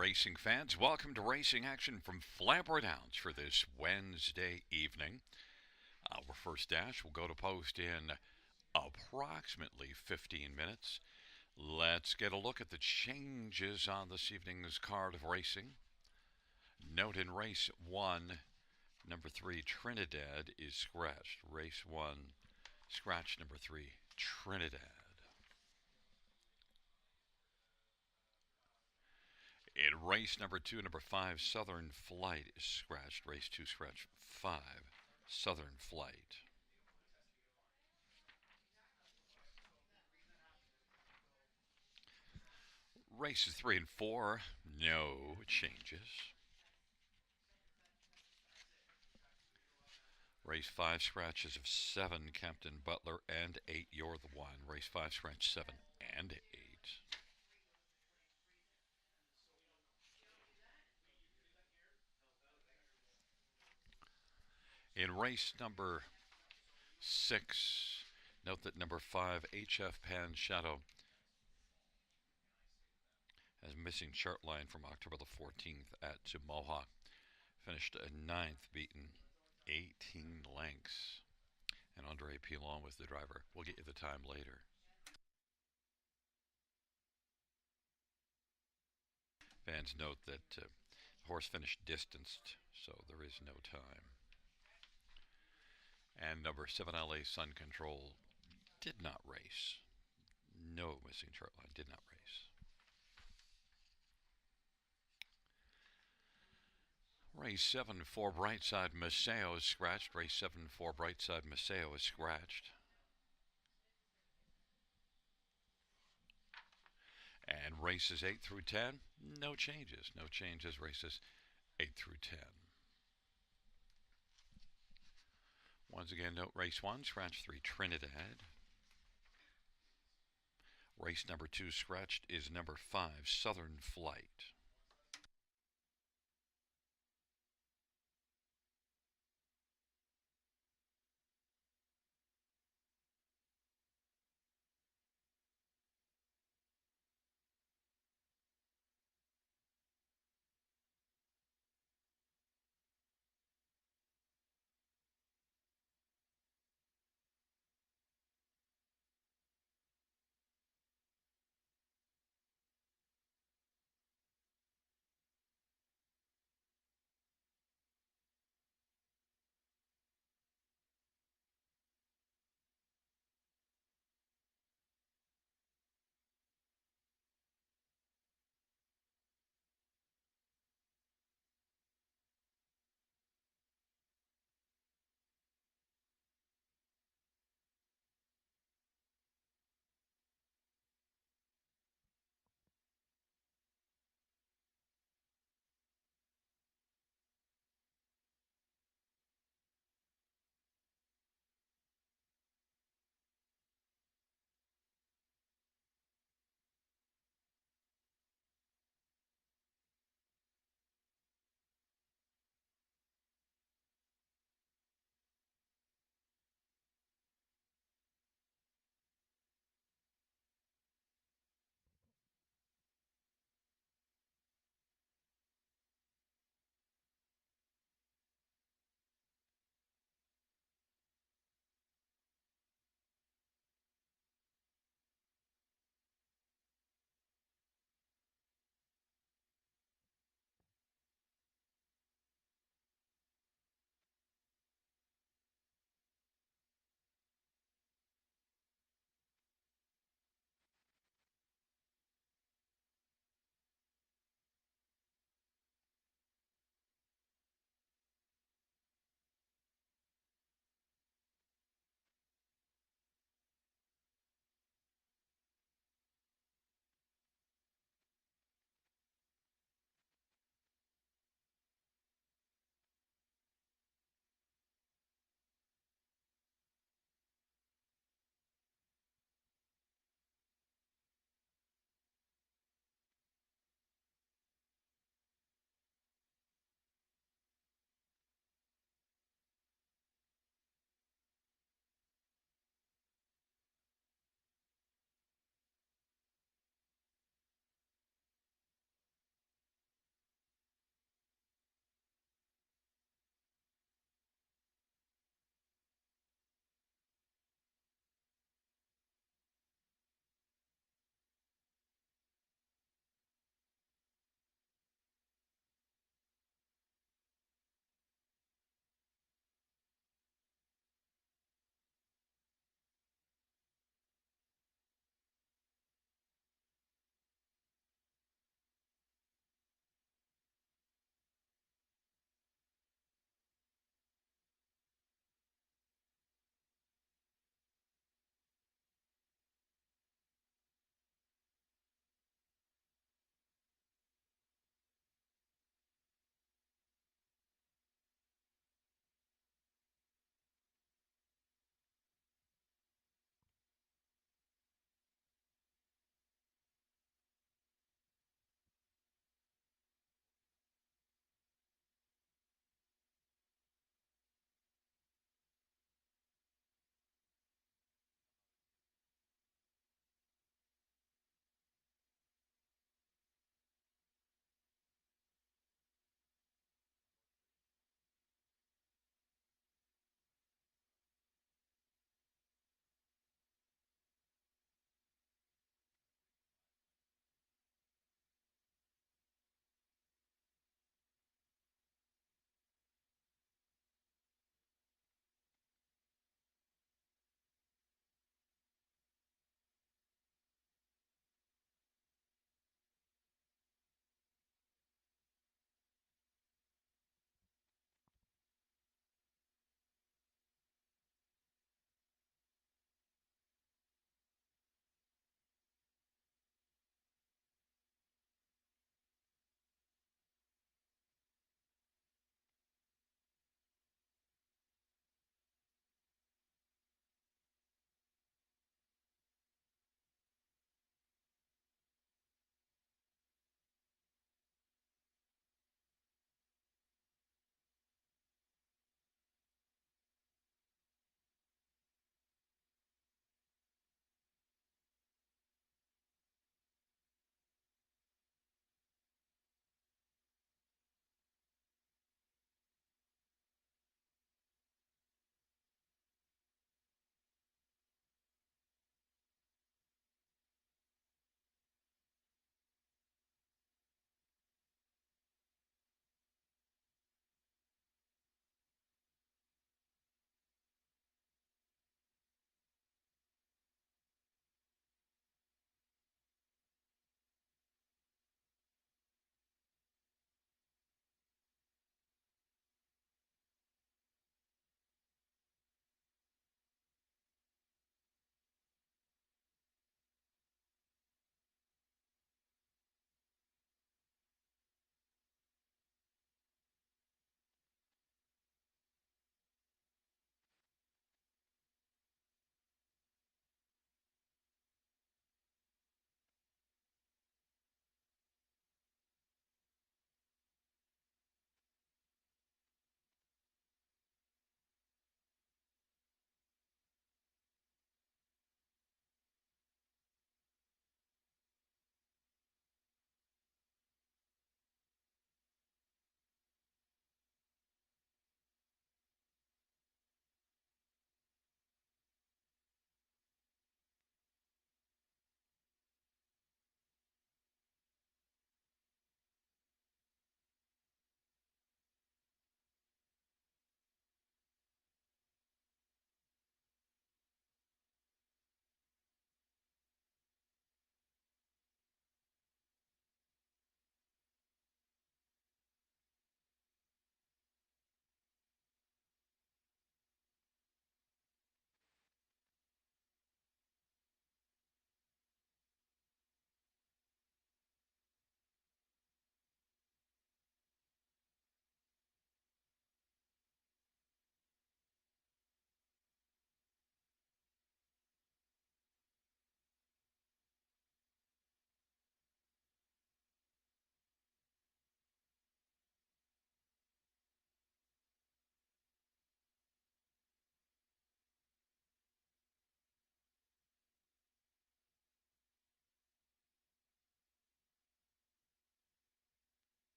racing fans. Welcome to Racing Action from Flamboro Downs for this Wednesday evening. Our first dash will go to post in approximately 15 minutes. Let's get a look at the changes on this evening's card of racing. Note in race 1, number 3, Trinidad is scratched. Race 1, scratch number 3, Trinidad. In race number 2, number 5, Southern Flight is scratched. Race 2, scratch 5, Southern Flight. Races 3 and 4, no changes. Race 5, scratches of 7, Captain Butler, and 8, You're the One. Race 5, scratch 7 and 8. In race number 6, note that number 5, HF Pan Shadow, has missing chart line from October the 14th at Mohawk. Finished a 9th, beaten 18 lengths. And Andre Pilon was the driver. We'll get you the time later. Fans note that the horse finished distanced, so there is no time. And number 7, LA Sun Control, did not race. No missing chart line, did not race. Race 7 for Brightside Maceo is scratched. Race 7 for Brightside Maceo is scratched. And races 8 through 10, no changes. No changes, races 8 through 10. Once again, note race 1, scratch 3, Trinidad. Race number 2, scratched, is number 5, Southern Flight.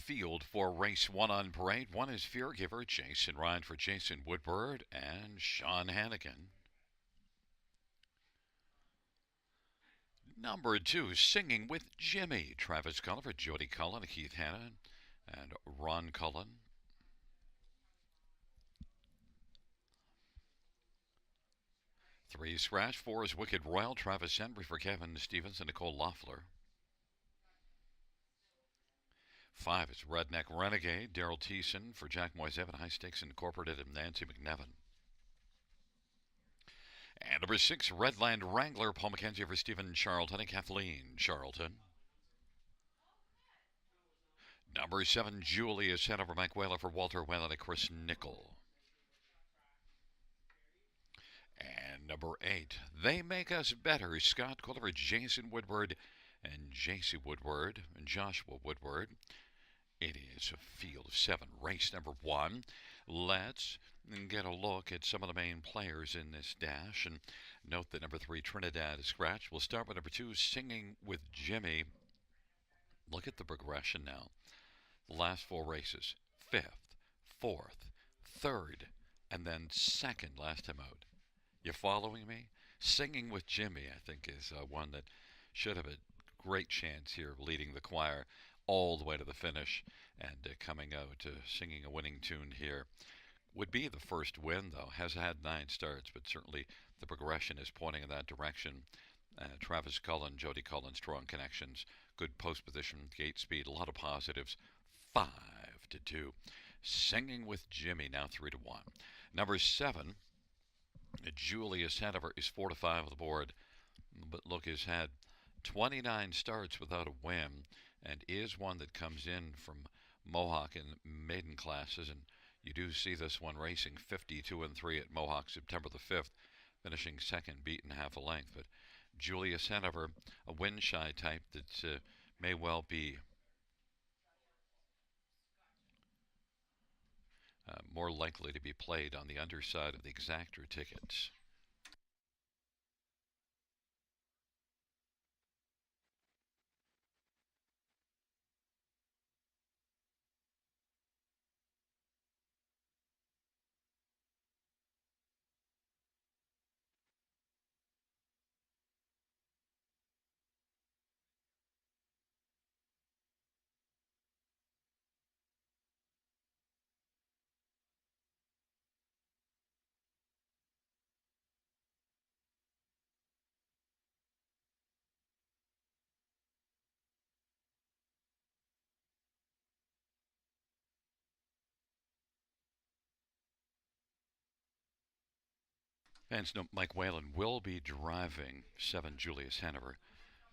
field for race 1 on parade. 1 is Fear Giver, Jason Ryan for Jason Woodward and Sean Hannigan. Number 2, Singing with Jimmy, Travis Cullen for Jody Cullen, Keith Hanna, and Ron Cullen. 3, Scratch. 4 is Wicked Royal, Travis Henry for Kevin Stevens and Nicole Loeffler. 5 is Redneck Renegade, Daryl Thiessen for Jack Moisev and High Stakes Incorporated and Nancy McNevin. And number 6, Redland Wrangler, Paul McKenzie for Stephen Charlton and Kathleen Charlton. Number 7, Julius Hanover, Mike Whaler for Walter Whalen and Chris Nickel. And number 8, They Make Us Better, Scott Quiller, Jason Woodward and JC Woodward and Joshua Woodward. It is a field of 7, race number 1. Let's get a look at some of the main players in this dash and note that number 3, Trinidad Scratch. We'll start with number 2, Singing with Jimmy. Look at the progression now. The last 4 races, 5th, 4th, 3rd, and then 2nd last time out. You following me? Singing with Jimmy, I think, is one that should have a great chance here, leading the choir all the way to the finish and coming out singing a winning tune here. Would be the first win, though. Has had 9 starts, but certainly the progression is pointing in that direction. Travis Cullen, Jody Cullen, strong connections, good post position, gate speed, a lot of positives. 5-2. Singing with Jimmy, now 3-1. Number 7, Julius Hanover is 4-5 on the board, but look, has had 29 starts without a win and is one that comes in from Mohawk in maiden classes, and you do see this one racing 52-3 at Mohawk September the 5th, finishing 2nd, beaten half a length. But Julius Hanover, a win-shy type that may well be more likely to be played on the underside of the exactor tickets. Fans know Mike Whalen will be driving 7 Julius Hanover.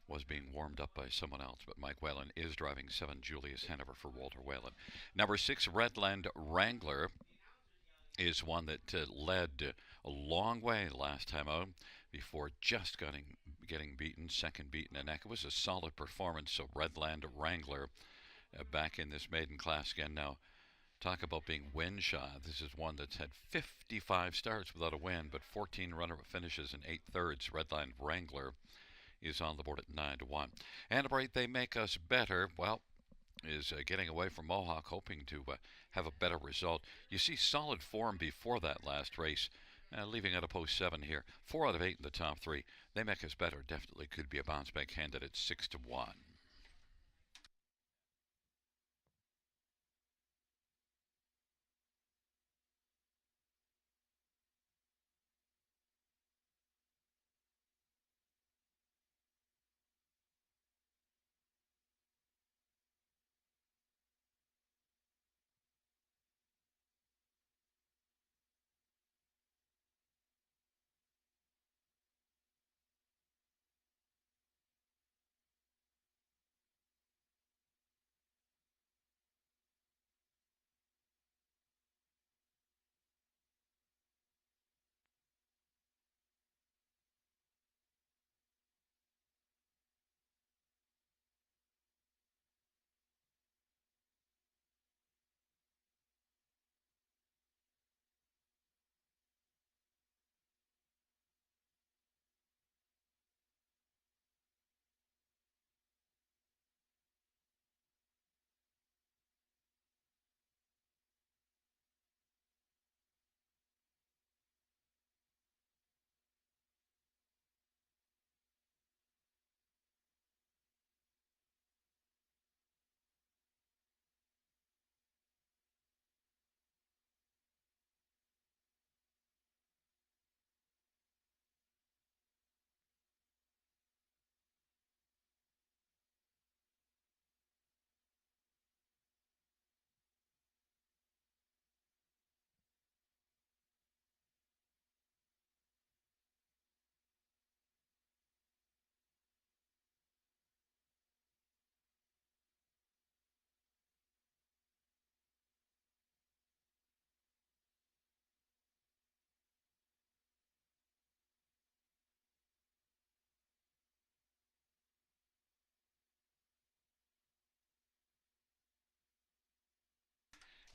Was being warmed up by someone else, but Mike Whalen is driving 7 Julius Hanover for Walter Whalen. Number 6, Redland Wrangler, is one that led a long way last time out before just getting beaten, 2nd beaten in neck. It was a solid performance, so Redland Wrangler back in this maiden class again. Now, talk about being win shy. This is one that's had 55 starts without a win, but 14 runner-up finishes in 8 thirds. Redline Wrangler is on the board at 9-1. And right, They Make Us Better, well, is getting away from Mohawk, hoping to have a better result. You see solid form before that last race, leaving out a post 7 here. 4 out of 8 in the top 3. They Make Us Better definitely could be a bounce-back candidate, 6-1.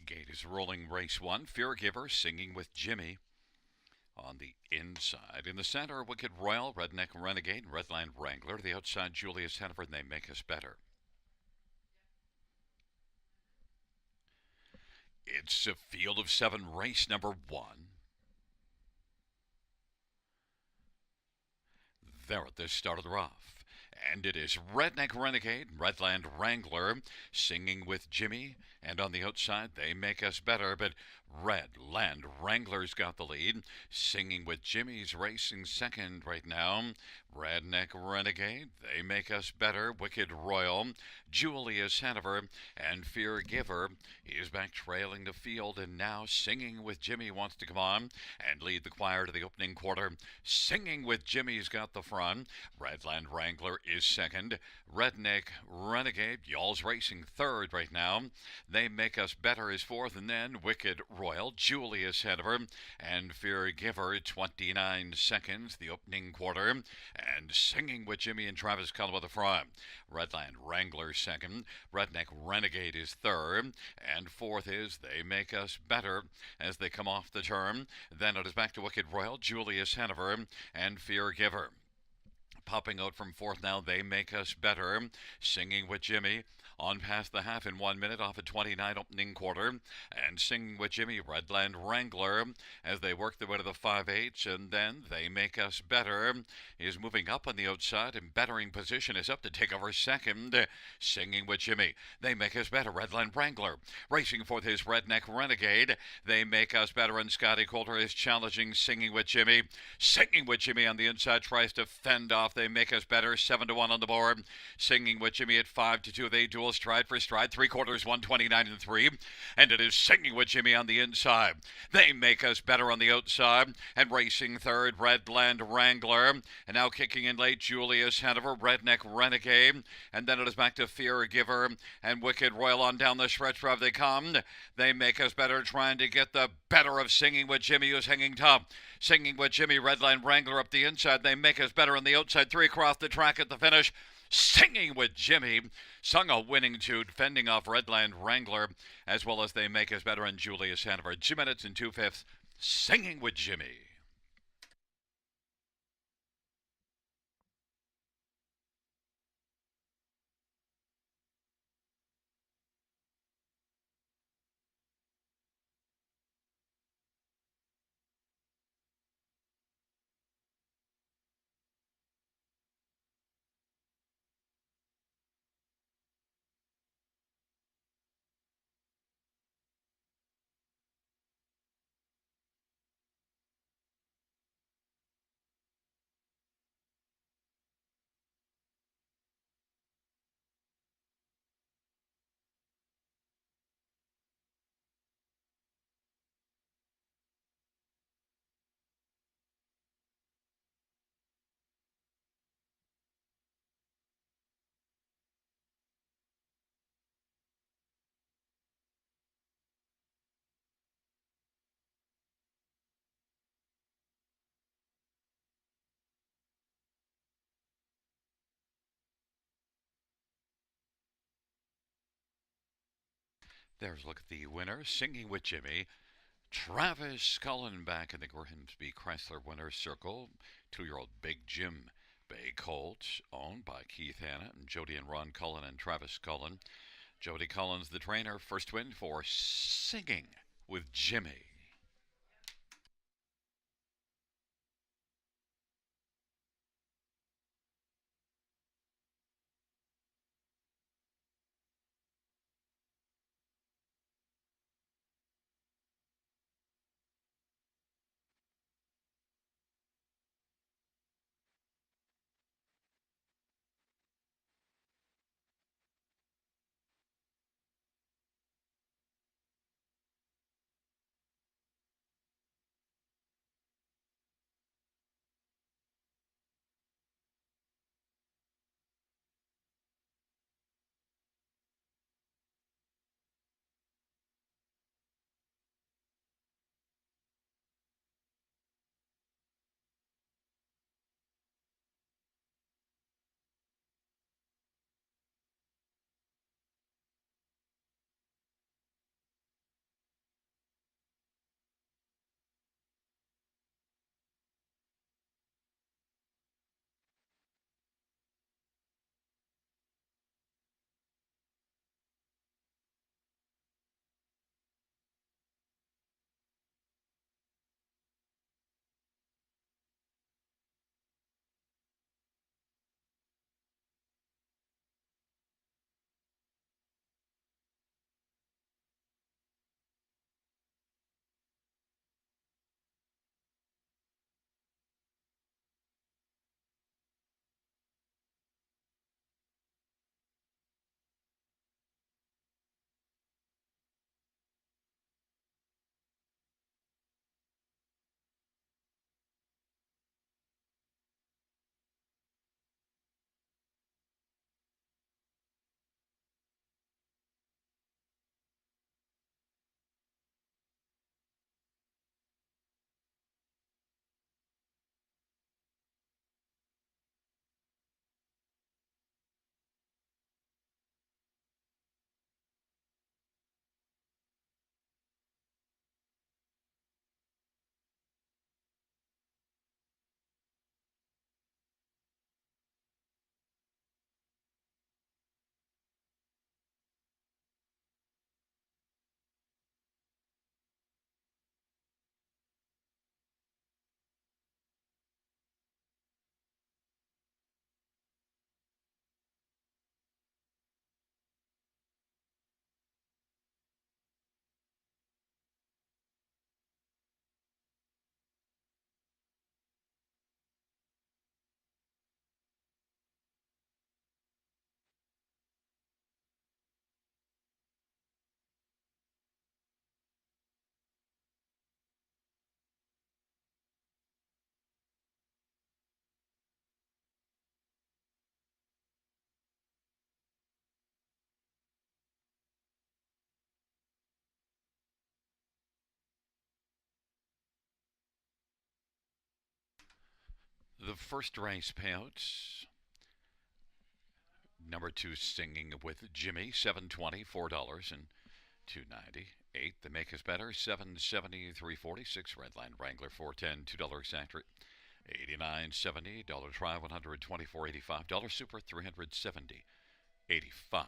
Gate is rolling race one. Fear Giver singing with Jimmy on the inside. In the center, Wicked Royal, Redneck Renegade, Redland Wrangler. The outside, Julius Hannaford, and They Make Us Better. It's a field of seven, race number one. There at the start of the rough. And it is Redneck Renegade, Redland Wrangler, singing with Jimmy. And on the outside, They Make Us Better. But Redland Wrangler's got the lead. Singing with Jimmy's racing second right now. Redneck Renegade, They Make Us Better, Wicked Royal, Julius Hanover, and Fear Giver. He is back trailing the field, and now Singing with Jimmy wants to come on and lead the choir to the opening quarter. Singing with Jimmy's got the front. Redland Wrangler is second. Redneck Renegade, y'all's racing third right now. They Make Us Better is fourth, and then Wicked Royal, Julius Hanover, and Fear Giver, 29 seconds, the opening quarter. And Singing with Jimmy and Travis Cullen with the front. Redland Wrangler second. Redneck Renegade is third. And fourth is They Make Us Better as they come off the turn. Then it is back to Wicked Royal, Julius Hanover, and Fear Giver. Popping out from fourth now, They Make Us Better. Singing with Jimmy on past the half in 1 minute off a 29 opening quarter. And Singing with Jimmy, Redland Wrangler, as they work their way to the 5/8. And then They Make Us Better is moving up on the outside, and bettering position is up to take over second. Singing with Jimmy, They Make Us Better, Redland Wrangler. Racing for his Redneck Renegade, They Make Us Better, and Scotty Coulter is challenging Singing with Jimmy. Singing with Jimmy on the inside tries to fend off They Make Us Better, 7-1 on the board. Singing with Jimmy at 5-2. They duel stride for stride, 3/4, 129-3. And it is Singing with Jimmy on the inside. They Make Us Better on the outside. And racing third, Redland Wrangler. And now kicking in late, Julius Hanover, Redneck Renegade. And then it is back to Fear Giver and Wicked Royal on down the stretch drive they come. They Make Us Better, trying to get the better of Singing with Jimmy, who's hanging top. Singing with Jimmy, Redline Wrangler up the inside. They Make Us Better on the outside. 3 across the track at the finish. Singing with Jimmy sung a winning tune, fending off Redland Wrangler, as well as They Make Us Better and Julius Hanover. 2 minutes and 2/5. Singing with Jimmy. There's a look at the winner, Singing with Jimmy. Travis Cullen back in the Grimsby Chrysler Winner's Circle. 2-year-old Big Jim Bay Colts, owned by Keith Hanna and Jody and Ron Cullen and Travis Cullen. Jody Cullen's the trainer. First win for Singing with Jimmy. The first race payouts. Number two, Singing with Jimmy, $7.20, $4 and $2.90. Eight, The Make Us Better, $7.70, $3.46. Redline Wrangler, $4.10, $2 accurate. 89.70. Dollar Try, $124.85. Dollar Super, $370.85.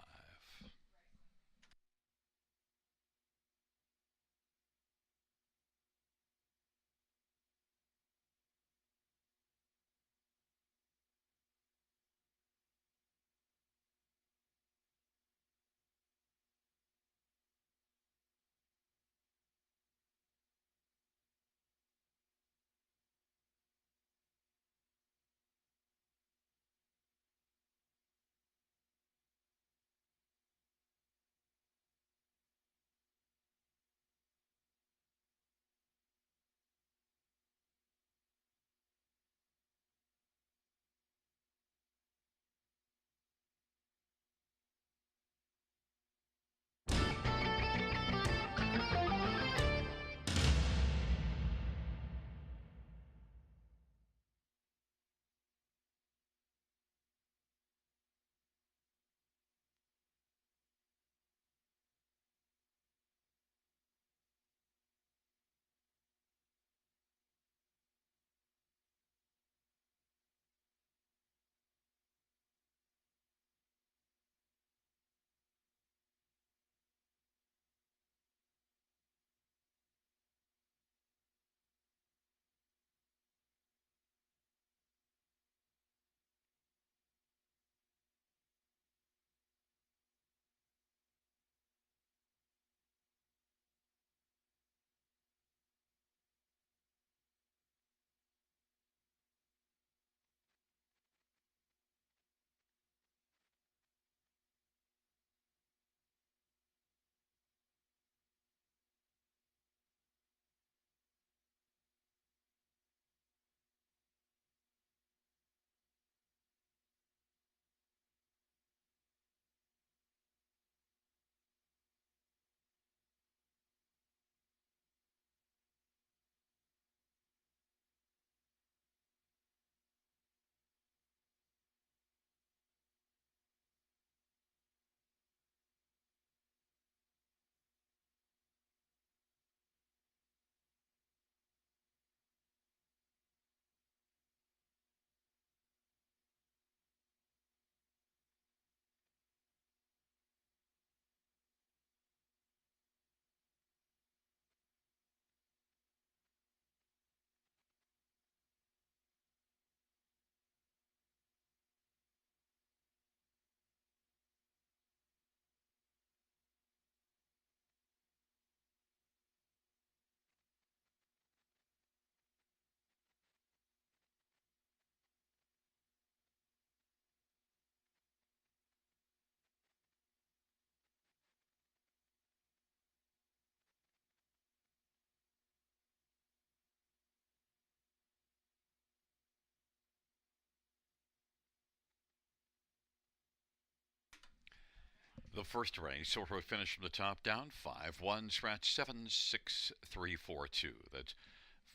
The first race, so we finish from the top down. 5-1, scratch 76342. That's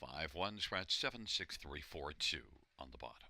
5-1, scratch 76342 on the bottom.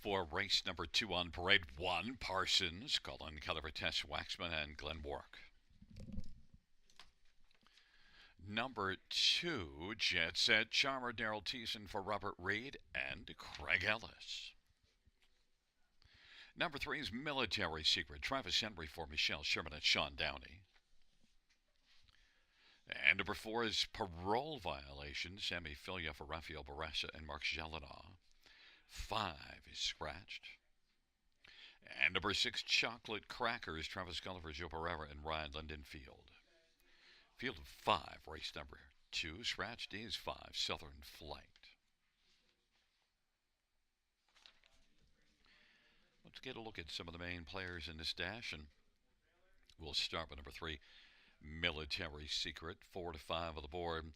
For race number 2 on parade, 1, Parsons, Colin Kelleher, Tess Waxman, and Glenn Wark. Number 2, Jet Set Charmer, Daryl Thiessen for Robert Reed and Craig Ellis. Number 3 is Military Secret, Travis Henry for Michelle Sherman and Sean Downey. And number 4 is Parole Violation, Sammy Filia for Rafael Barassa and Mark Jalinaw. 5 is Scratched. And number 6, Chocolate Crackers, Travis Gulliver, Joe Pereira, and Ryan Lindenfield. Field of 5, race number 2, Scratched is 5, Southern Flight. Let's get a look at some of the main players in this dash, and we'll start with number 3, Military Secret, 4 to 5 on the board.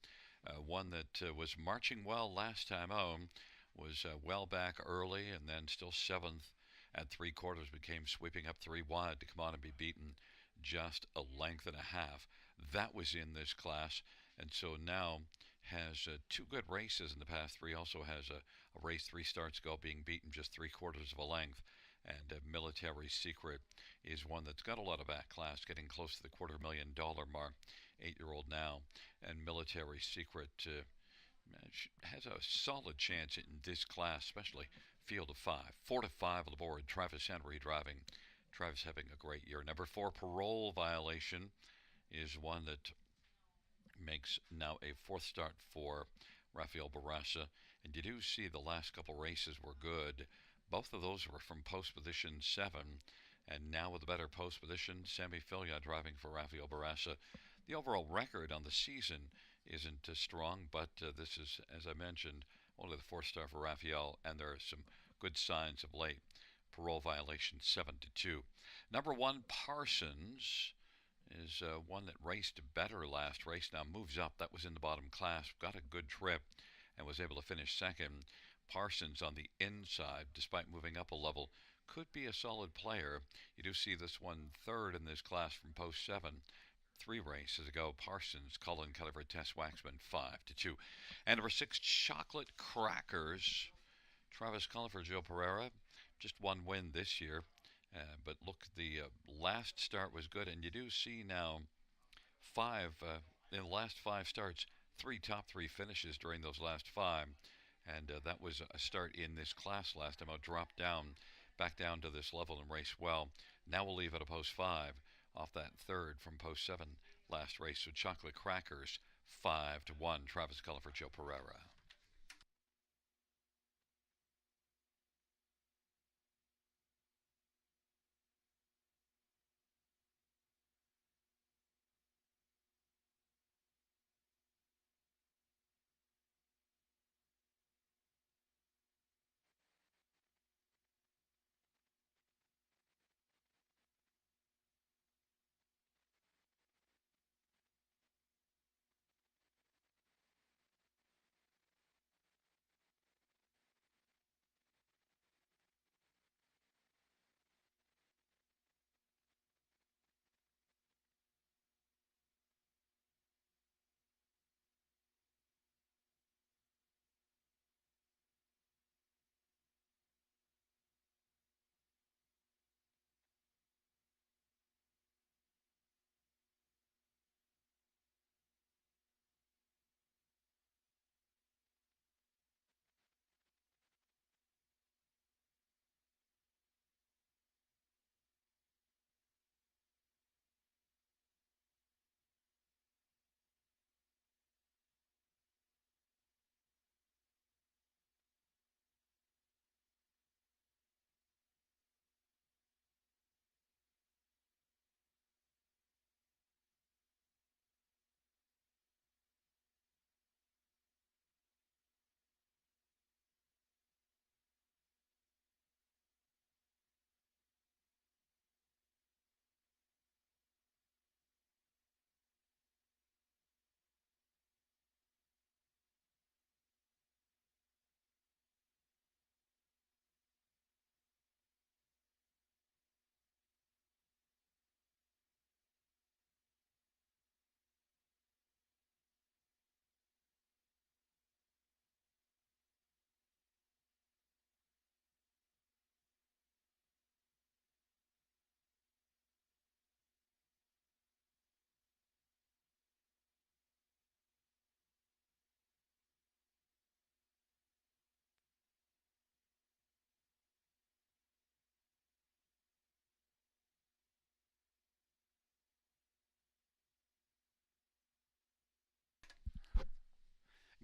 One that was marching well last time home, was well back early, and then still 7th at 3/4, became sweeping up 3 wide to come on and be beaten just a length and a half. That was in this class, and so now has 2 good races in the past 3. Also has a race 3 starts ago being beaten just 3/4 of a length. And Military Secret is one that's got a lot of back class, getting close to the $250,000 mark. 8-year-old now, and Military Secret has a solid chance in this class, especially field of 5. 4 to 5 on the board. Travis Henry driving. Travis having a great year. Number 4, Parole Violation, is one that makes now a 4th start for Rafael Barassa. And you do see the last couple races were good. Both of those were from post position 7, and now with a better post position, Sammy Filia driving for Rafael Barassa. The overall record on the season isn't strong, but this is, as I mentioned, only the 4th star for Rafael, and there are some good signs of late. Parole Violation 7 to 2. Number 1, Parsons, is one that raced better last race. Now moves up. That was in the bottom class. Got a good trip and was able to finish 2nd. Parsons on the inside, despite moving up a level, could be a solid player. You do see this one 3rd in this class from post 7. 3 races ago, Parsons, Colin Kelleher, Tess Waxman, 5 to 2. And number 6, Chocolate Crackers, Travis Gulliver, Joe Pereira, just 1 win this year. But look, the last start was good, and you do see now 5 in the last 5 starts, 3 top 3 finishes during those last 5. And that was a start in this class last time. I'll drop down, back down to this level and race well. Now we'll leave at a post 5 off that 3rd from post 7 last race. So Chocolate Crackers, 5 to 1. Travis Gulliver, Joe Pereira.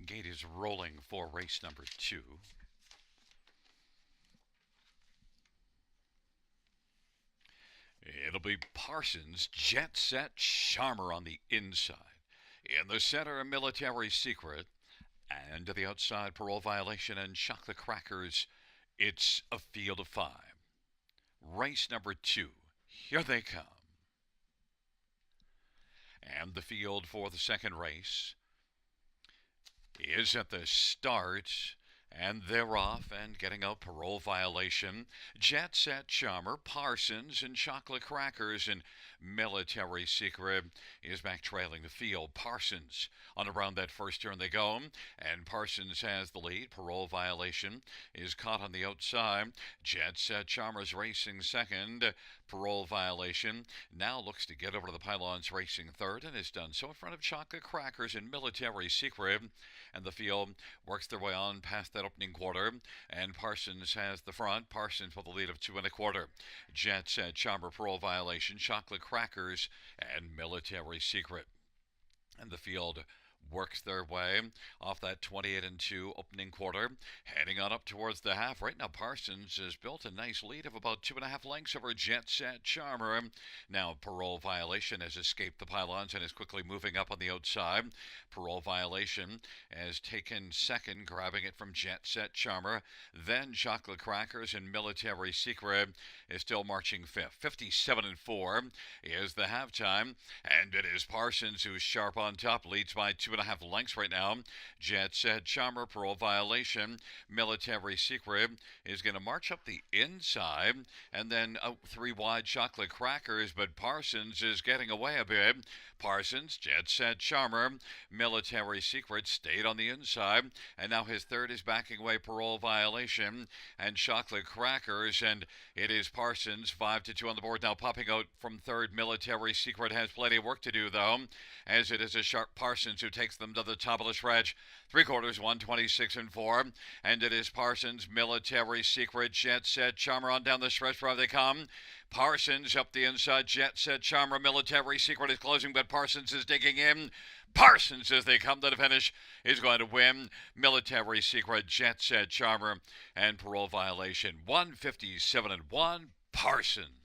Gate is rolling for race number 2. It'll be Parsons, Jet Set, Charmer on the inside. In the center, Military Secret. And to the outside, Parole Violation and Chocolate Crackers. It's a field of 5. Race number 2. Here they come. And the field for the second race is at the start. And they're off and getting a Parole Violation, Jet Set, Charmer, Parsons, and Chocolate Crackers, and Military Secret is back trailing the field. Parsons on around that first turn they go, and Parsons has the lead. Parole Violation is caught on the outside. Jet Set, Charmer's racing second. Parole Violation now looks to get over to the pylons, racing third, and has done so in front of Chocolate Crackers and Military Secret. And the field works their way on past that opening quarter, and Parsons has the front. Parsons with a lead of 2 1/4. Jet Set, Charmer, Parole Violation, Chocolate Crackers, and Military Secret. And the field works their way off that 28-2 opening quarter, heading on up towards the half. Right now, Parsons has built a nice lead of about 2.5 lengths over Jet Set, Charmer. Now, Parole Violation has escaped the pylons and is quickly moving up on the outside. Parole Violation has taken second, grabbing it from Jet Set, Charmer. Then Chocolate Crackers and Military Secret is still marching fifth. 57-4 is the halftime, and it is Parsons who's sharp on top, leads by 2.5 lengths right now. Jet Set, Charmer, Parole Violation, Military Secret is going to march up the inside, and then out 3 wide, Chocolate Crackers, but Parsons is getting away a bit. Parsons, Jet Set, Charmer, Military Secret stayed on the inside, and now his third is backing away, Parole Violation and Chocolate Crackers, and it is Parsons 5-2 on the board now, popping out from third. Military Secret has plenty of work to do though, as it is a sharp Parsons who takes them to the top of the stretch. 3/4, 126-4, and it is Parsons, Military Secret, Jet Set, Charmer on down the stretch where they come. Parsons up the inside, Jet Set, Charmer, Military Secret is closing, but Parsons is digging in. Parsons, as they come to the finish, is going to win. Military Secret, Jet Set, Charmer, and Parole Violation. 157-1, Parsons.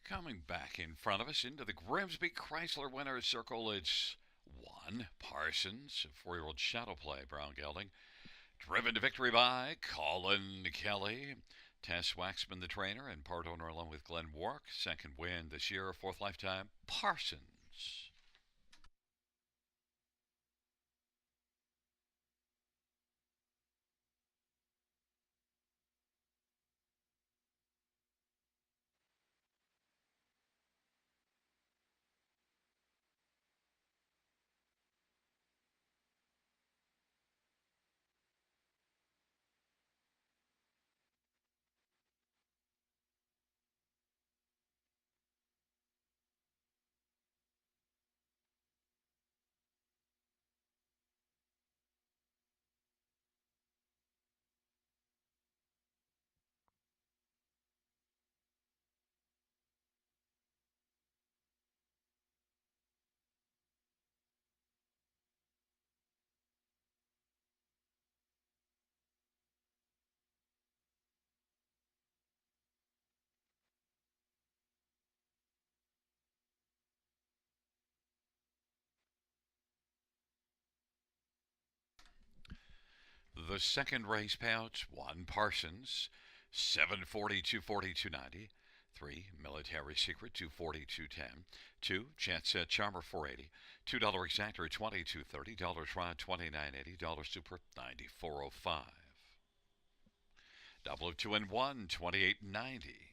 Coming back in front of us into the Grimsby Chrysler Winners Circle, it's 1, Parsons, 4-year-old Shadow Play, Brown Gelding. Driven to victory by Colin Kelly. Tess Waxman, the trainer, and part owner along with Glenn Wark. Second win this year, 4th lifetime, Parsons. The second race payouts: 1 Parsons, 740, 240, 290. 3 Military Secret, 240, 210. 2 Chance Set Charmer, 480. $2 Exactor, 2230. $2 Rod, 2980. $2 Super, 9405. Double of 2 and 1, 2890.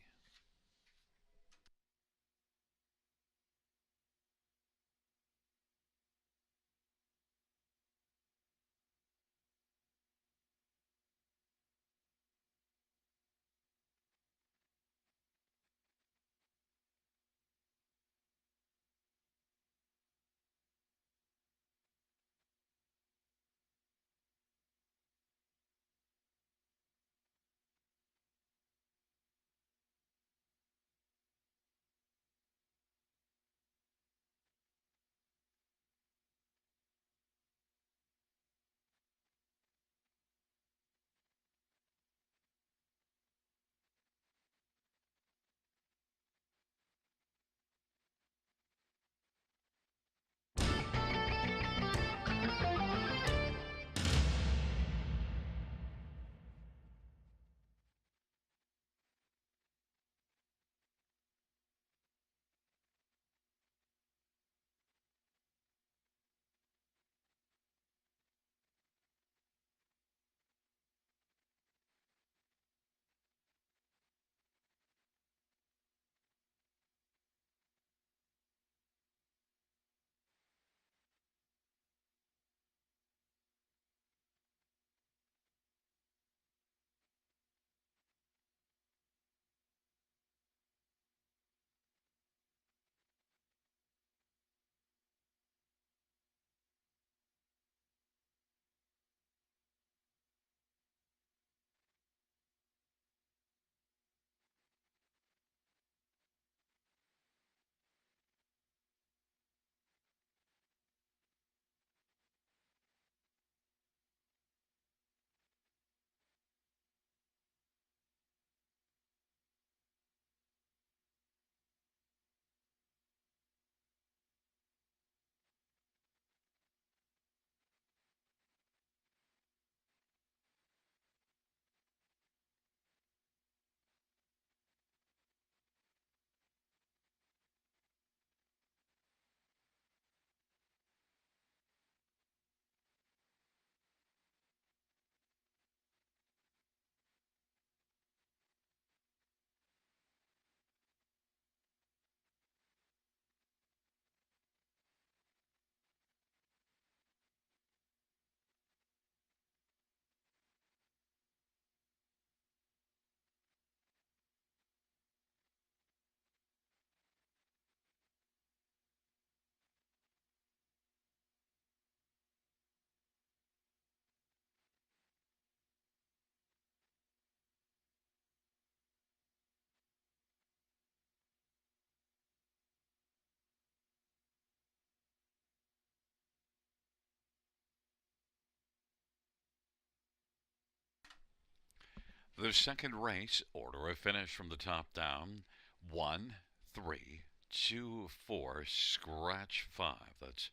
The second race, order of finish from the top down: 1, 3, 2, 4, scratch 5. That's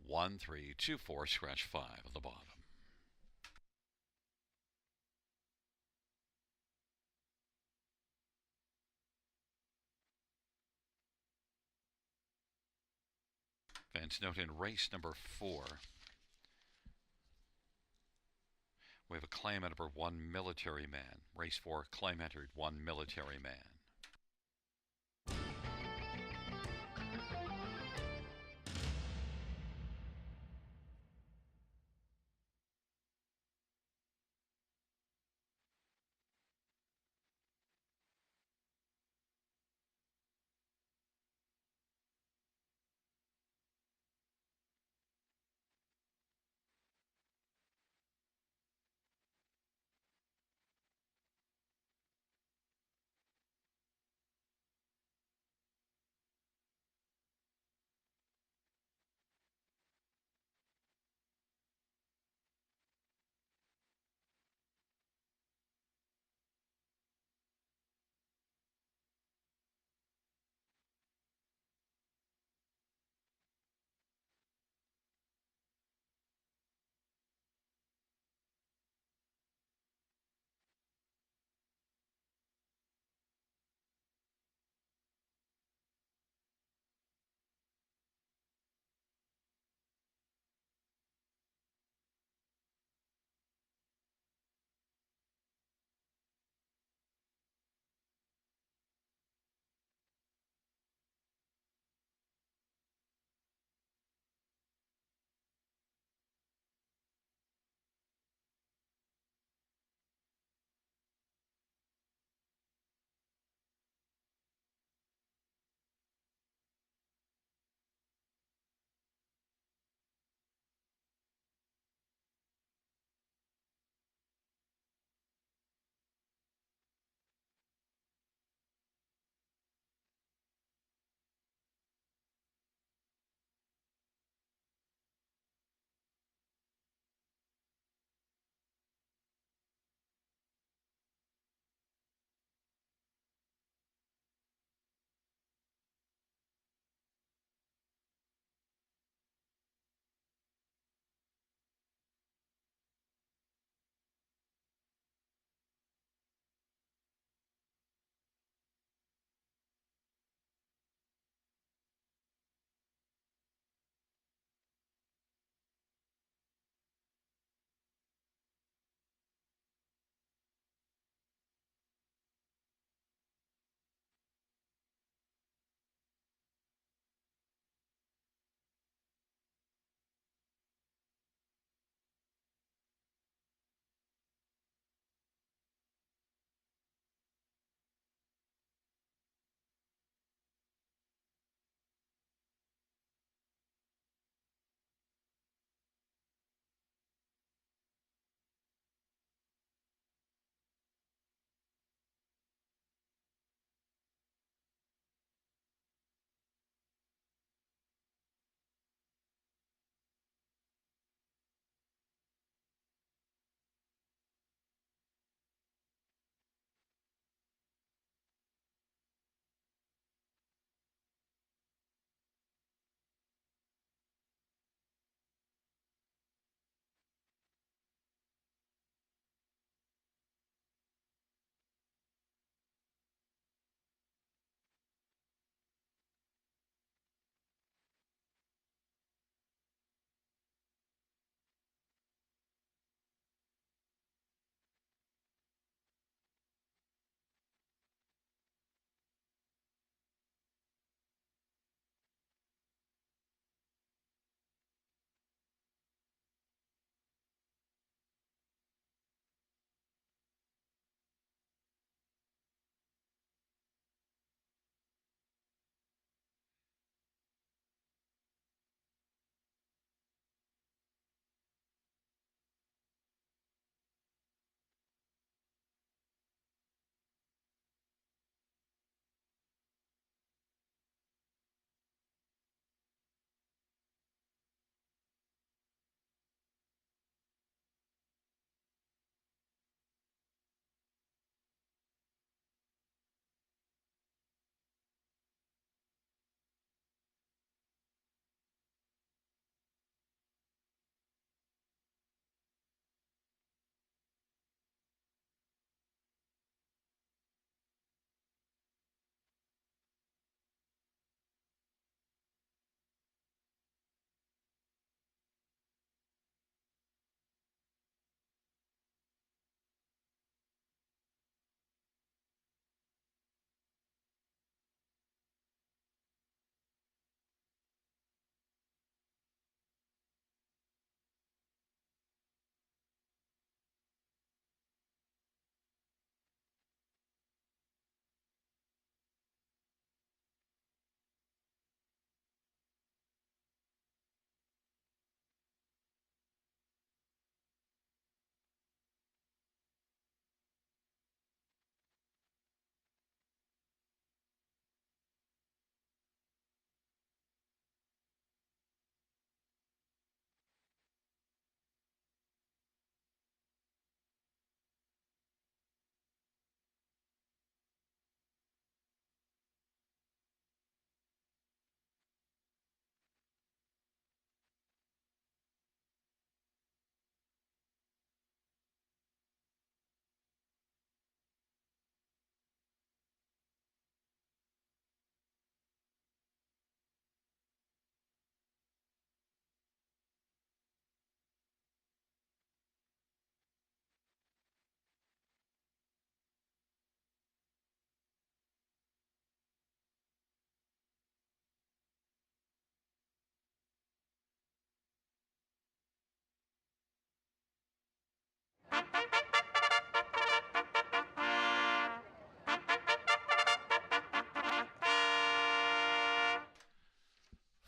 1, 3, 2, 4, scratch 5 on the bottom. Fans note in race number 4, we have a claim number 1 Military Man. Race 4, claim entered 1 Military Man.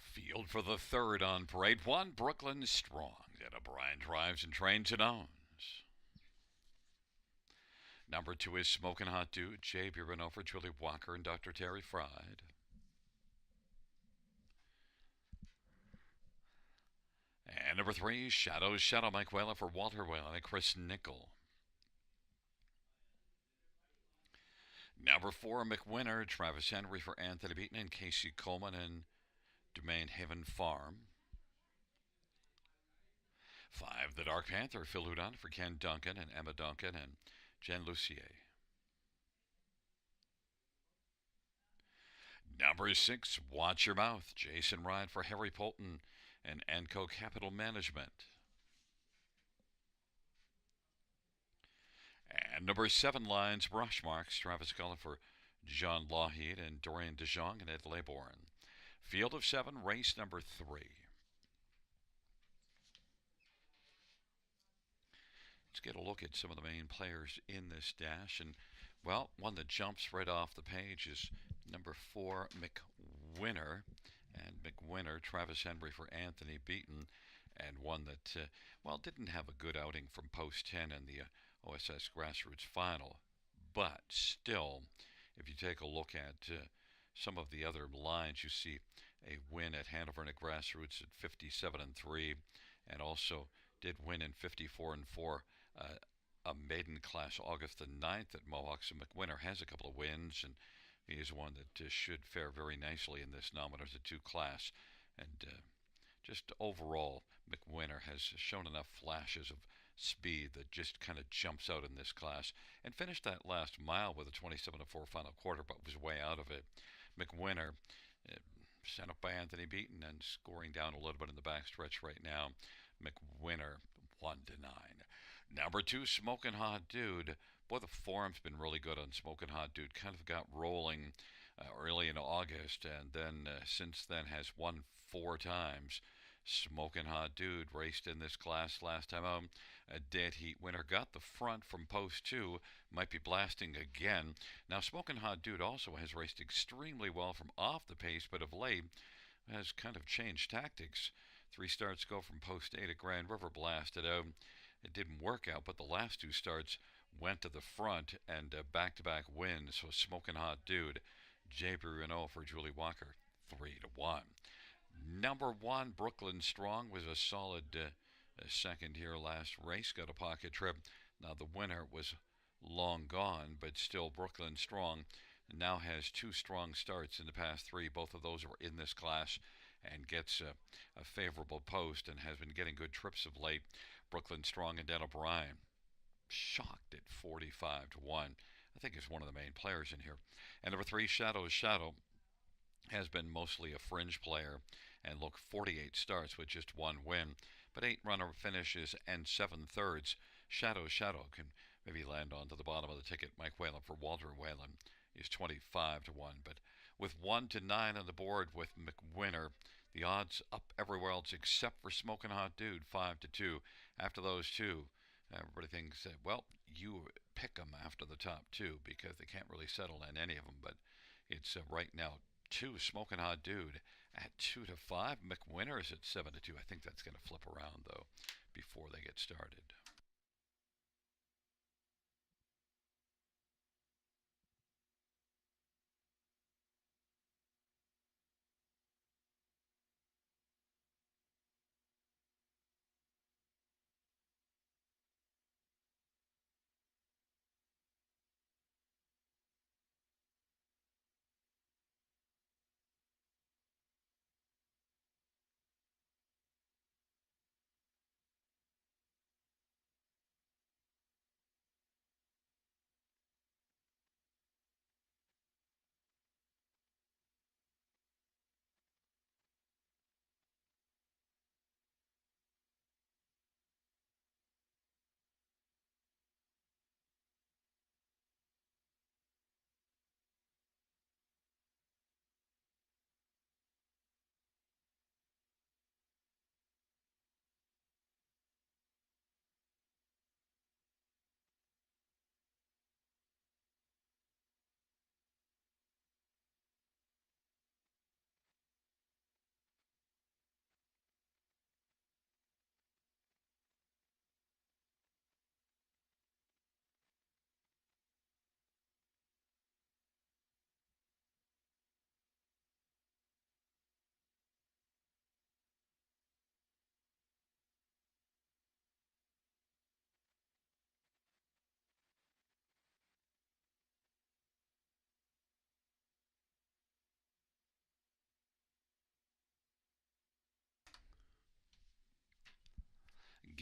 Field for the third on parade one. Brooklyn Strong. Then O'Brien drives and trains and owns. Number two is Smokin' Hot Dude. Jay Burano for Julie Walker and Dr. Terry Fried. And number three, Shadow Mike Whalen for Walter Whalen and Chris Nickel. Number four, McWinner, Travis Henry for Anthony Beaton and Casey Coleman and Domain Haven Farm. Five, the Dark Panther, Phil Houdon for Ken Duncan and Emma Duncan and Jen Lucier. Number six, Watch Your Mouth, Jason Ryan for Harry Polton and Enco Capital Management. And number seven, Lines Brush Marks, Travis Cullen for John Lougheed and Dorian DeJong and Ed Laybourne. Field of seven, race number three. Let's get a look at some of the main players in this dash. And, well, one that jumps right off the page is number four, McWinner. And McWinner, Travis Henry for Anthony Beaton. And one that, well, didn't have a good outing from post 10 in the OSS Grassroots Final. But still, if you take a look at some of the other lines, you see a win at Hanover in a Grassroots at 57-3, and also did win in 54-4. A maiden class August the 9th at Mohawks, and McWinner has a couple of wins, and he is one that should fare very nicely in this Nominators 2 class. And just overall, McWinner has shown enough flashes of speed that just kind of jumps out in this class, and finished that last mile with a 27-4 final quarter, but was way out of it. McWinner, sent up by Anthony Beaton and scoring down a little bit in the backstretch right now. McWinner 1-9. Number two, Smokin' Hot Dude. Boy, the form's been really good on Smokin' Hot Dude. Kind of got rolling early in August, and then since then has won 4 times. Smokin' Hot Dude raced in this class last time out. A dead heat winner. Got the front from post 2. Might be blasting again. Now, Smokin' Hot Dude also has raced extremely well from off the pace, but of late has kind of changed tactics. 3 starts go from post 8 at Grand River, blasted out. It didn't work out, but the last 2 starts went to the front and back-to-back wins. So Smokin' Hot Dude, Jay Bruno for Julie Walker, 3-1. Number one, Brooklyn Strong was a solid second here last race. Got a pocket trip. Now the winner was long gone, but still Brooklyn Strong now has 2 strong starts in the past 3. Both of those are in this class, and gets a favorable post and has been getting good trips of late. Brooklyn Strong and Dan O'Brien shocked at 45-1. I think is one of the main players in here. And number 3, Shadow has been mostly a fringe player, and look, 48 starts with just 1 win, but 8 runner finishes and 7 thirds. Shadow can maybe land onto the bottom of the ticket. Mike Whalen for Walter Whalen is 25-1, but with 1-9 on the board with McWinner, the odds up everywhere else except for Smokin' Hot Dude, 5-2. After those 2, everybody thinks, well, you pick them after the top 2 because they can't really settle on any of them. But it's right now 2, Smokin' Hot Dude at 2-5. McWinner is at 7-2. I think that's going to flip around, though, before they get started.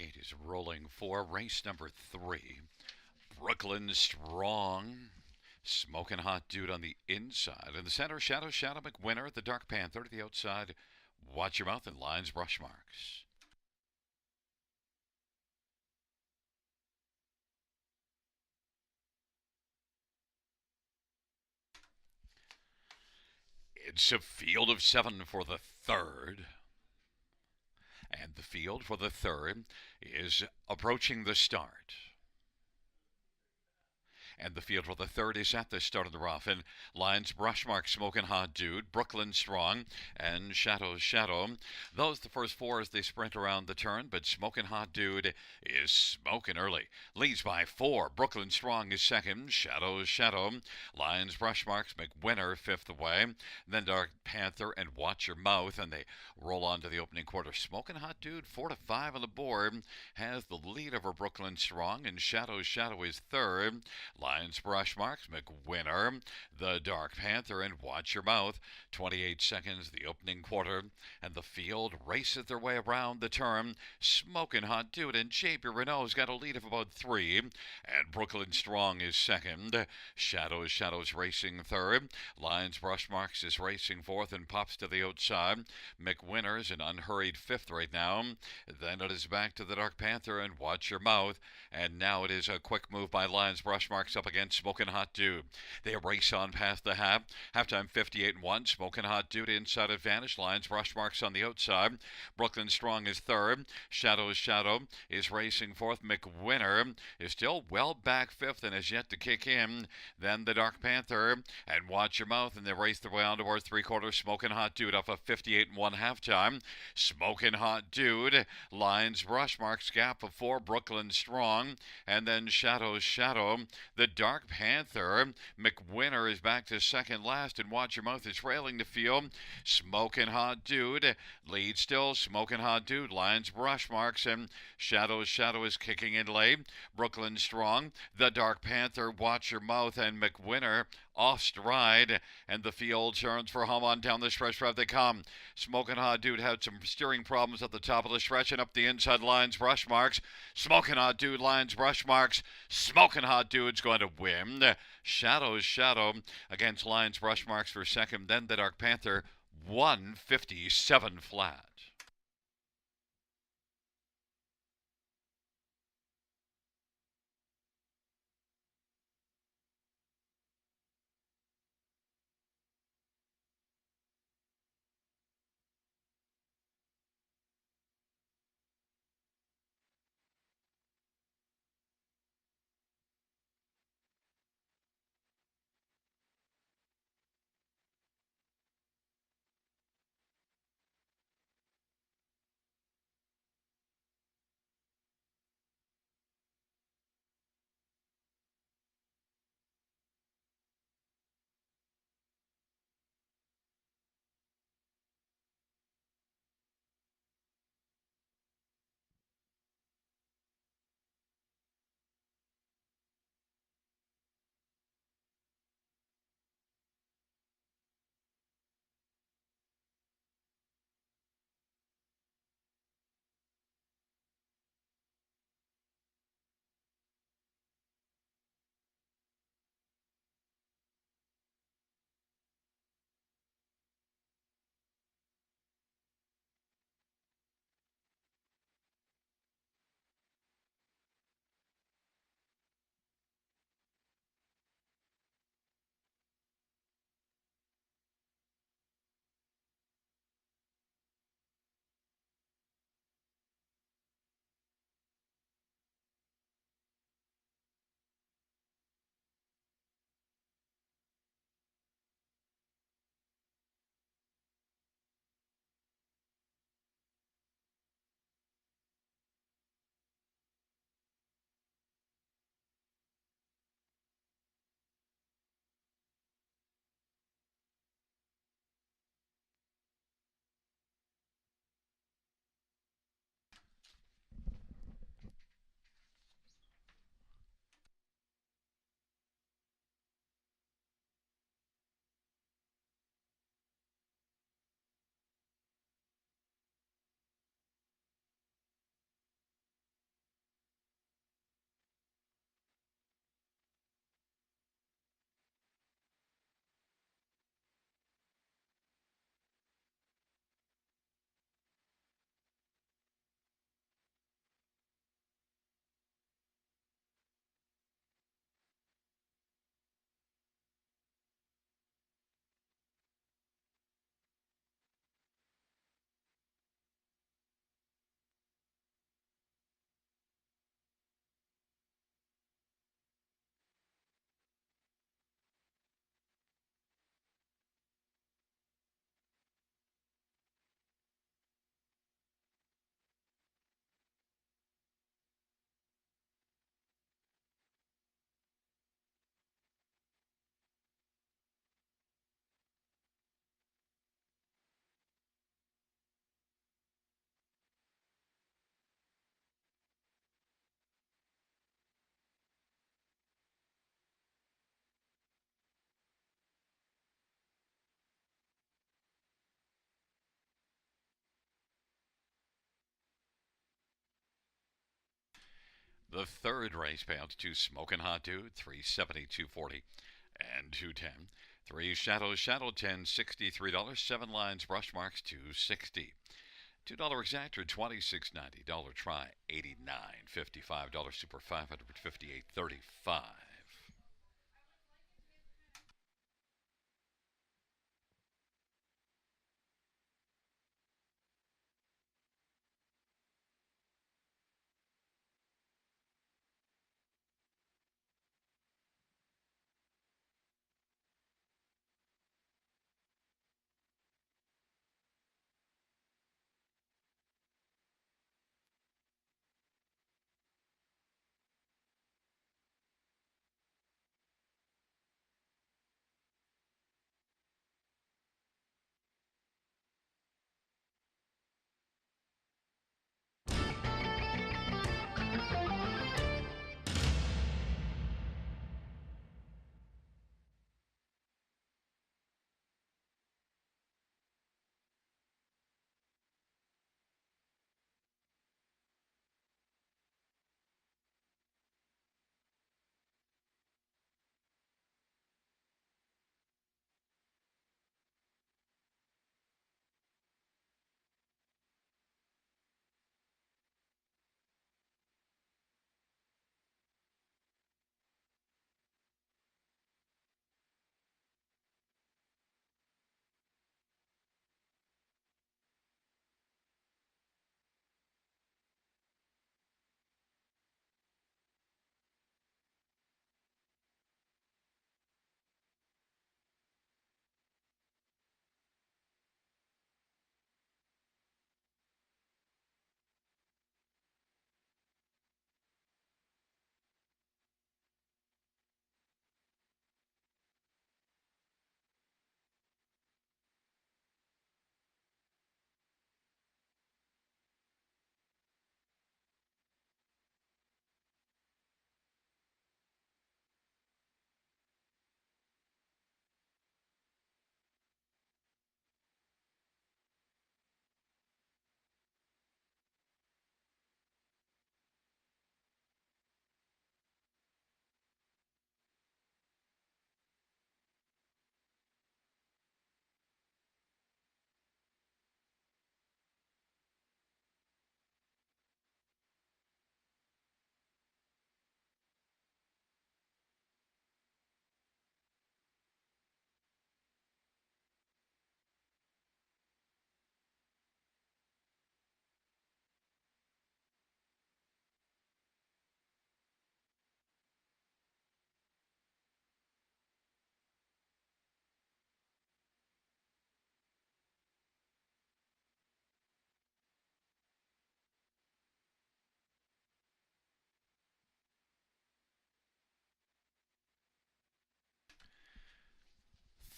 gate is rolling for race number 3. Brooklyn Strong. Smoking hot dude on the inside. In the center, Shadow McWinter, the Dark Panther to the outside. Watch your mouth and lines, brush marks. It's a field of 7 for the third. And the field for the third is approaching the start. And the field for the third is at the start of the rough. And lines Brushmark, Smoking Hot Dude, Brooklyn Strong, and Shadow. Those the first 4 as they sprint around the turn, but Smoking Hot Dude is smoking early. Leads by 4. Brooklyn Strong is second. Shadow. Lines Brushmarks, McWinter fifth away. Then Dark Panther and Watch Your Mouth, and they roll on to the opening quarter. Smoking Hot Dude, 4 to 5 on the board, has the lead over Brooklyn Strong, and Shadow is third. Lines Brush Marks, McWinner, the Dark Panther, and Watch Your Mouth. 28 seconds, the opening quarter, and the field races their way around the turn. Smoking Hot Dude and JP Renault's got a lead of about 3, and Brooklyn Strong is second. Shadow's racing third. Lines Brush Marks is racing fourth and pops to the outside. McWinner's an unhurried fifth right now. Then it is back to the Dark Panther and Watch Your Mouth, and now it is a quick move by Lines Brush Marks up against Smoking Hot Dude. They race on past the half. Halftime 58-1. Smoking Hot Dude inside advantage. Lines Brush Marks on the outside. Brooklyn Strong is third. Shadow is racing fourth. McWinner is still well back fifth and has yet to kick in. Then the Dark Panther and Watch Your Mouth, and they race their way on towards three quarters. Smoking Hot Dude up a 58-1 halftime. Smoking Hot Dude. Lines Brush Marks gap of 4. Brooklyn Strong, and then Shadow. The Dark Panther. McWinner is back to second last, and Watch Your Mouth is trailing the field. Smoking Hot Dude leads still. Smoking Hot Dude. Lines Brush Marks, and Shadow is kicking in late. Brooklyn Strong, the Dark Panther, Watch Your Mouth, and McWinner off stride, and the field turns for home on down the stretch. Drive they come. Smoking Hot Dude had some steering problems at the top of the stretch, and up the inside lines Brush Marks. Smoking Hot Dude lines Brush Marks. Smoking Hot Dude's going to win. Shadow against lines Brush Marks for second. Then the Dark Panther 157 flat. The third race payouts to Smokin' Hot Dude, 370, 240, and 210. Three Shadows, Shadow 10, $63. Seven Lines, Brush Marks, 260. $2 Exactor, 26.90. Dollar Try, 89.55. Dollar Super, 558.35.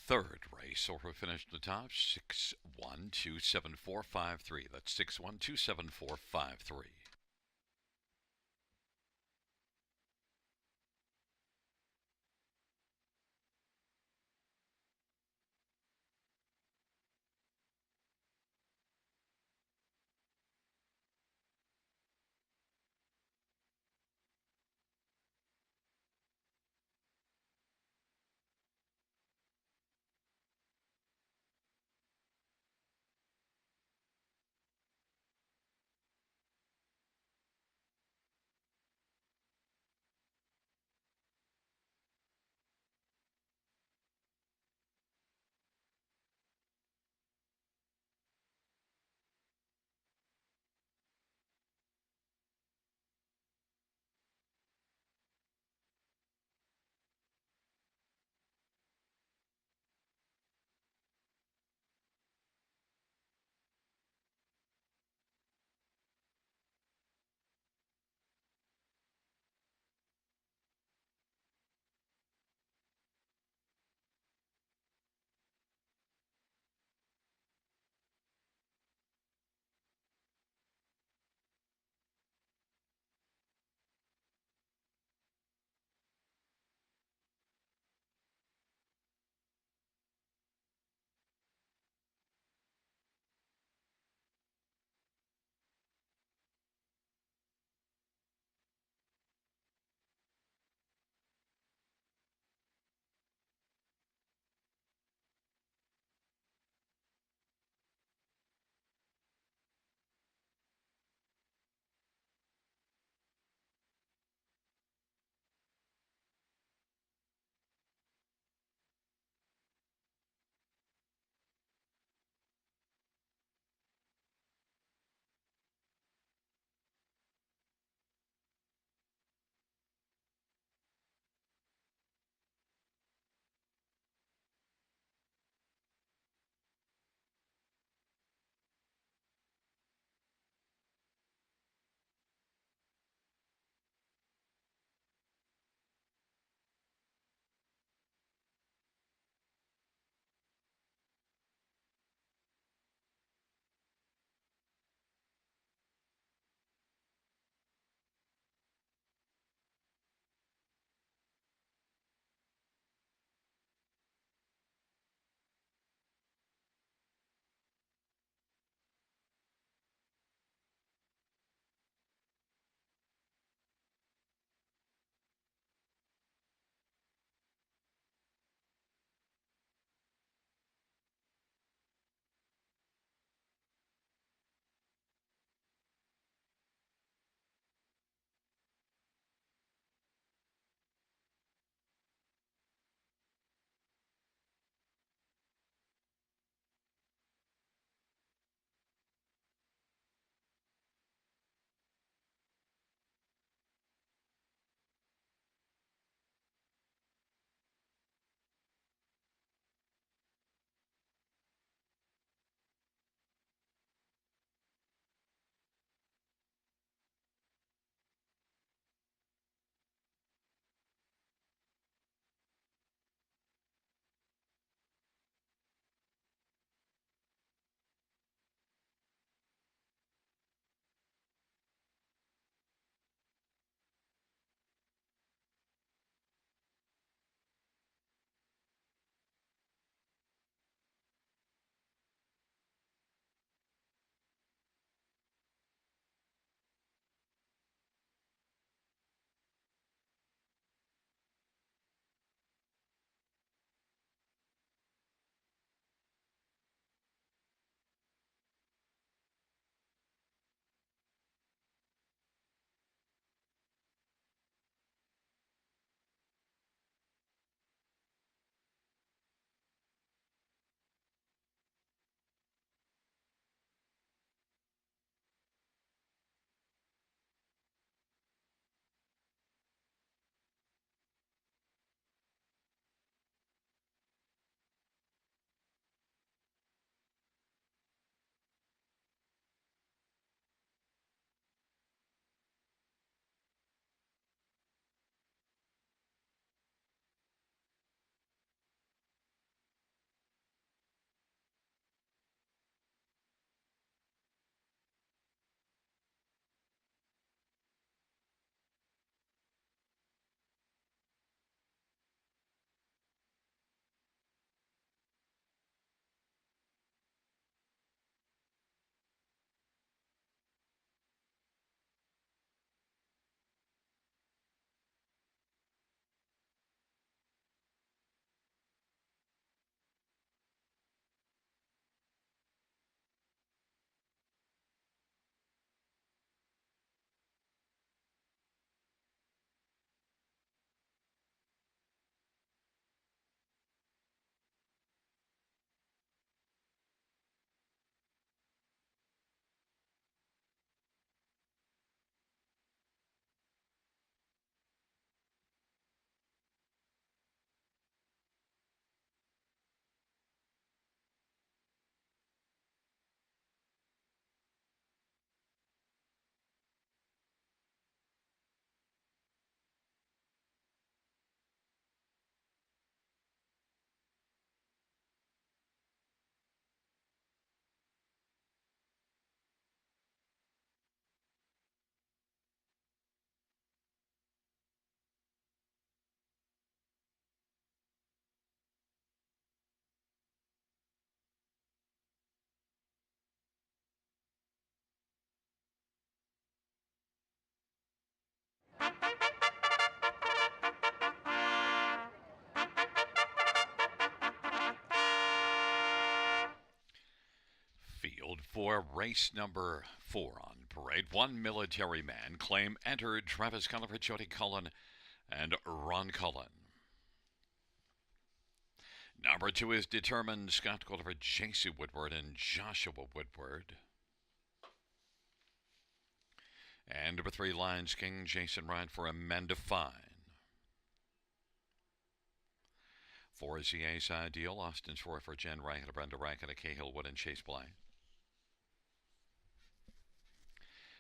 Third race, or finished the top, 6127453. That's 6127453. for race number 4 on parade. One military man claim entered Travis Cullen, Jody Cullen, and Ron Cullen. Number 2 is determined Scott Cullen, J.C. Woodward, and Joshua Woodward. And number 3, Lions King, Jason Ryan for Amanda Fine. 4 is the Ace Ideal, Austin Troy for Jen Rankin, Brenda Rankin, Cahill Wood, and Chase Blank.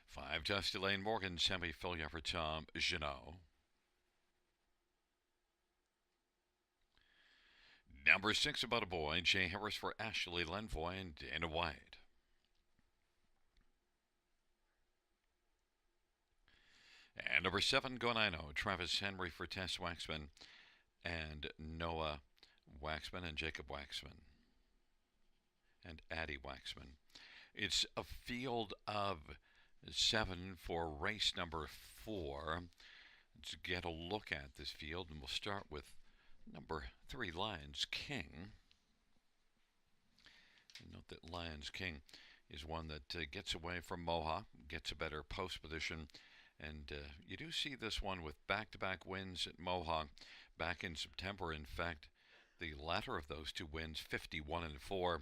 5, Dusty Lane Morgan, Sammy Filia for Tom Janot. Number 6, About a Boy, Jay Harris for Ashley Lenvoy and Dana White. And number 7, Go Nino, Travis Henry for Tess Waxman and Noah Waxman and Jacob Waxman and Addie Waxman. It's a field of 7 for race number 4. Let's get a look at this field, and we'll start with number 3, Lions King. And note that Lions King is one that gets away from Mohawk, gets a better post position, and you do see this one with back-to-back wins at Mohawk back in September. In fact, the latter of those 2 wins, 51-4,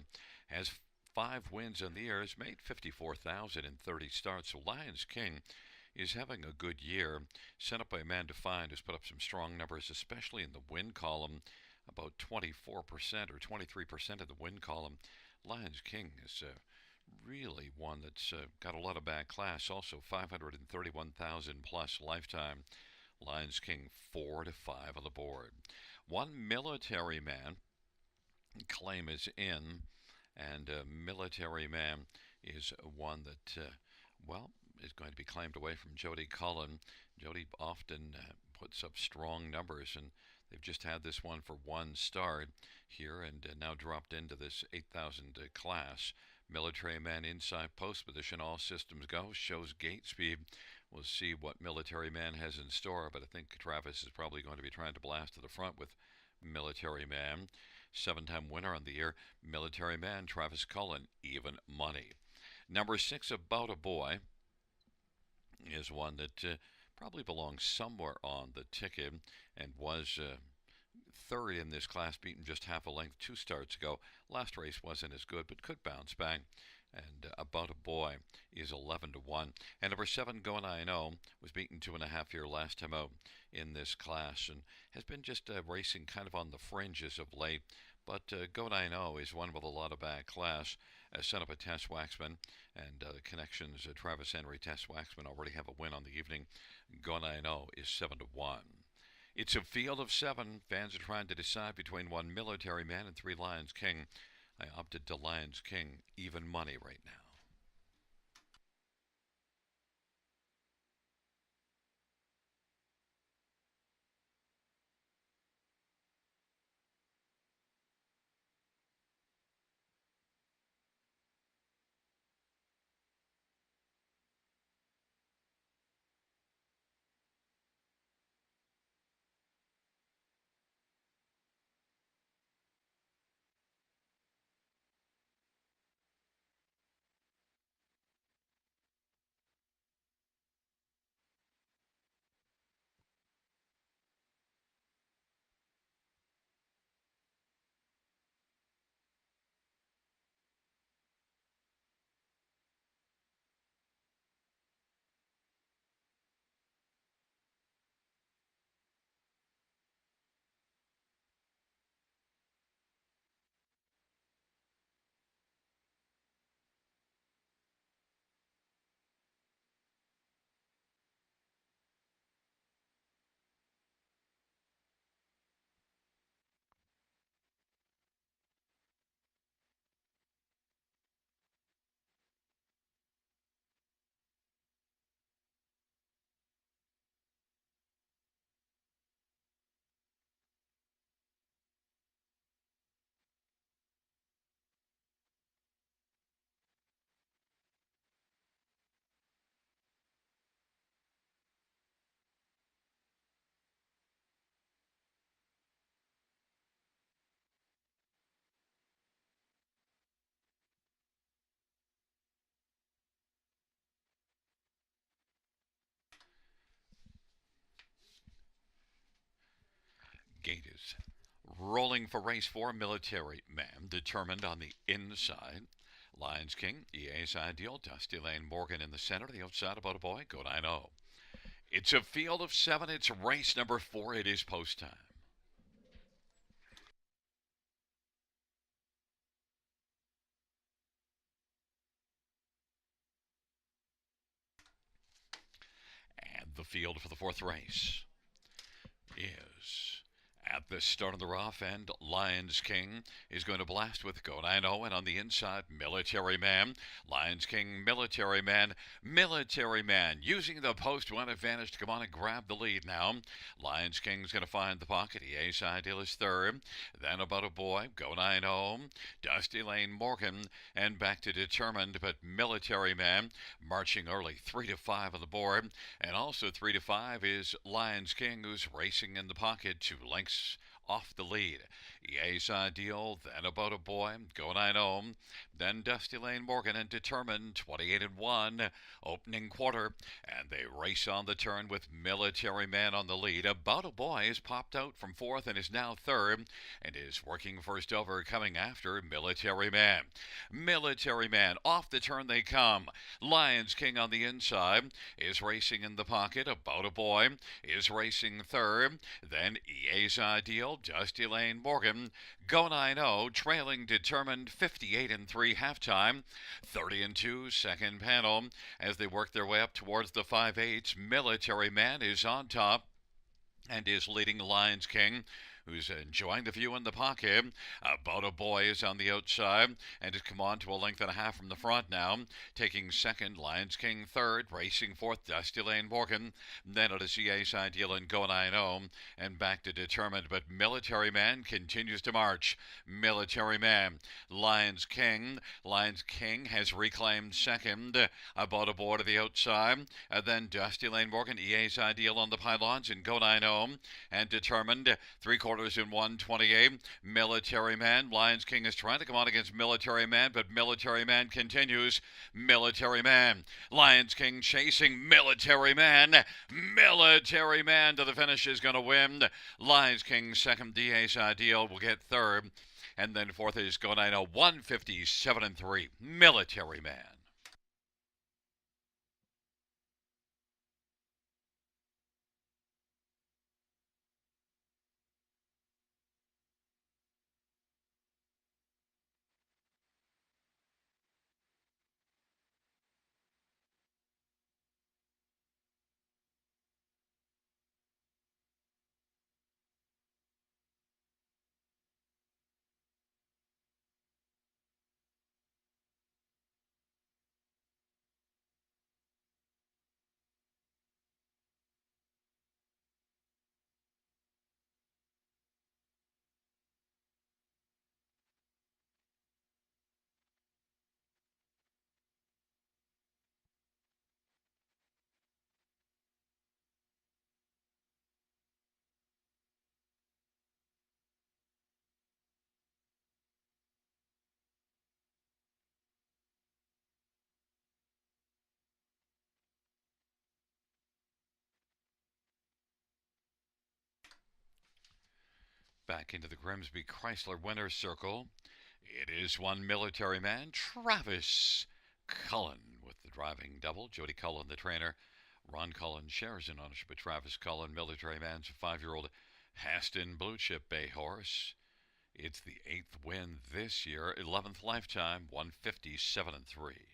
has 5 wins in the year, has made 54,000 in 30 starts. So Lions King is having a good year, sent up by Amanda Fine, who's put up some strong numbers, especially in the win column, about 24% or 23% of the win column. Lions King is really one that's got a lot of back class. Also 531,000 plus lifetime. Lions King 4-5 on the board. One military man claim is in, and military man is one that is going to be claimed away from Jody Cullen. Jody often puts up strong numbers, and they've just had this one for 1 start here, and now dropped into this 8,000 class. Military man inside post position, all systems go, shows gate speed. We'll see what Military Man has in store, but I think Travis is probably going to be trying to blast to the front with Military Man. 7-time winner on the year, Military Man, Travis Cullen, even money. Number 6, About a Boy, is one that probably belongs somewhere on the ticket and was third in this class, beaten just half a length 2 starts ago. Last race wasn't as good, but could bounce back. And About a Boy is 11-1. And number 7, Going I Know, was beaten 2.5 year last time out in this class, and has been just racing kind of on the fringes of late. But Going I Know is one with a lot of back class. Set up a Tess Waxman, and connections. Travis Henry, Tess Waxman already have a win on the evening. Going I Know is 7-1. It's a field of 7. Fans are trying to decide between 1 Military Man and 3 Lions King. I opted to Lions King, even money right now. Gate is rolling for race 4. Military Man, determined on the inside. Lions King, EA's Ideal, Dusty Lane Morgan in the center. The outside, About a Boy, Go 9-0. It's a field of 7. It's race number 4. It is post time. And the field for the 4th race is at the start of the rough end. Lions King is going to blast with Go 9-0, and on the inside, Military Man. Lions King, Military Man, Military Man using the post one advantage to come on and grab the lead now. Lions King's going to find the pocket. EA's Ideal is third. Then About a Boy, Go 9-0. Dusty Lane Morgan, and back to Determined, but Military Man marching early, 3-5 on the board. And also 3-5 is Lions King, who's racing in the pocket, 2 lengths off the lead. EA's Ideal, then About a Boy, Go 9-0, then Dusty Lane Morgan and Determined, 28-1, opening quarter, and they race on the turn with Military Man on the lead. About a Boy has popped out from 4th and is now 3rd, and is working first over, coming after Military Man. Military Man, off the turn they come. Lions King on the inside is racing in the pocket. About a Boy is racing 3rd, then EA's Ideal, Dusty Lane Morgan, Go 9-0, trailing Determined, 58-3 halftime, 30-2 second panel. As they work their way up towards the 5/8, Military Man is on top and is leading Lions King, who's enjoying the view in the pocket. About a Boy is on the outside and has come on to a length and a half from the front now. Taking second, Lions King third, racing fourth, Dusty Lane Morgan. Then it is EA's Ideal and Go 9-0, and back to Determined, but Military Man continues to march. Military Man, Lions King. Lions King has reclaimed second. About a Boy to the outside. Then Dusty Lane Morgan, EA's Ideal on the pylons, and Go 9-0, and Determined, 3/4 in 128. Military Man. Lions King is trying to come on against Military Man, but Military Man continues. Military Man. Lions King chasing Military Man. Military Man to the finish is going to win. Lions King second. DA's Ideal will get third. And then fourth is Go 9-0, 157-3. Military Man. Back into the Grimsby Chrysler Winner's Circle. It is one Military Man, Travis Cullen, with the driving double. Jody Cullen, the trainer. Ron Cullen shares in ownership of Travis Cullen. Military Man's a 5-year-old Haston Blue Chip Bay horse. It's the 8th win this year, 11th lifetime, 157-3.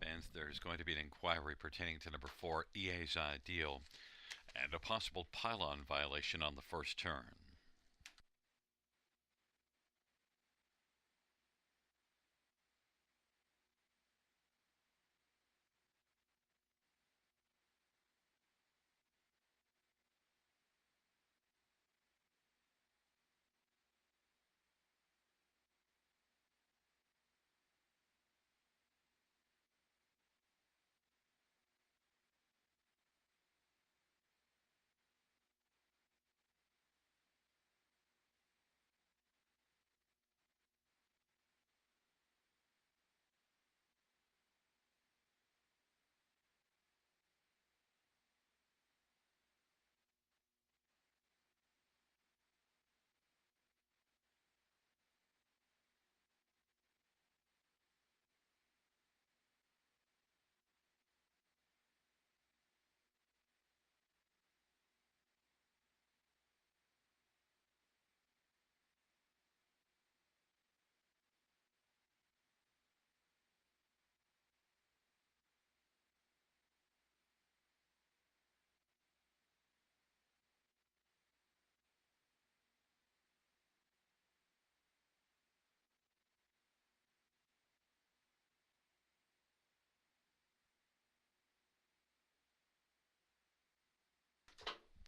And there's going to be an inquiry pertaining to number 4, EA's Ideal, and a possible pylon violation on the first turn.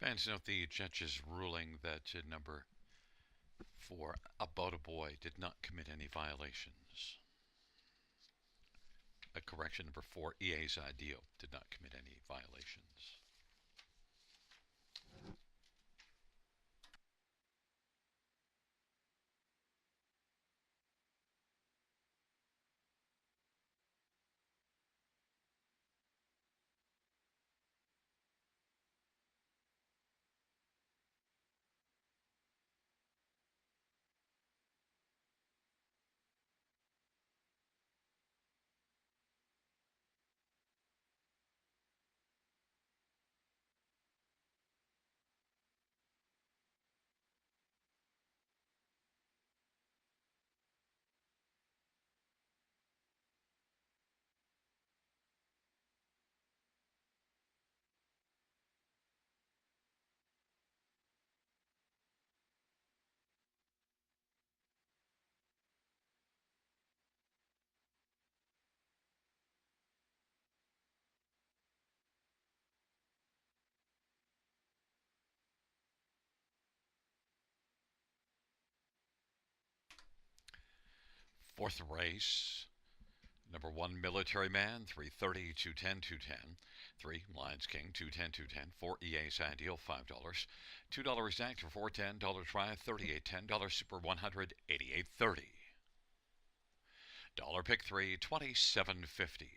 Fans note the judge's ruling that number 4, About a Boy, did not commit any violations. A correction, number 4, EA's Ideal, did not commit any violations. Fourth race, number 1, Military Man, 330, 210, 210. 3, Lions King, 210, 210. 4, EA's Ideal, $5. $2 exact for 410, $1 try, 38.10, $1 super 100, 88.30. Dollar pick 3, 27.50.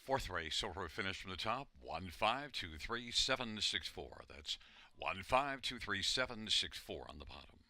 Fourth race, silver finish from the top, 1523764. That's 1523764 on the bottom.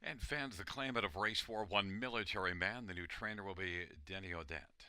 And fans, the claimant of race 4, one military man. The new trainer will be Denny Odette.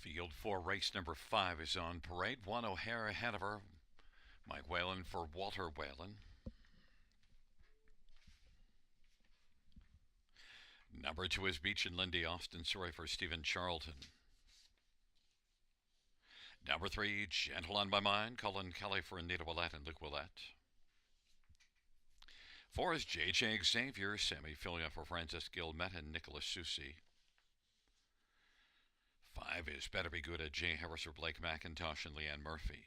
Field 4, race number 5 is on parade. 1 O'Hara Hanover, Mike Whalen for Walter Whalen. Number 2 is Beach and Lindy, Austin Surrey for Stephen Charlton. Number 3, Gentle on My Mind, Colin Kelly for Anita Willette and Luke Willette. 4 is J.J. Xavier, Sammy Filia for Francis Gilmet and Nicholas Susi. 5 is Better Be Good at Jay Harris for Blake McIntosh and Leanne Murphy.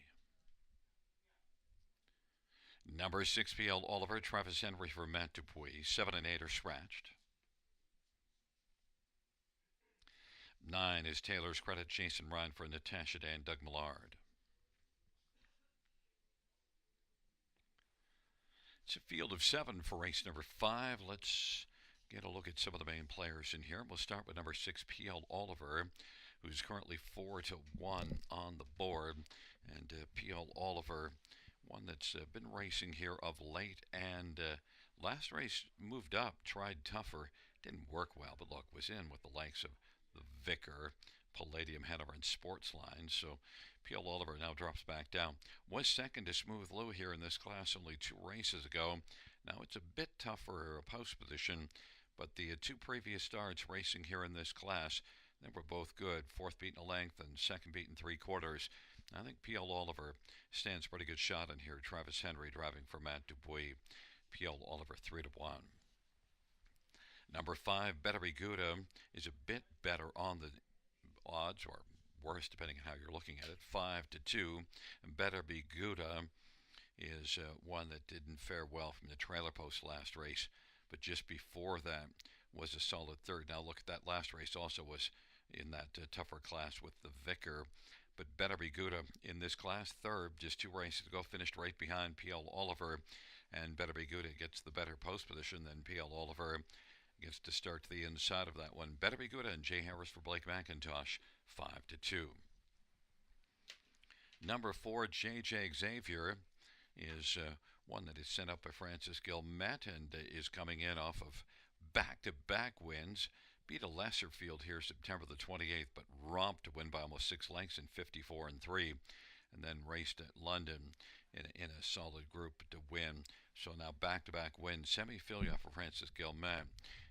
Number 6, P.L. Oliver, Travis Henry for Matt Dupuis. 7 and 8 are scratched. 9 is Taylor's Credit, Jason Ryan for Natasha Day and Doug Millard. It's a field of 7 for race number 5. Let's get a look at some of the main players in here. We'll start with number 6, P.L. Oliver, who's currently 4-1 on the board. And P.L. Oliver, one that's been racing here of late, and last race moved up, tried tougher, didn't work well, but look, was in with the likes of the Vicar, Palladium, Hanover, and Sportsline. So P.L. Oliver now drops back down. Was second to Smooth Lou here in this class only 2 races ago. Now it's a bit tougher a post position, but the 2 previous starts racing here in this class, they were both good. 4th beaten a length and 2nd beaten 3/4. I think P.L. Oliver stands pretty good shot in here. Travis Henry driving for Matt Dupuis. P.L. Oliver 3-1. Number 5, Better Be Good is a bit better on the odds, or worse depending on how you're looking at it. 5-2. Better Be Good is one that didn't fare well from the trailer post last race, but just before that was a solid third. Now look at that last race, also was in that tougher class with the Vicar. But Better Be Good in this class, third, just 2 races to go, finished right behind P.L. Oliver. And Better Be Good gets the better post position than P.L. Oliver gets to start to the inside of that one. Better Be Good and Jay Harris for Blake McIntosh, 5-2. Number 4, J.J. Xavier, is one that is sent up by Francis Gilmet and is coming in off of back-to-back wins. Beat a lesser field here September the 28th, but romped to win by almost 6 lengths in 54-3, and then raced at London in a solid group to win. So now back-to-back wins. Semi-Filia for Francis Gilmet.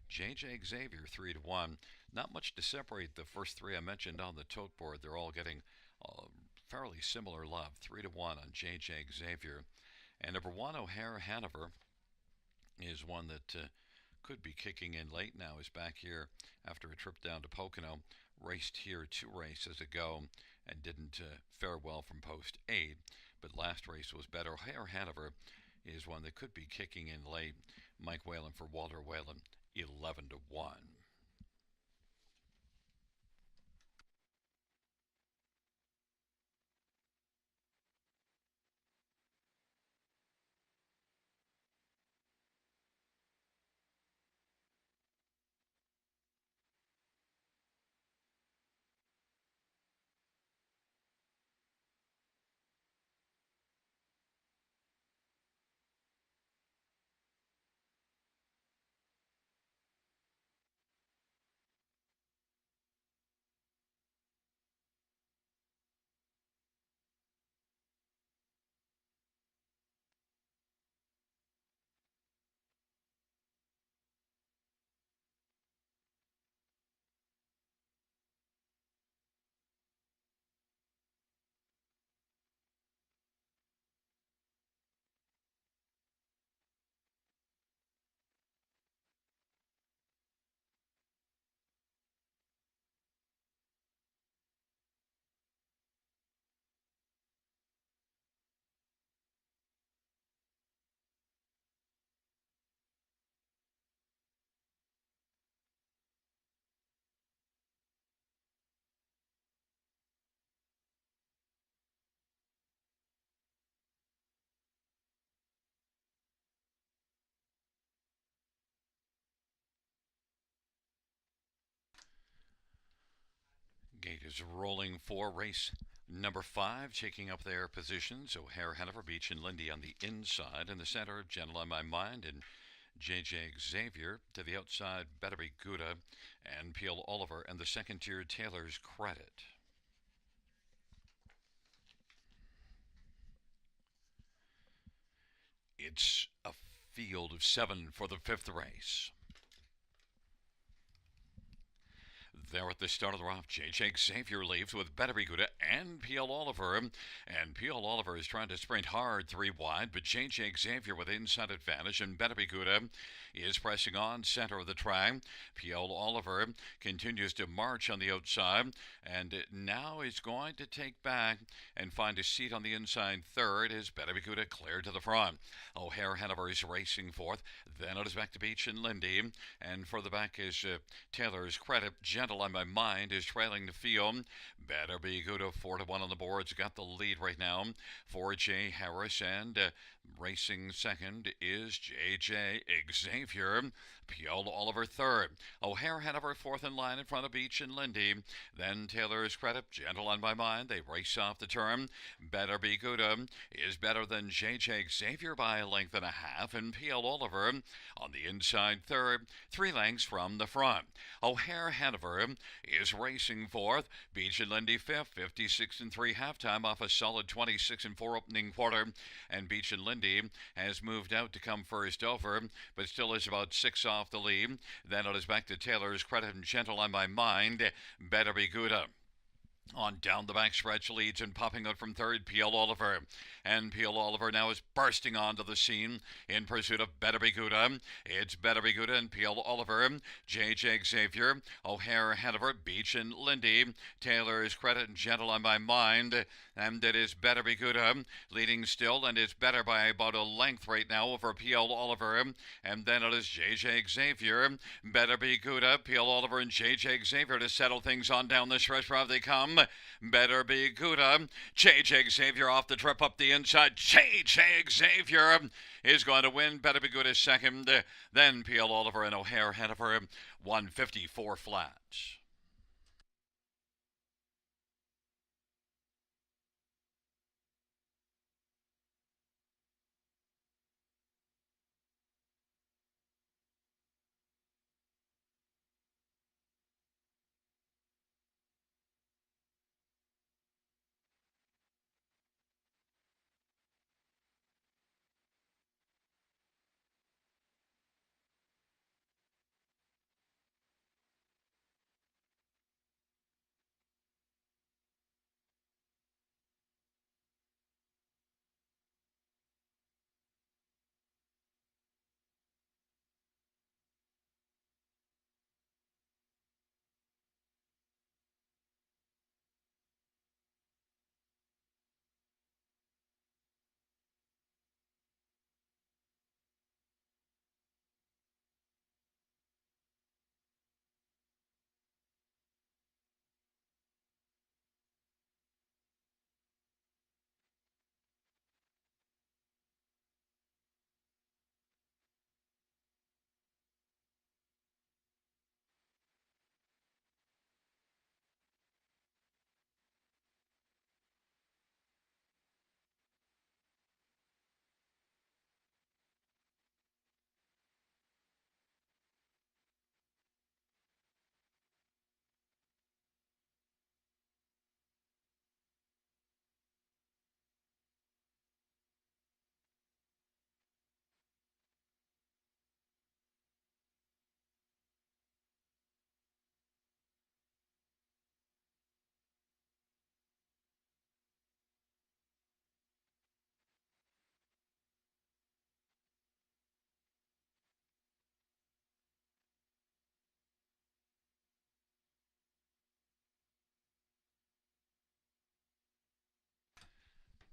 J.J. Xavier 3-1. Not much to separate the first 3 I mentioned on the tote board. They're all getting fairly similar love. 3-1 on J.J. Xavier. And number 1, O'Hara Hanover, is one that could be kicking in late now. Is back here after a trip down to Pocono. Raced here 2 races ago and didn't fare well from post 8. But last race was better. O'Hara Hanover is one that could be kicking in late. Mike Whalen for Walter Whalen, 11-1. Gate is rolling for race Number 5 taking up their positions, O'Hare, Hanover, Beach, and Lindy on the inside. In the center, Gentle on My Mind and JJ Xavier. To the outside, Better Be Gouda and Peel Oliver. And the second tier, Taylor's Credit. It's a field of 7 for the 5th race. There at the start of the round, J.J. Xavier leaves with Better Be Good and P.L. Oliver. And P.L. Oliver is trying to sprint hard 3 wide, but J.J. Xavier with inside advantage, and Better Be Good is pressing on center of the track. P.L. Oliver continues to march on the outside, and now is going to take back and find a seat on the inside third as Better Be Good cleared to the front. O'Hare Hanover is racing fourth. Then it is back to Beach and Lindy, and further back is Taylor's Credit. Gentle on My Mind is trailing the field. Better Be Good 4-1 on the boards. Got the lead right now for Jay Harris, and racing second is J.J. Xavier. P.L. Oliver third. O'Hare Hanover fourth in line in front of Beach and Lindy. Then Taylor's Credit, Gentle on My Mind. They race off the turn. Better Be Good is better than J.J. Xavier by a length and a half, and P.L. Oliver on the inside third, 3 lengths from the front. O'Hare Hanover is racing fourth. Beach and Lindy fifth, 56 and 3 halftime off a solid 26 and 4 opening quarter. And Beach and Lindy has moved out to come first over, but still is about 6 off the lead. Then it is back to Taylor's Credit and Gentle on My Mind. Better Be Good on down the backstretch leads and popping out from third, P.L. Oliver. And P.L. Oliver now is bursting onto the scene in pursuit of Better Be Good. It's Better Be Good and P.L. Oliver, J.J. Xavier, O'Hare Hanover, Beach and Lindy, Taylor's Credit and Gentle on My Mind. And it is Better Be Good leading still, and it's better by about a length right now over P.L. Oliver. And then it is J.J. Xavier, Better Be Good, P.L. Oliver and J.J. Xavier to settle things on down the stretch. Where they come. Better Be Good. J.J. Xavier off the trip up the inside. J.J. Xavier is going to win. Better Be Good is second. Then P.L. Oliver and O'Hare Hanover 154 flats.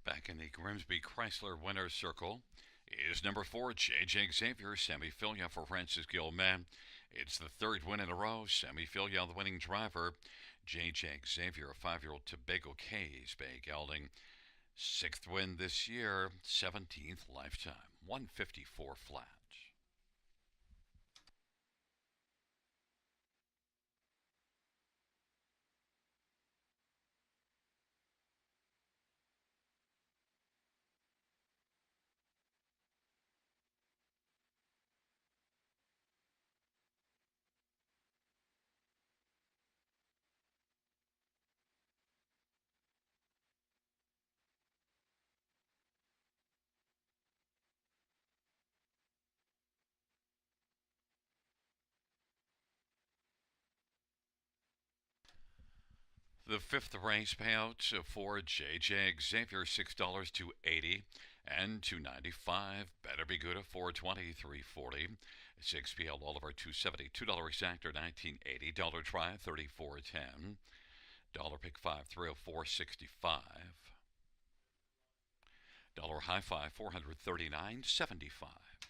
Back in the Grimsby Chrysler winner's circle is number 4, J.J. Xavier, Sammy Filia for Francis Gilman. It's the 3rd win in a row. Sammy Filia, the winning driver. J.J. Xavier, a 5-year-old Tobago Cays Bay gelding. 6th win this year, 17th lifetime, 154 flat. The fifth race payouts for JJ Xavier $6 to 80 and 295. Better be good at 420, 340. 6PL Oliver 270, $2 exactor 1980. Dollar try 3410. Dollar pick 5 304 65. Dollar high five 439.75.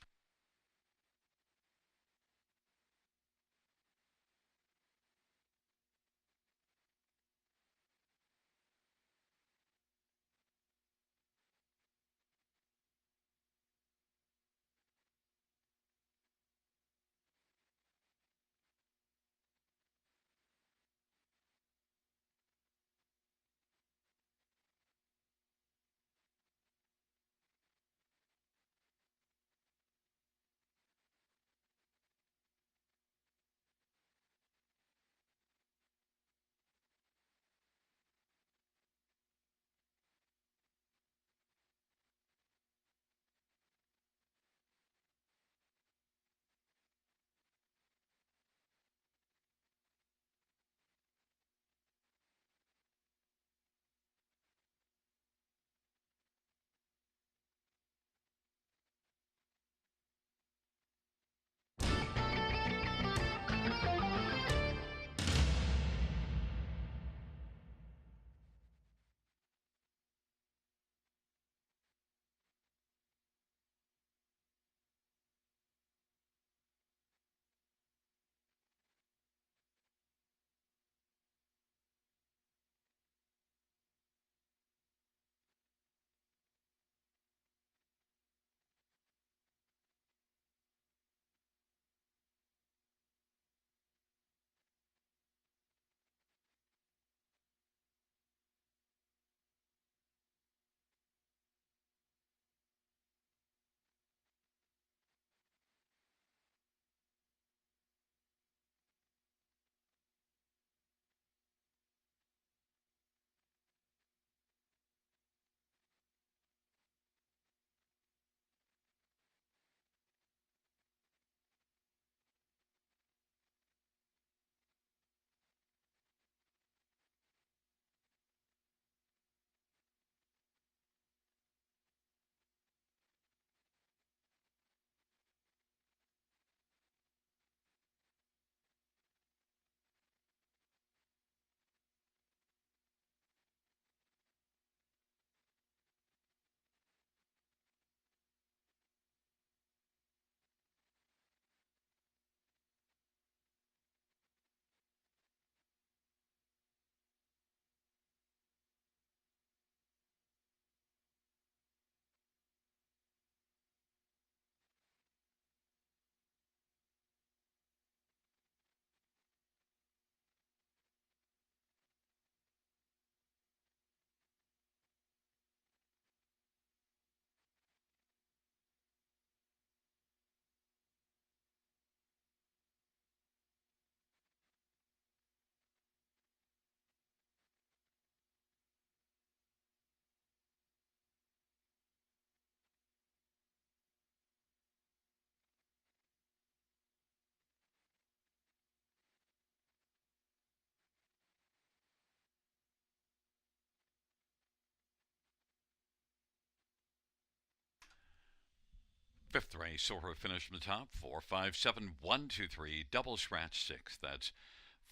Fifth race, Sora finished from the top. 457-123, double scratch 6. That's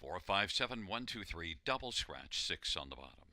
457-123, double scratch 6 on the bottom.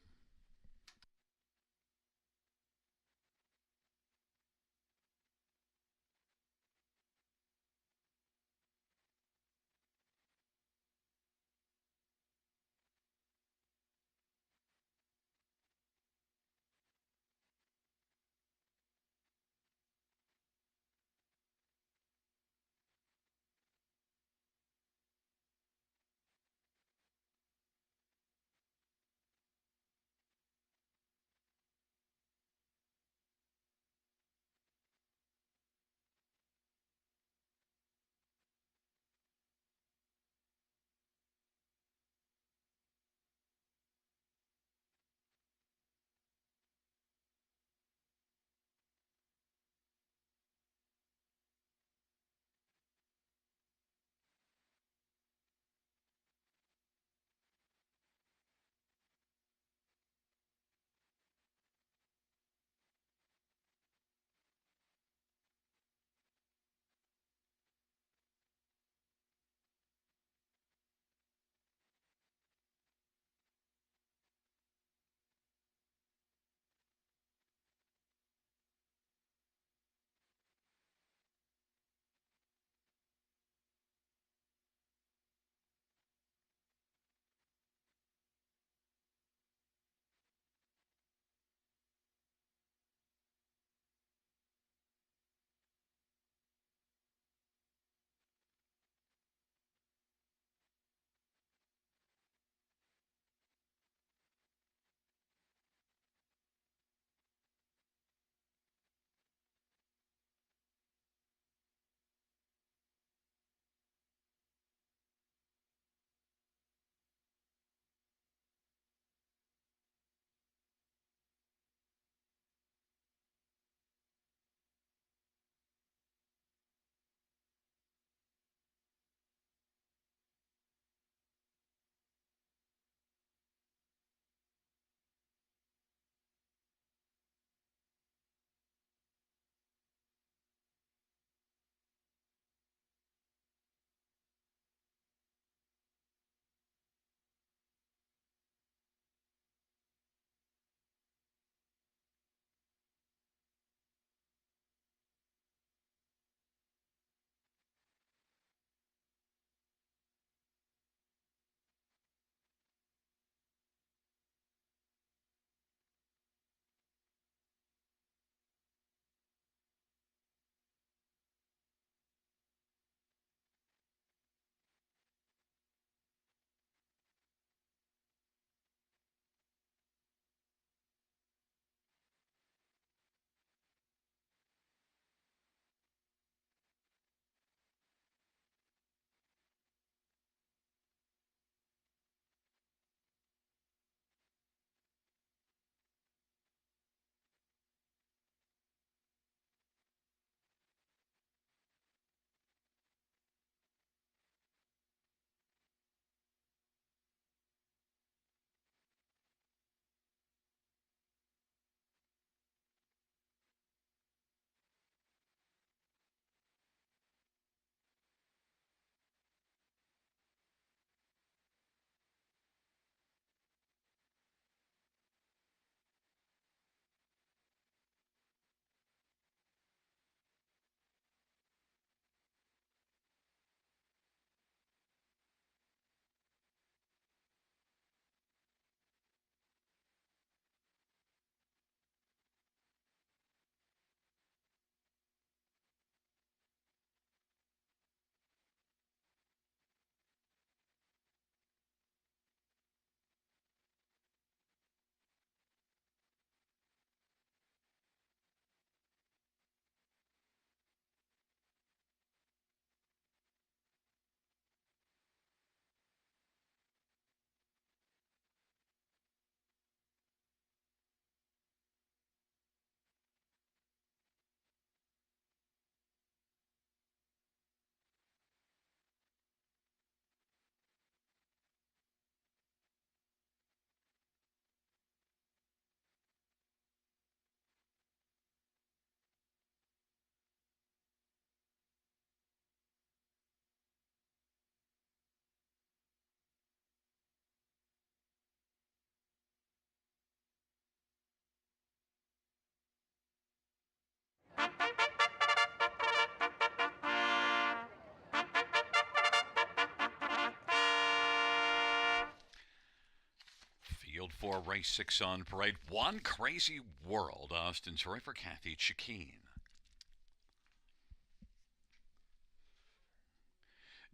for race 6 on parade. One Crazy World, Austin. Sorry for Kathy Chikeen.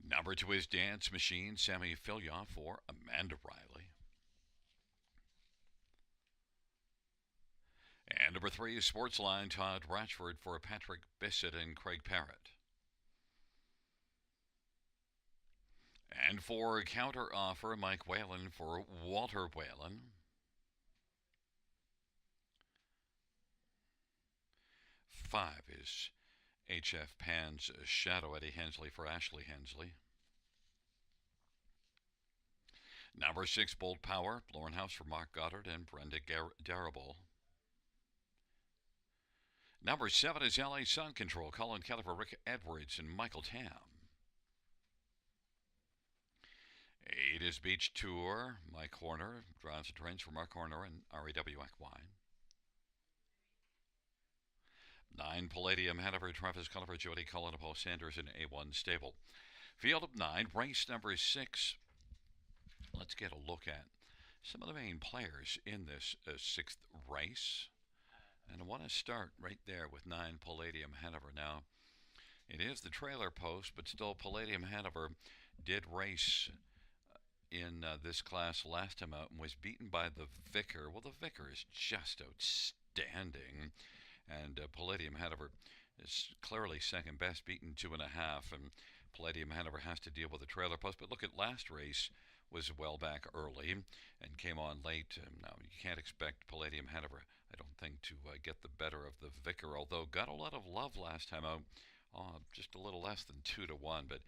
Number 2 is Dance Machine, Sammy Filya for Amanda Riley. And number 3 is Sportsline, Todd Ratchford for Patrick Bissett and Craig Parrott. And for Counter Offer, Mike Whalen for Walter Whalen. Five is HF Pan's Shadow, Eddie Hensley for Ashley Hensley. Number 6, Bolt Power, Lauren House for Mark Goddard and Brenda Darrable. Number 7 is LA Sun Control, Colin Kelly for Rick Edwards and Michael Tam. 8 is Beach Tour, Mike Horner, drives the trains for Mark Horner and REW Equine. 9, Palladium Hanover, Travis Culliver, Jody Cullen, Paul Sanders, and A1 Stable. Field of 9, race number 6. Let's get a look at some of the main players in this 6th race. And I want to start right there with 9, Palladium Hanover. Now, it is the trailer post, but still Palladium Hanover did race in this class last time out and was beaten by the Vicar. Well, the Vicar is just outstanding. And Palladium Hanover is clearly second best, beaten 2.5. And Palladium Hanover has to deal with the trailer post. But look at last race, was well back early and came on late. Now, you can't expect Palladium Hanover, I don't think, to get the better of the Vicar, although got a lot of love last time out, just a little less than 2-1. But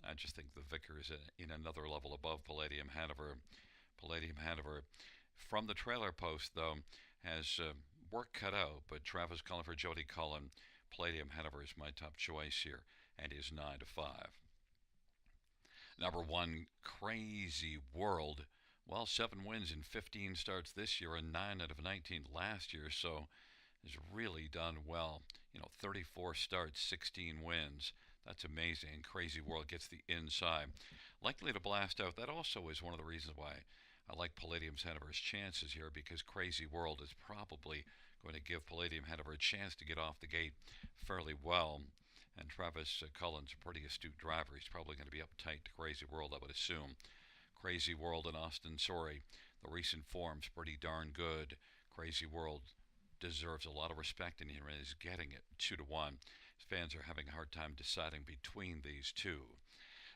I just think the Vicar is in another level above Palladium Hanover. Palladium Hanover, from the trailer post, though, has work cut out, but Travis Cullen for Jody Cullen, Palladium Hanover is my top choice here, and is 9-5. Number 1, Crazy World. Well, 7 wins in 15 starts this year and 9 out of 19 last year, so has really done well. 34 starts, 16 wins. That's amazing. Crazy World gets the inside. Likely to blast out. That also is one of the reasons why I like Palladium Hanover's chances here, because Crazy World is probably going to give Palladium Hanover a chance to get off the gate fairly well. And Travis Cullen's a pretty astute driver. He's probably going to be uptight to Crazy World, I would assume. Crazy World and Austin Sorry, the recent form's pretty darn good. Crazy World deserves a lot of respect, and he is getting it 2-1. His fans are having a hard time deciding between these two.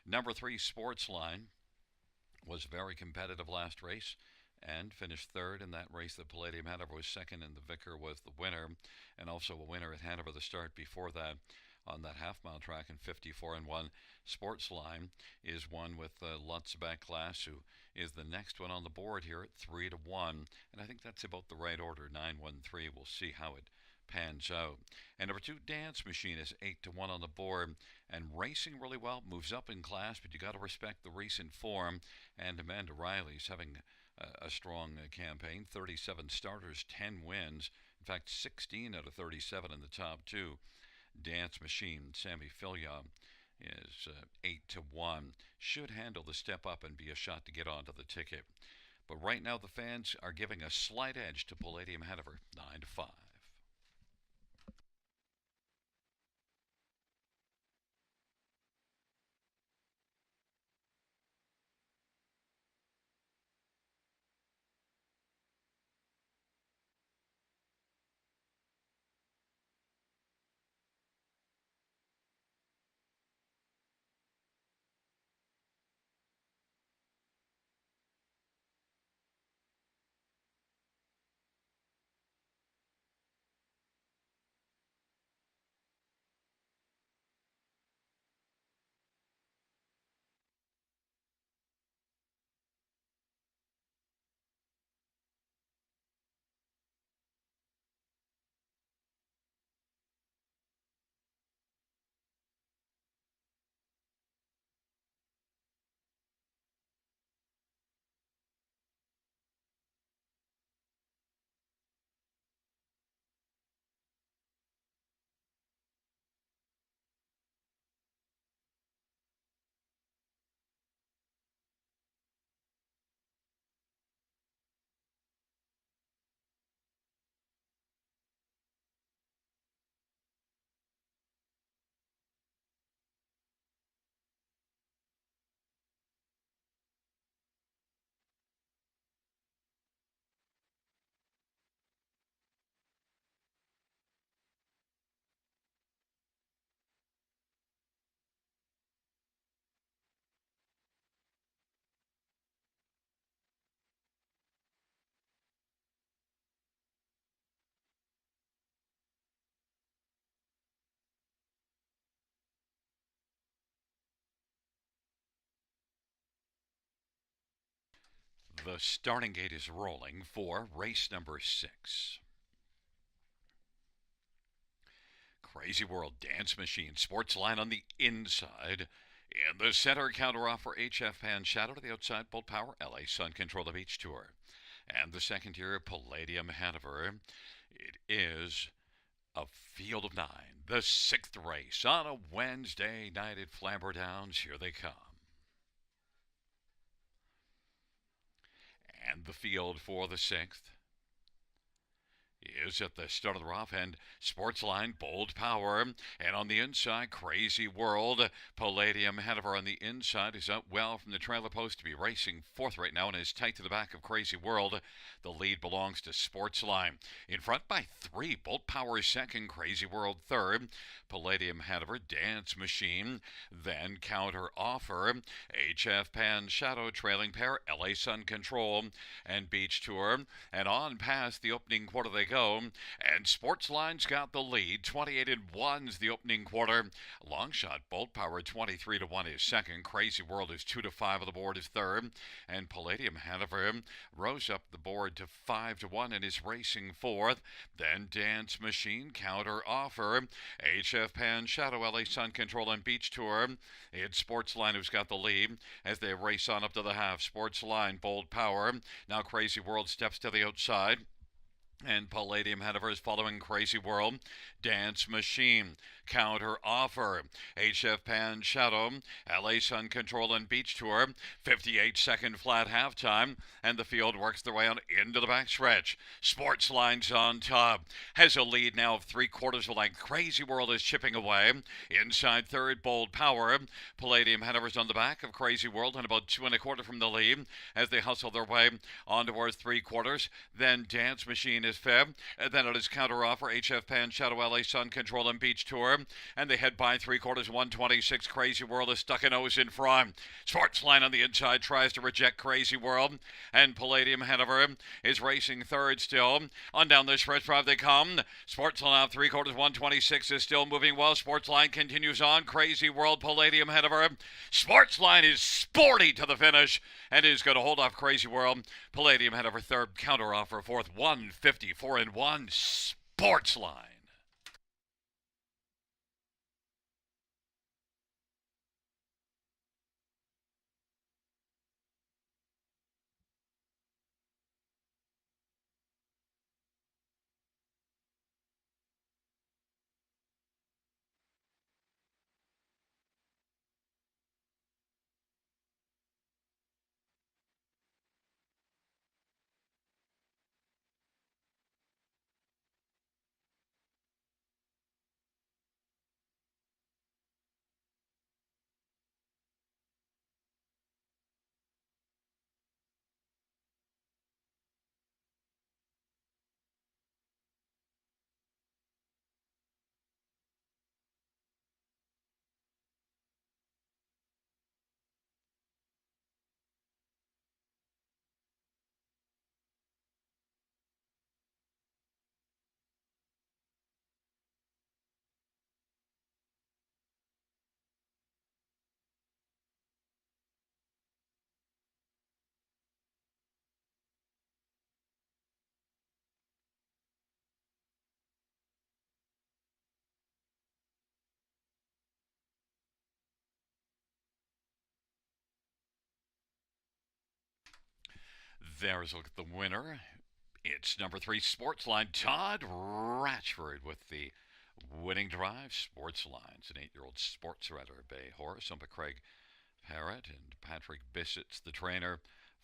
Number 3, Sportsline, was very competitive last race and finished third in that race. The Palladium Hanover was second, and the Vicar was the winner, and also a winner at Hanover the start before that on that half-mile track in 54-1. Sportsline is one with Lutzback Class, who is the next one on the board here at 3-1, and I think that's about the right order, 9-1-3. We'll see how it pans out. And number 2, Dance Machine, is 8-1 on the board and racing really well, moves up in class, but you got to respect the recent form. And Amanda Riley's having a strong campaign, 37 starters, 10 wins. In fact, 16 out of 37 in the top 2. Dance Machine, Sammy Filya, is 8-1. Should handle the step up and be a shot to get onto the ticket. But right now the fans are giving a slight edge to Palladium Hanover, 9-5. The starting gate is rolling for race number 6. Crazy World Dance Machine Sports Line on the inside. In the center, counter off for HF Pan Shadow to the outside, Bolt Power, LA Sun Control the Beach Tour. And the second tier, Palladium Hanover. It is a field of 9. The 6th race on a Wednesday night at Flamboro Downs. Here they come. And the field for the 6th is at the start of the rough end. Sportsline, Bold Power, and on the inside, Crazy World. Palladium Hanover on the inside is out well from the trailer post to be racing 4th right now and is tight to the back of Crazy World. The lead belongs to Sportsline. In front by 3, Bolt Power is 2nd, Crazy World 3rd. Palladium Hanover, Dance Machine, then Counter Offer, HF Pan Shadow, trailing pair, LA Sun Control, and Beach Tour. And on past the opening quarter they go, and Sportsline's got the lead. 28-1's the opening quarter. Long shot, Bolt Power 23-1 is 2nd. Crazy World is 2-5 on the board is 3rd, and Palladium Hanover rose up the board to 5-1 and is racing 4th. Then Dance Machine, Counter Offer, HF Pan Shadow, LA Sun Control, and Beach Tour. It's Sportsline who's got the lead as they race on up to the half. Sportsline, Bold Power. Now Crazy World steps to the outside. And Palladium Hanover is following Crazy World. Dance Machine, Counter Offer, HF Pan Shadow, LA Sun Control, and Beach Tour. 58-second flat halftime, and the field works their way on into the backstretch. Sportsline's on top, has a lead now of 3/4 of a length. Crazy World is chipping away. Inside 3rd, Bold Power. Palladium Hanover's on the back of Crazy World and about 2 1/4 from the lead as they hustle their way on towards 3/4. Then Dance Machine is 5th, and then it is Counter Offer, HF Pan Shadow, LA Sun Control, and Beach Tour, and they head by 3/4, 126. Crazy World is stuck a nose in front. Sportsline on the inside tries to reject Crazy World, and Palladium Hanover is racing 3rd still. On down the stretch drive they come. Sportsline out 3/4, 126 is still moving well. Sportsline continues on. Crazy World, Palladium Hanover. Sportsline is sporty to the finish and is going to hold off Crazy World. Palladium Hanover 3rd, Counter Offer 4th, 154-1. Sportsline. There's a look at the winner. It's number 3, Sportsline, Todd Ratchford with the winning drive. Sportsline's an 8-year-old sports writer. Bay horse, owned by Craig Parrott and Patrick Bissett's the trainer.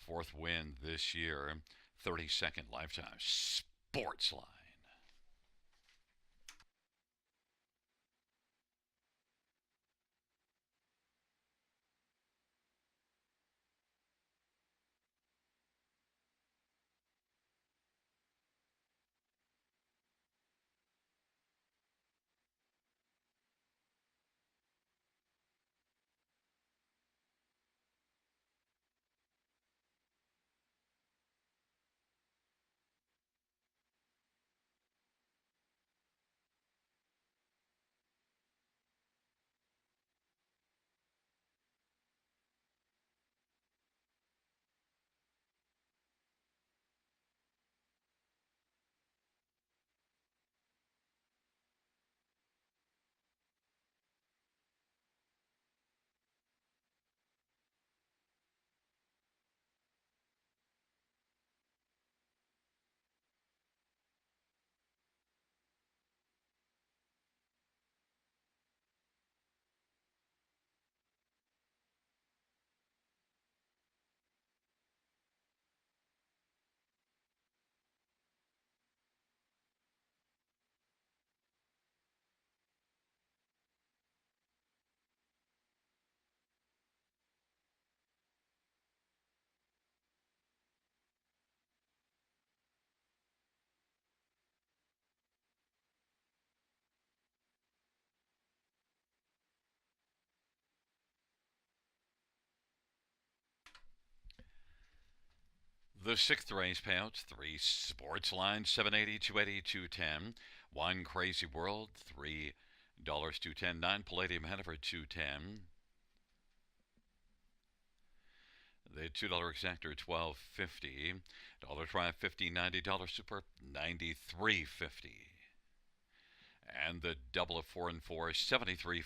4th win this year. 32nd lifetime. Sportsline. The sixth race payouts: 3 Sports Line 780, 280, 210. 1 Crazy World $3 210. 9 Palladium Hannaford 210. The $2 exactor $12.50. Dollar Triumph $50, $90 Super $93.50. And the double of 4 and 4 $73.40.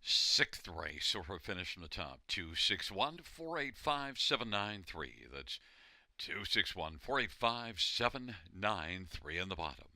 Sixth race, so we're finished in the top. 261 485 793. That's 261 485 793 in the bottom.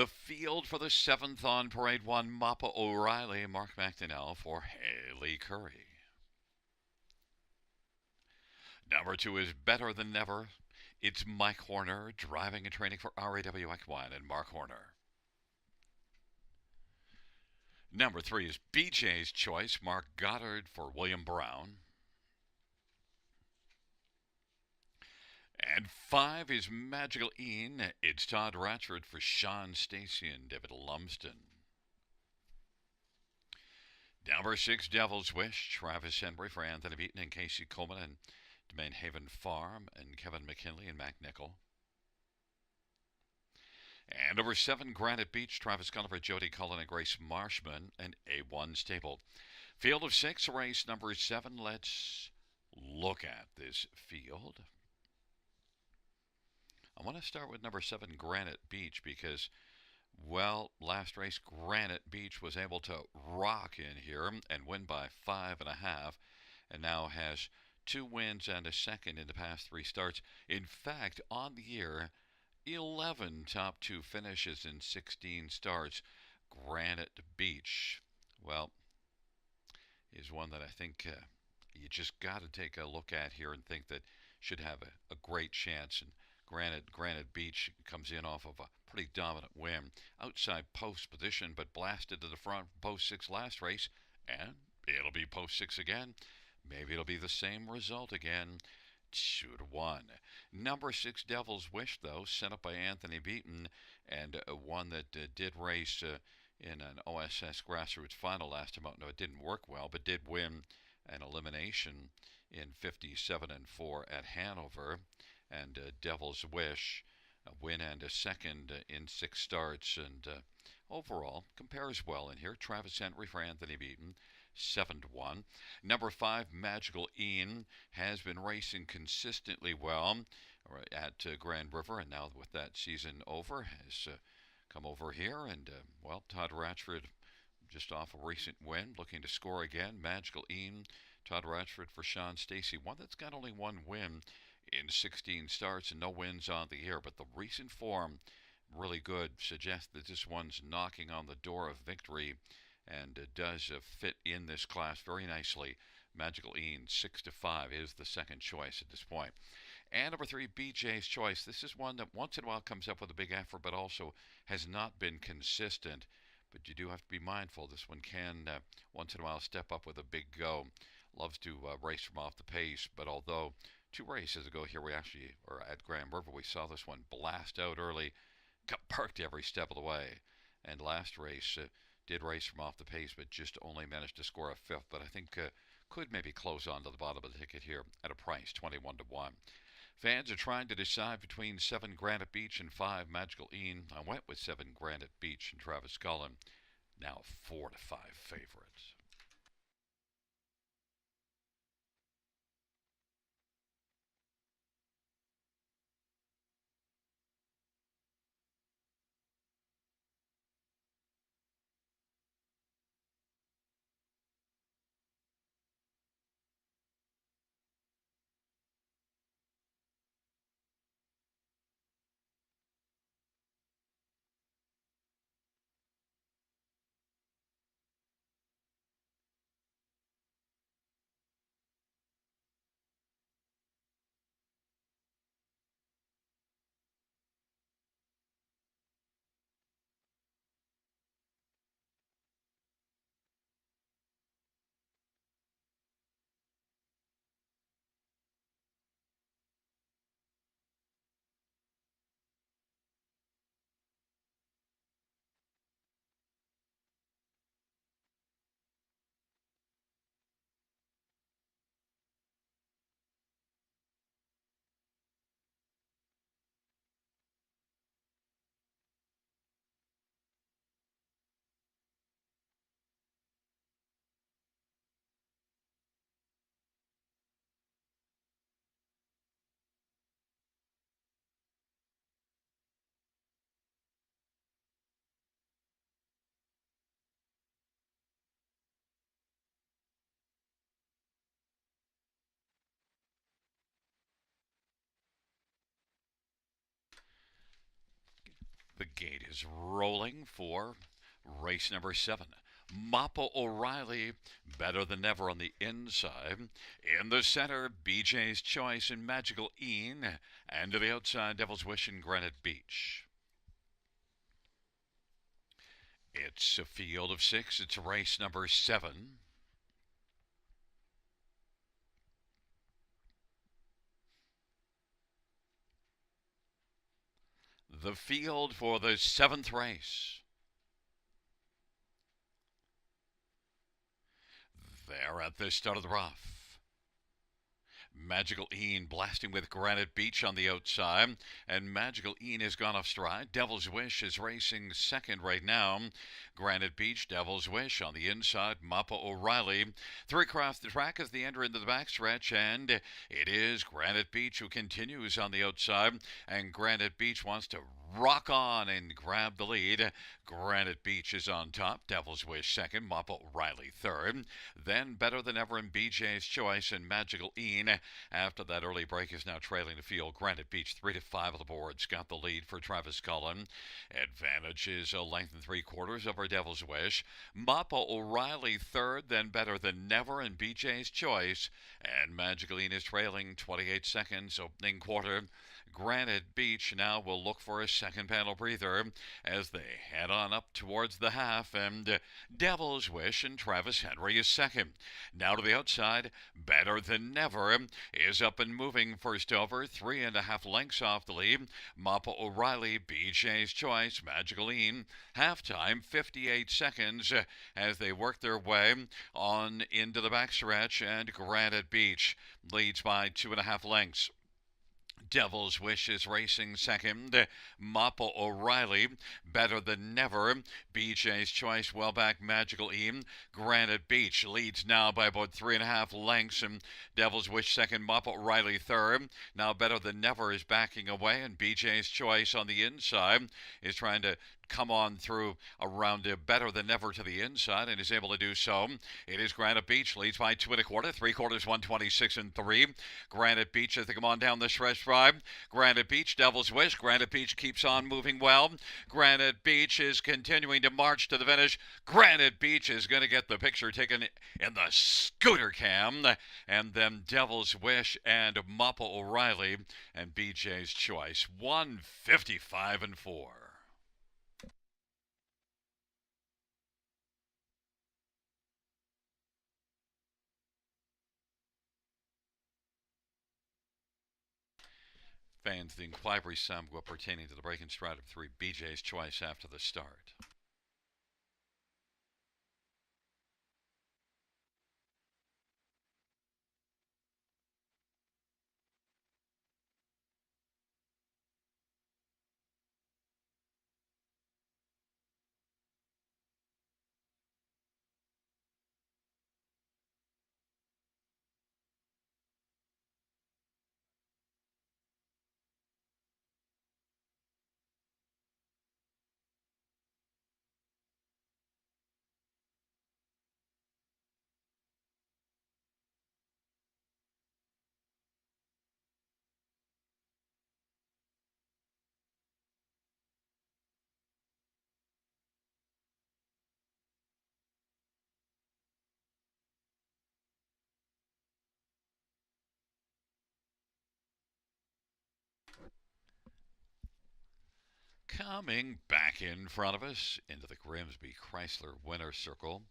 The field for the seventh on parade one, Mappa O'Reilly, Mark McDonnell for Haley Curry. Number 2 is Better Than Never. It's Mike Horner driving and training for RAW Equine and Mark Horner. Number 3 is BJ's Choice, Mark Goddard for William Brown. And 5 is Magical Ian. It's Todd Ratchford for Sean Stacy and David Lumsden. Number 6, Devil's Wish, Travis Henry for Anthony Beaton and Casey Coleman and Domain Haven Farm and Kevin McKinley and Mac Nickel. And number 7, Granite Beach, Travis Gulliver, Jody Cullen and Grace Marshman and A1 Stable. Field of 6, race number 7. Let's look at this field. I want to start with number 7, Granite Beach, because, well, last race, Granite Beach was able to rock in here and win by 5.5, and now has 2 wins and a second in the past 3 starts. In fact, on the year, 11 top 2 finishes in 16 starts. Granite Beach, well, is one that I think you just got to take a look at here and think that should have a great chance. And Granite Beach comes in off of a pretty dominant win. Outside post position, but blasted to the front post 6 last race, and it'll be post 6 again. Maybe it'll be the same result again. 2-1. Number 6, Devil's Wish, though, sent up by Anthony Beaton, and one that did race in an OSS grassroots final last time out. No, it didn't work well, but did win an elimination in 57-4 at Hanover. And Devil's Wish, a win and a second in 6 starts, and overall compares well in here. Travis Henry for Anthony Beaton, 7-1. Number 5, Magical Ian, has been racing consistently well at Grand River, and now with that season over, has come over here. And, well, Todd Ratchford just off a recent win, looking to score again. Magical Ian, Todd Ratchford for Sean Stacy, one that's got only 1 win in 16 starts and no wins on the year, but the recent form really good, suggests that this one's knocking on the door of victory and does fit in this class very nicely. Magical Ian, 6-5, is the second choice at this point. And number 3, BJ's Choice. This is one that once in a while comes up with a big effort, but also has not been consistent. But you do have to be mindful. This one can, once in a while, step up with a big go. Loves to race from off the pace, but although 2 races ago here, or at Grand River, we saw this one blast out early, got parked every step of the way. And last race, did race from off the pace, but just only managed to score a 5th. But I think could maybe close on to the bottom of the ticket here at a price, 21-1. Fans are trying to decide between 7, Granite Beach, and 5, Magical Ian. I went with 7, Granite Beach, and Travis Cullen. Now 4-5 favorites. The gate is rolling for race number 7. Mappa O'Reilly, better than ever on the inside. In the center, BJ's Choice and Magical Ian. And to the outside, Devil's Wish and Granite Beach. It's a field of 6. It's race number 7. The field for the 7th race. They're at the start of the rough. Magical Ian blasting with Granite Beach on the outside, and Magical Ian has gone off stride. Devil's Wish is racing second right now. Granite Beach, Devil's Wish on the inside. Mappa O'Reilly. 3 across the track as they enter into the backstretch, and it is Granite Beach who continues on the outside, and Granite Beach wants to rock on and grab the lead. Granite Beach is on top. Devil's Wish second. Mappa O'Reilly third. Then Better Than Ever and BJ's Choice and Magical Ian. After that early break is now trailing the field. Granite Beach 3-5 on the boards. Got the lead for Travis Cullen. Advantage is a length and 3/4 over Devil's Wish. Mappa O'Reilly third. Then Better Than Never and BJ's Choice. And Magical Ian is trailing 28 seconds opening quarter. Granite Beach now will look for a second panel breather as they head on up towards the half, and Devil's Wish and Travis Henry is second. Now to the outside, Better Than Never is up and moving first over, 3.5 lengths off the lead. Mappa O'Reilly, BJ's Choice, Magical Ian, halftime 58 seconds as they work their way on into the backstretch, and Granite Beach leads by 2.5 lengths. Devil's Wish is racing second. Mappa O'Reilly, Better Than Never. BJ's Choice, well back, Magical Ian. Granite Beach leads now by about 3.5 lengths, and Devil's Wish second. Mappa O'Reilly third. Now Better Than Never is backing away, and BJ's Choice on the inside is trying to come on through around Better Than Ever to the inside, and is able to do so. It is Granite Beach leads by 2.25, 3/4, 126 and 3. Granite Beach as they come on down the stretch drive. Granite Beach, Devil's Wish. Granite Beach keeps on moving well. Granite Beach is continuing to march to the finish. Granite Beach is going to get the picture taken in the scooter cam, and then Devil's Wish and Mappa O'Reilly and BJ's Choice 155 and 4. Fans, the inquiry sum pertaining to the break and stride of 3, BJ's Choice after the start. Coming back in front of us into the Grimsby Chrysler Winner Circle,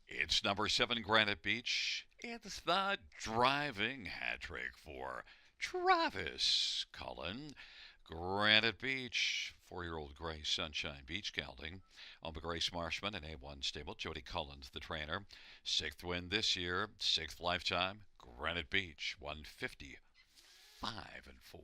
it's number 7 Granite Beach. It's the driving hat trick for Travis Cullen. Granite Beach, 4-year-old Gray Sunshine Beach gelding. Owned by Grace Marshman and A1 Stable. Jody Collins, the trainer. 6th win this year, 6th lifetime. Granite Beach, 155 and 4.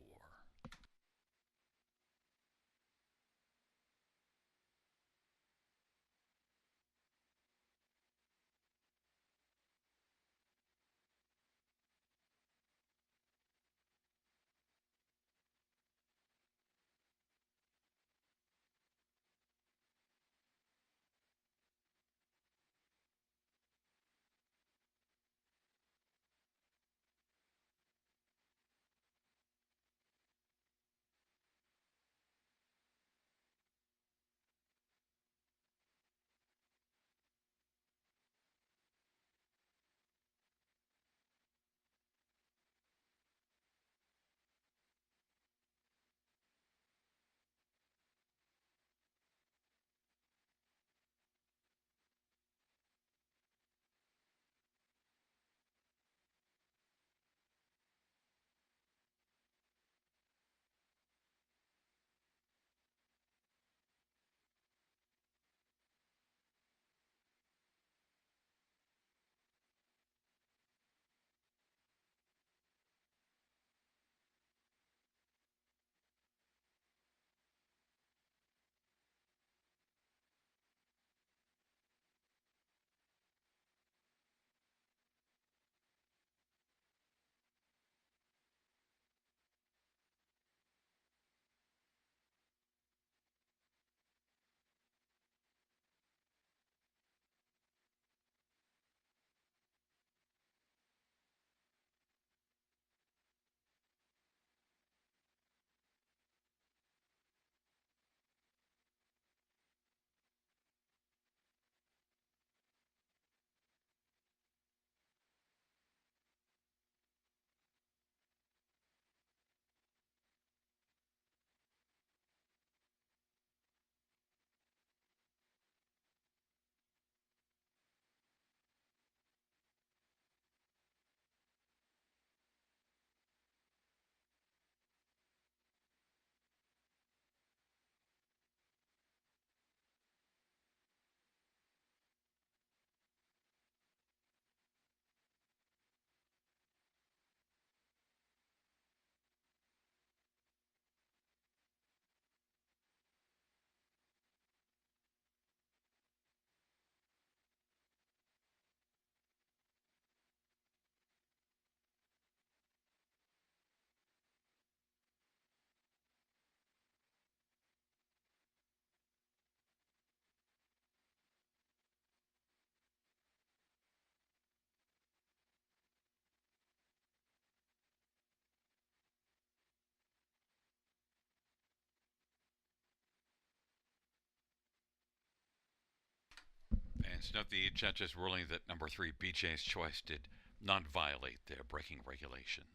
Yes, note the judge's ruling that number 3, BJ's Choice, did not violate their braking regulations.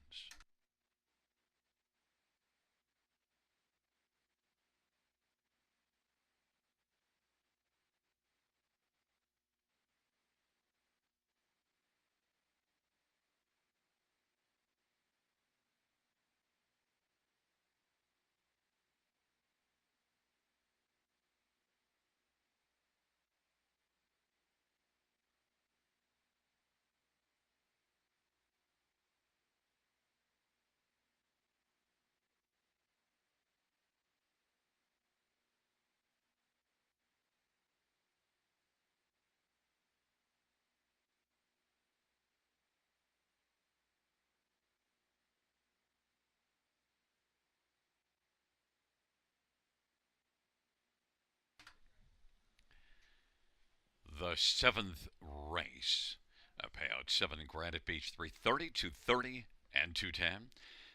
The seventh race, payout 7 Granite Beach, 330, 230, and 210.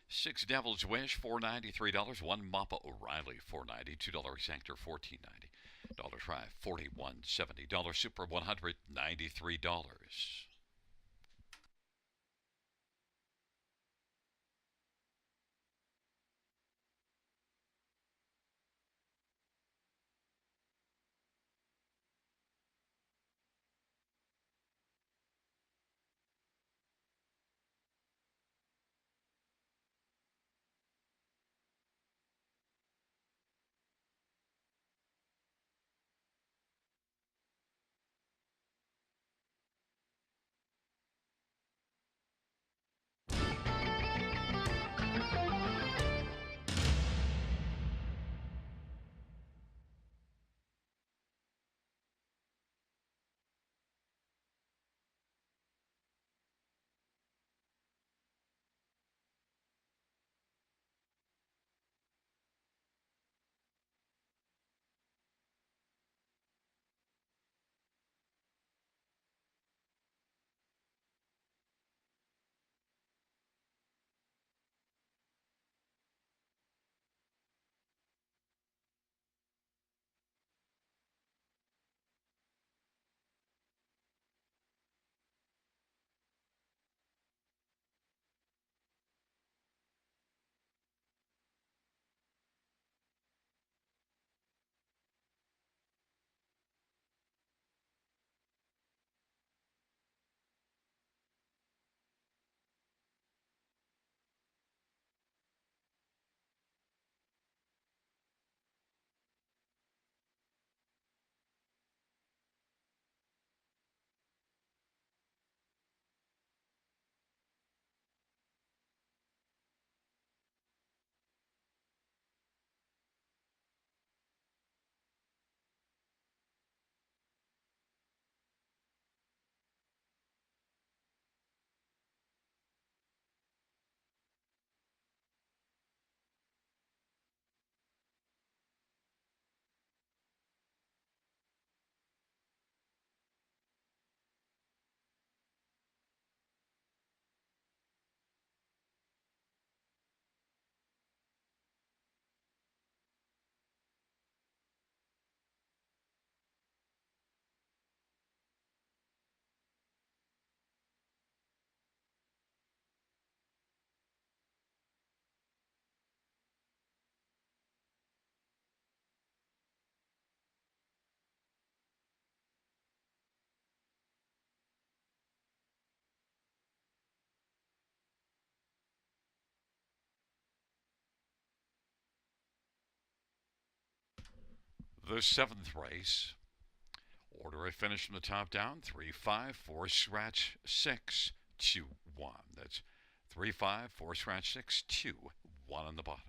6 Devil's Wish, $493. 1 Mappa O'Reilly, $490. $2 Exactor, $14.90. Dollar Try, $41.70. Dollar Super, $193. The seventh race, order I finish from the top down: 3, 5, 4, scratch 6, 2, 1. That's 3, 5, 4, scratch 6, 2, 1 on the bottom.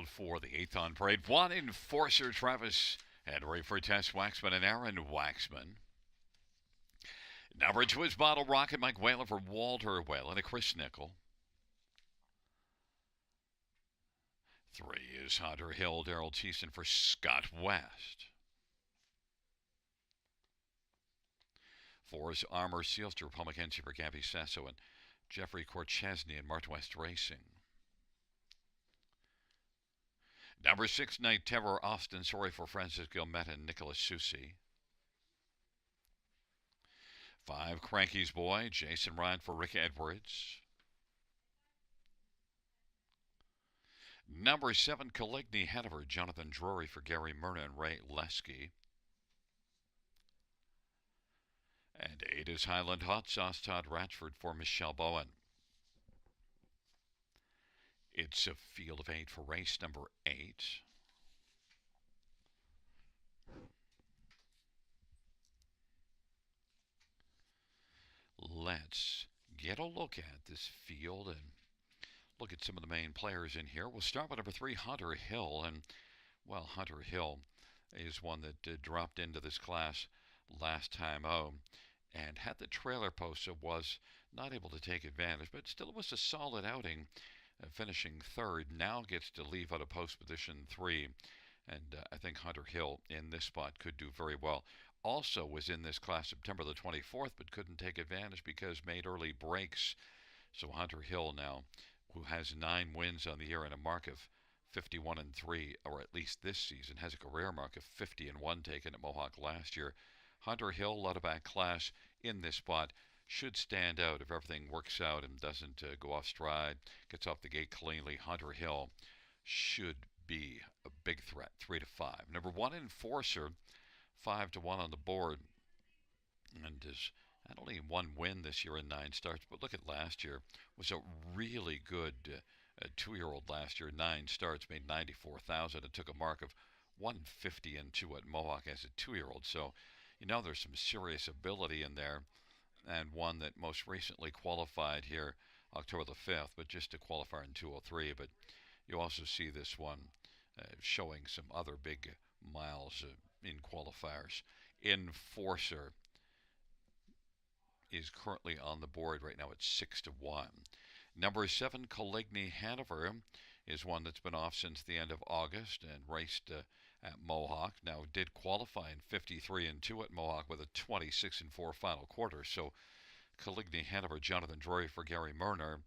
field for the 8th on parade. One enforcer, Travis Henry for Tess Waxman and Aaron Waxman. Number 2 is Bottle Rocket, Mike Whalen for Walter Whalen and Chris Nickel. 3 is Hunter Hill, Daryl Thiessen for Scott West. 4 is Armor Seals, Drew Mackenzie for Gabby Sasso and Jeffrey Korchesny and Mart West Racing. Number 6, Night Terror, Austin Sorry for Francis Gilmet and Nicholas Susi. 5, Cranky's Boy, Jason Ryan for Rick Edwards. Number 7, Caligny Hanover, Jonathan Drury for Gary Myrna and Ray Lesky. And 8 is Highland Hot Sauce, Todd Ratchford for Michelle Bowen. It's a field of 8 for race number 8. Let's get a look at this field and look at some of the main players in here. We'll start with number 3, Hunter Hill. And, well, Hunter Hill is one that dropped into this class last time out and had the trailer post, so was not able to take advantage, but still it was a solid outing, finishing 3rd. Now gets to leave out of post position 3, and I think Hunter Hill in this spot could do very well. Also was in this class September the 24th, but couldn't take advantage because made early breaks. So Hunter Hill now, who has 9 wins on the year and a mark of 51-3, or at least this season, has a career mark of 50-1 taken at Mohawk last year. Hunter Hill, Luttaback class in this spot, should stand out if everything works out and doesn't go off stride, gets off the gate cleanly. Hunter Hill should be a big threat, 3-5. Number 1, Enforcer, 5-1 on the board, and has had only 1 win this year in 9 starts. But look at last year, was a really good 2-year-old last year. 9 starts, made 94,000. It took a mark of 150-2 at Mohawk as a 2-year-old. So you know there's some serious ability in there, and one that most recently qualified here October the 5th, but just to qualify in 203. But you also see this one showing some other big miles in qualifiers. Enforcer is currently on the board right now at 6-1. Number 7, Caligny Hanover, is one that's been off since the end of August and raced at Mohawk. Now did qualify in 53-2 at Mohawk with a 26-4 final quarter. So Caligny Hanover, Jonathan Drury for Gary Myrna,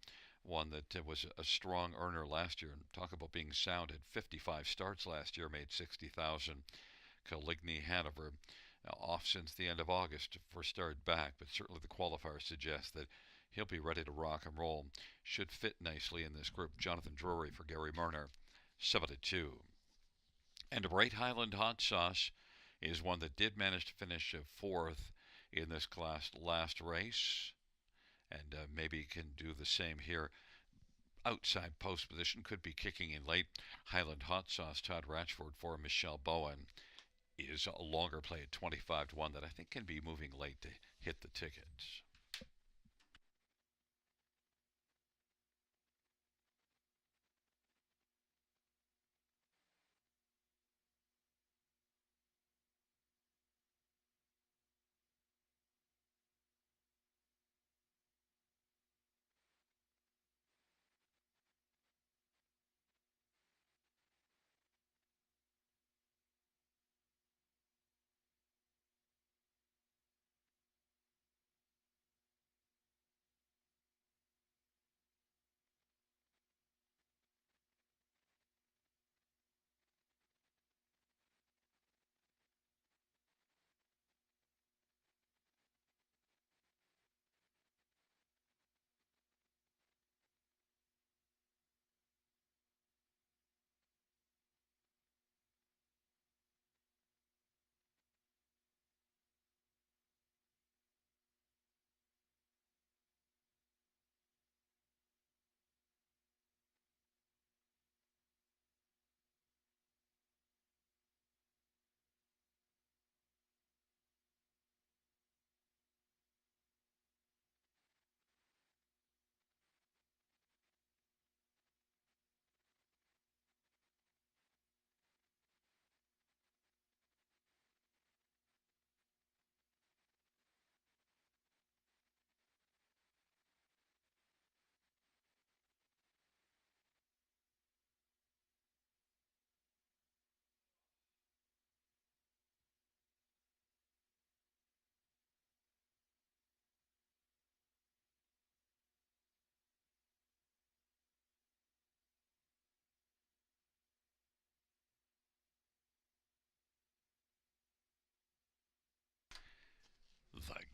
one that was a strong earner last year. And talk about being sound, at 55 starts last year, made 60,000. Caligny Hanover, off since the end of August for start back, but certainly the qualifiers suggest that he'll be ready to rock and roll. Should fit nicely in this group. Jonathan Drury for Gary Myrna, 7-2. And a Bright Highland Hot Sauce is one that did manage to finish 4th in this class last race, and maybe can do the same here. Outside post position, could be kicking in late. Highland Hot Sauce, Todd Ratchford for Michelle Bowen, is a longer play at 25-1 that I think can be moving late to hit the tickets.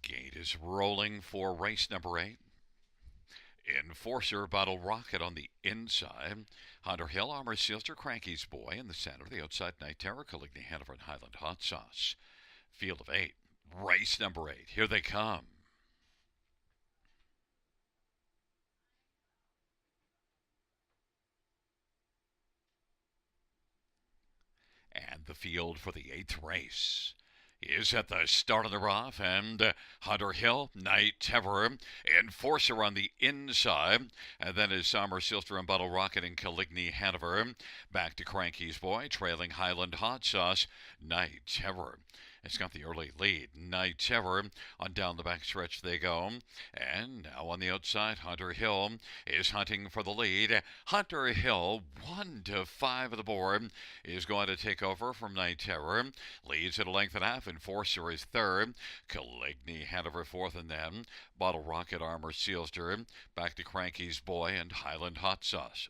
Gate is rolling for race number 8. Enforcer Bottle Rocket on the inside. Hunter Hill, Armor Sealster, Cranky's Boy in the center. The outside Night Terror, Caligny, Hanover, and Highland Hot Sauce. Field of 8. Race number 8. Here they come. And the field for the 8th race is at the start of the rough, and Hunter Hill, Night Terror, Enforcer on the inside, and then is Armor Sealster and Bottle Rocket and Caligny Hanover. Back to Cranky's Boy, trailing Highland Hot Sauce, Night Terror. It's got the early lead. Night Terror on down the back stretch they go. And now on the outside, Hunter Hill is hunting for the lead. Hunter Hill, 1 to 5 of the board, is going to take over from Night Terror. Leads at a length and a half. Enforcer is third. Caligny Hanover fourth, and then Bottle Rocket, Armor Sealster. Back to Cranky's Boy and Highland Hot Sauce.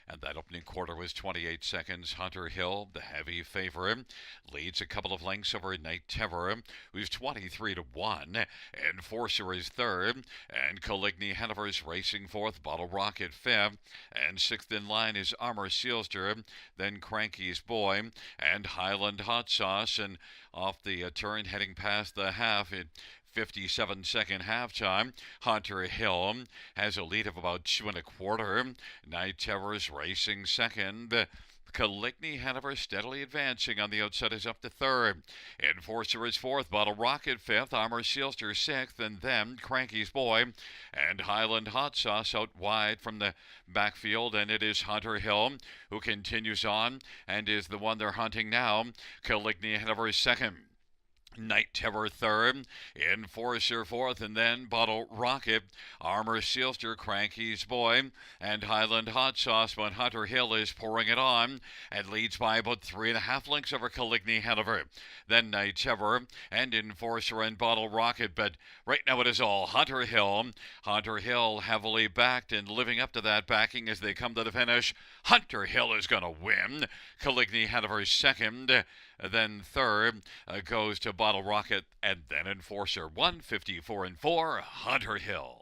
And that opening quarter was 28 seconds. Hunter Hill, the heavy favorite, leads a couple of lengths over Night Terror, who's 23 to 1. Enforcer is third, and Caligny Hanover is racing fourth. Bottle Rocket fifth, and sixth in line is Armor Sealster, then Cranky's Boy, and Highland Hot Sauce. And off the turn, heading past the half, 57-second halftime. Hunter Hill has a lead of about 2 1/4. Night Terror's racing second. Caligny Hanover steadily advancing on the outside is up to third. Enforcer is fourth. Bottle Rocket fifth. Armor Sealster sixth. And then Cranky's Boy and Highland Hot Sauce out wide from the backfield. And it is Hunter Hill who continues on and is the one they're hunting now. Caligny Hanover is second. Night Terror third, Enforcer fourth, and then Bottle Rocket, Armor Sealster, Cranky's Boy, and Highland Hot Sauce. But Hunter Hill is pouring it on and leads by about 3.5 lengths over Caligny Hanover. Then Night Terror and Enforcer and Bottle Rocket. But right now it is all Hunter Hill. Hunter Hill heavily backed and living up to that backing as they come to the finish. Hunter Hill is going to win. Caligny Hanover second. Then third goes to Bottle Rocket, and then Enforcer. 154 and 4, Hunter Hill.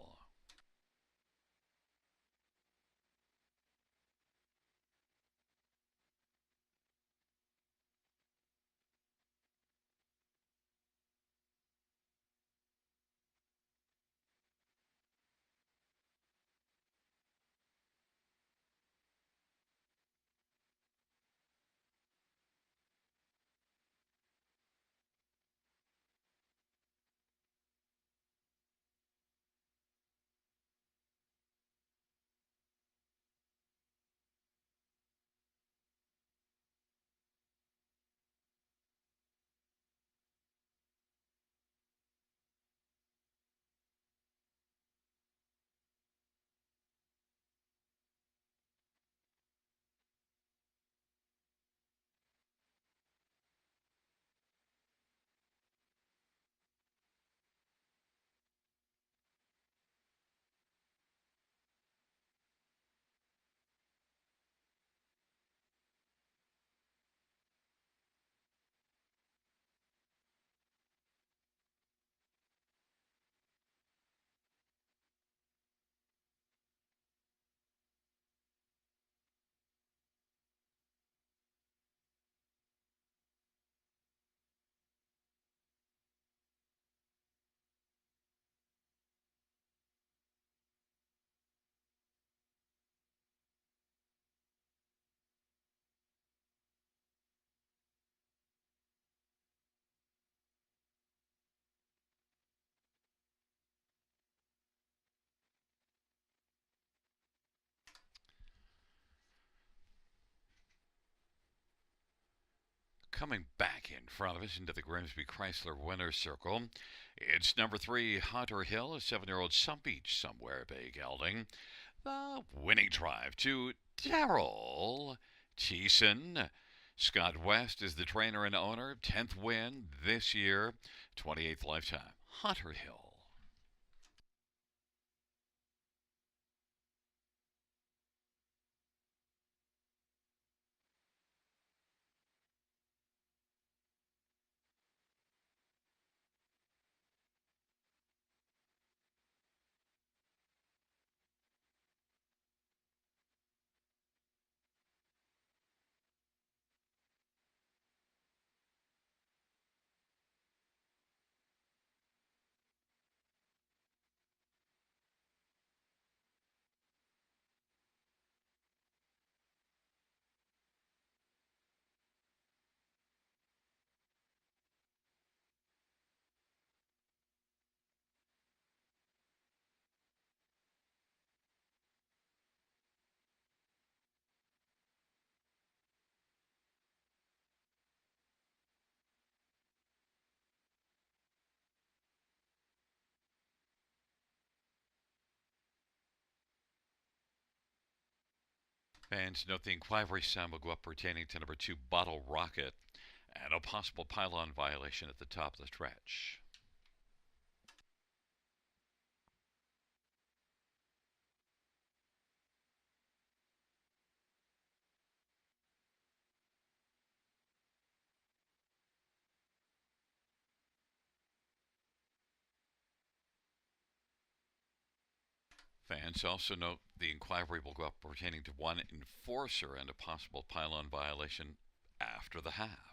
Coming back in front of us into the Grimsby Chrysler Winner's Circle, it's number 3, Hunter Hill, a 7-year-old some beach somewhere, Bay Gelding. The winning drive to Darrell Thiessen. Scott West is the trainer and owner. 10th win this year, 28th lifetime. Hunter Hill. Fans note the inquiry sound will go up pertaining to number 2 Bottle Rocket and a possible pylon violation at the top of the stretch. Fans also note the inquiry will go up pertaining to one enforcer and a possible pylon violation after the half.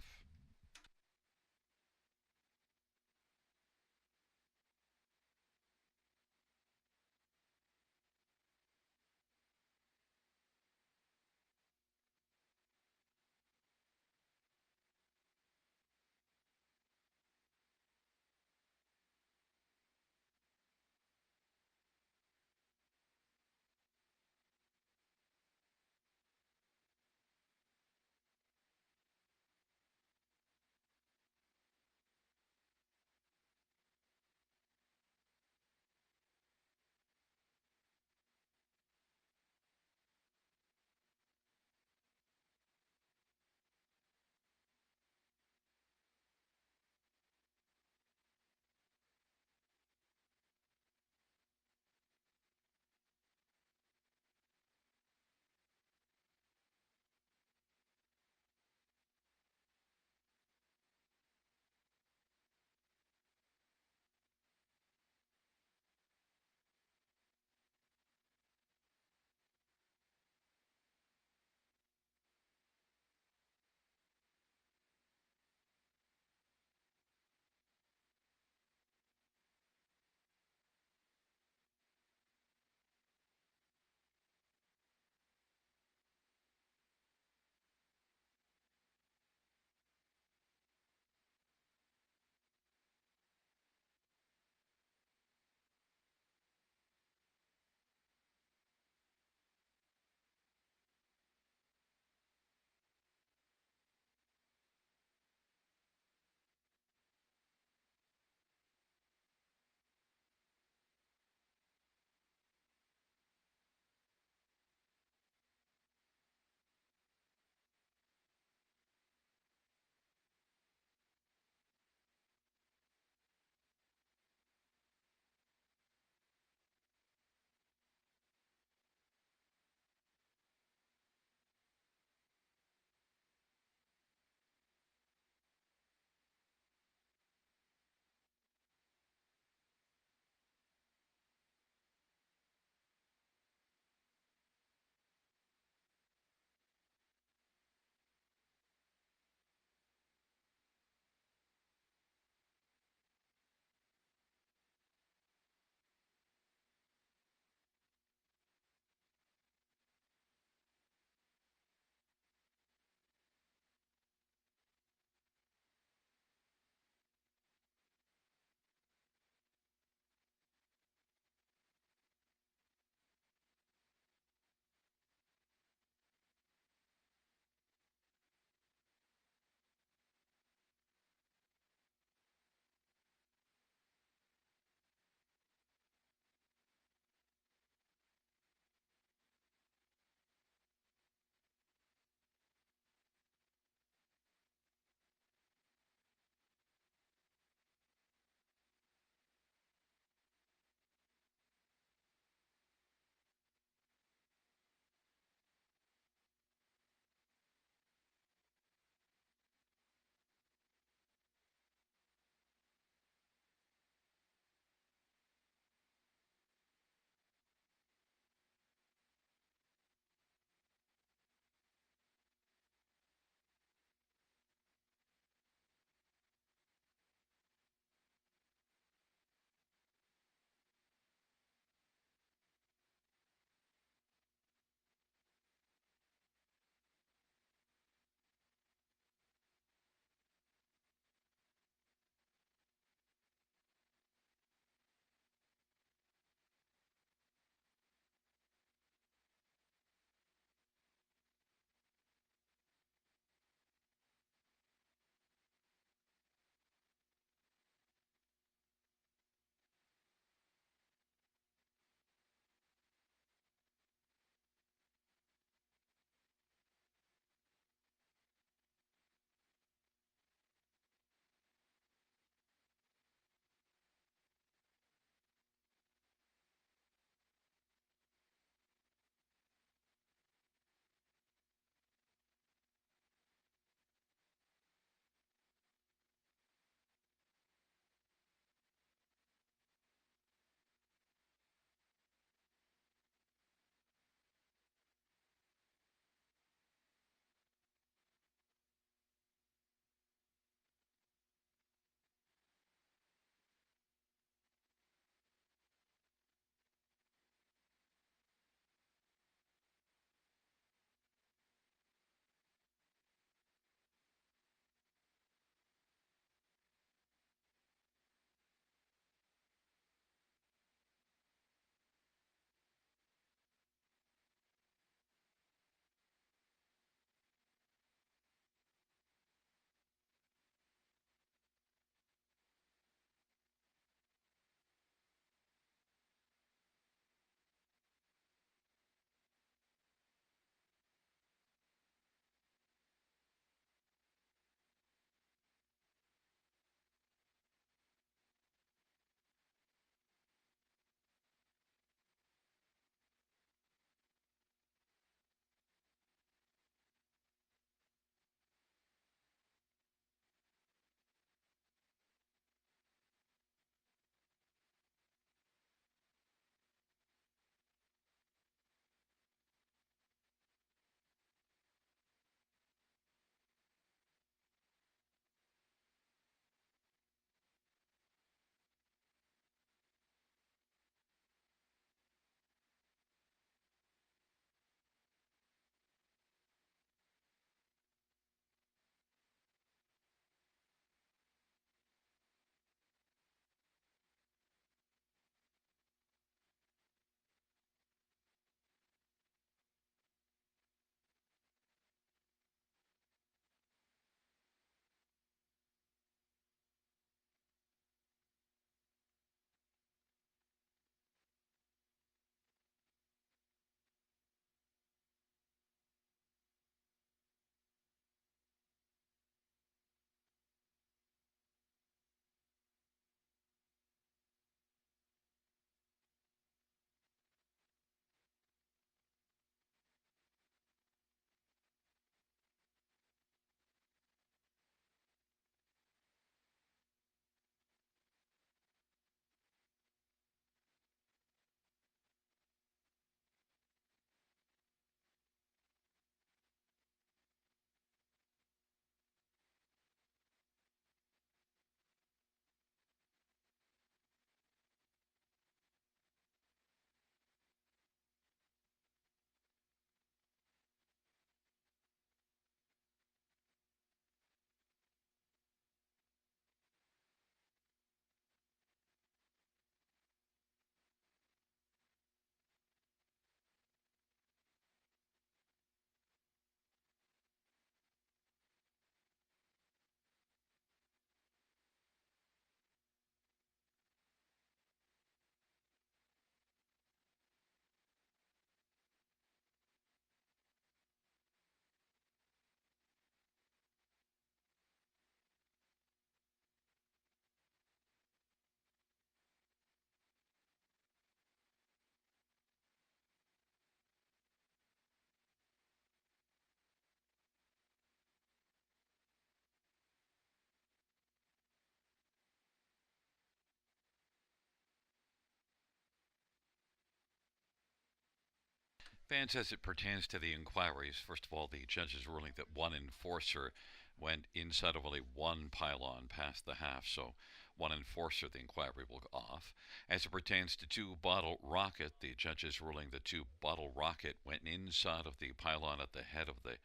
Fans, as it pertains to the inquiries, first of all, the judge's ruling that one enforcer went inside of only one pylon past the half, so one enforcer, the inquiry will go off. As it pertains to two bottle rocket, the judge's ruling that two bottle rocket went inside of the pylon at the head of the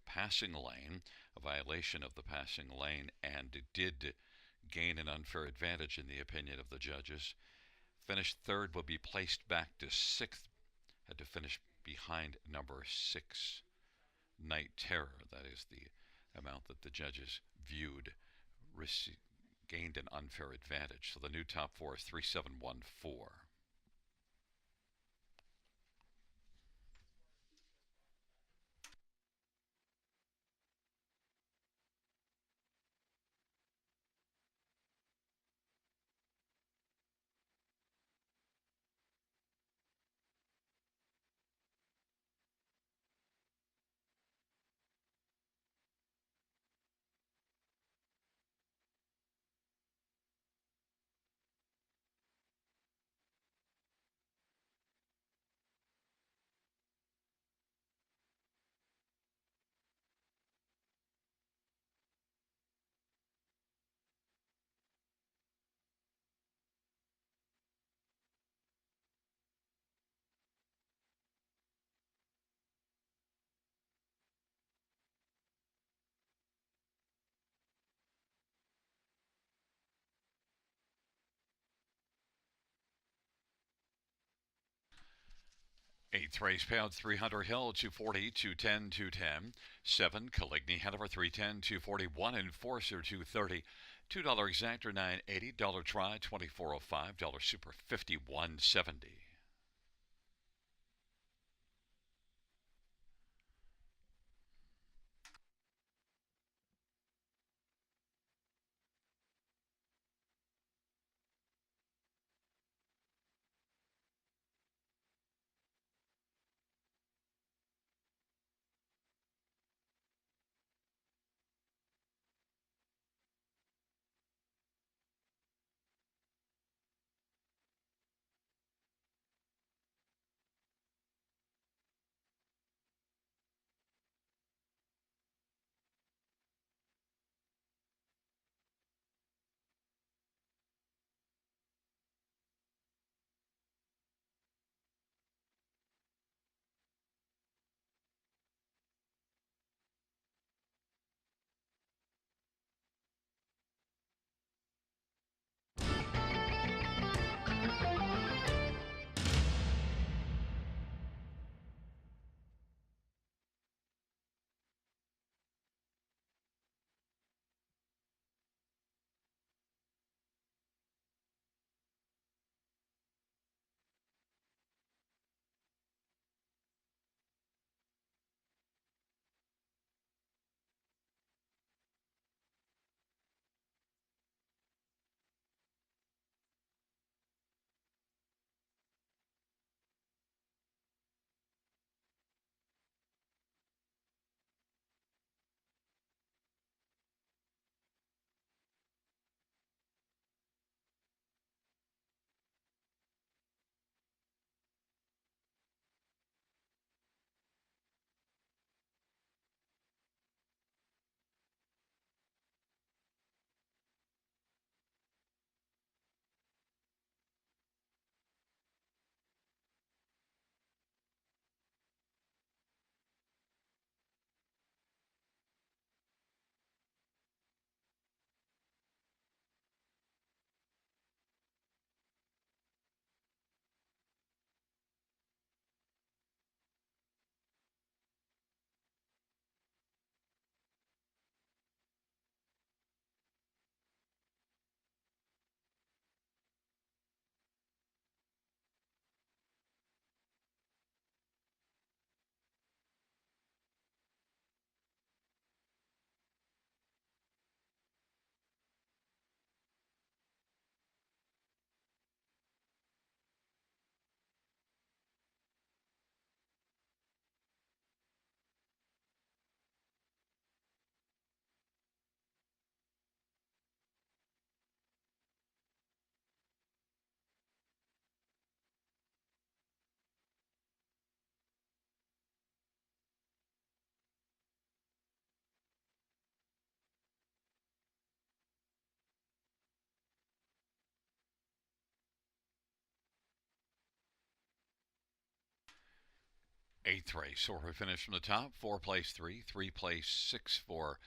passing lane, a violation of the passing lane, and did gain an unfair advantage in the opinion of the judges. Finished third will be placed back to sixth, had to finish behind number six, Night Terror. That is the amount that the judges viewed gained an unfair advantage. So the new top four is 3714. 8th race pound 300 Hill 240, 210, 210. 7 Caligny Hanover 310, 241. Enforcer 230. $2 exactor 980. Dollar try 2405. Dollar super 5170. Eighth race, or we finish from the top. 4 place 3, 3 place 6 for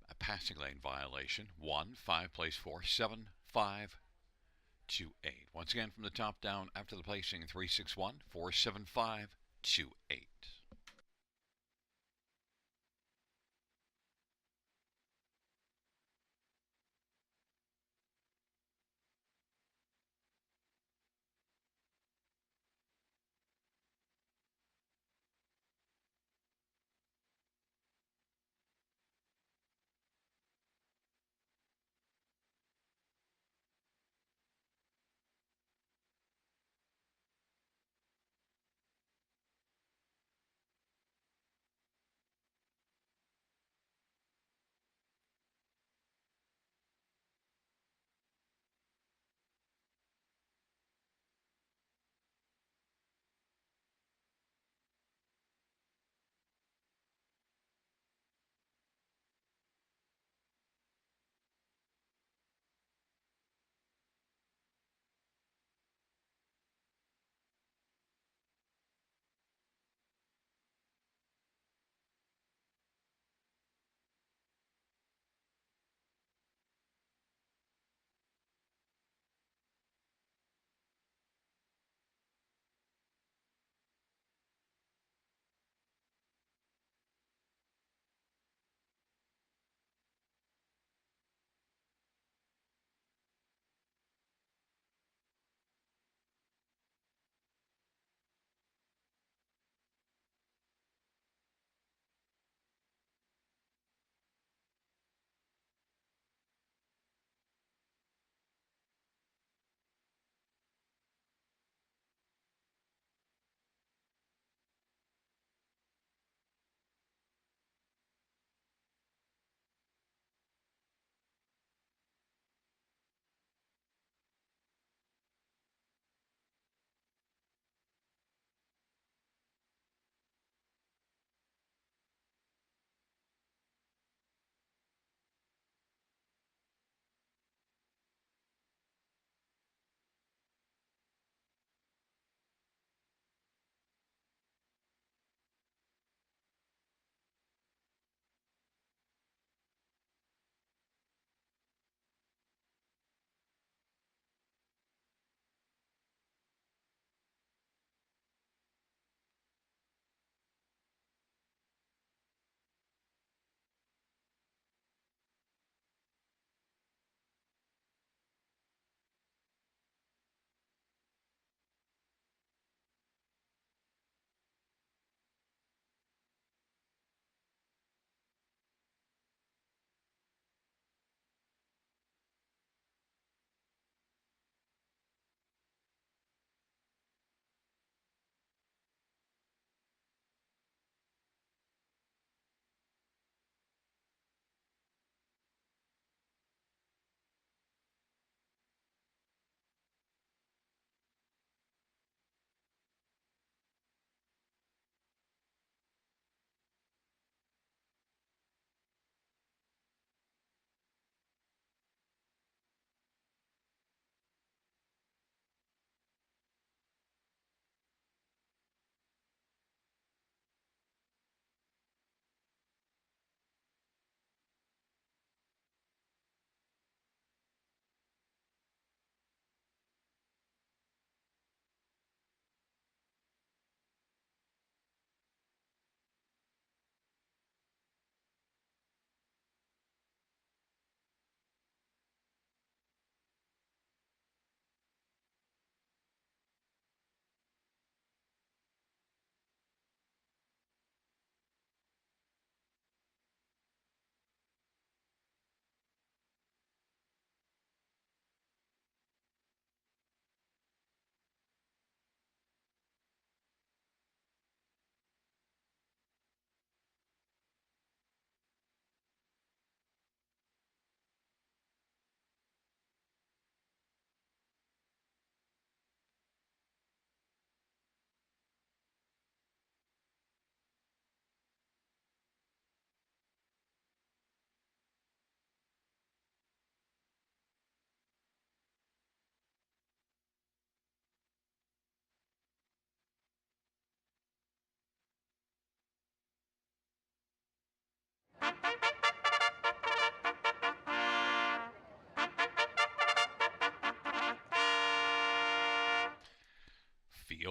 a passing lane violation. 1, 5 place 4, 7, 5, 2, 8. Once again from the top down after the placing 3, 6, 1, 4, 7, 5, 2, 8.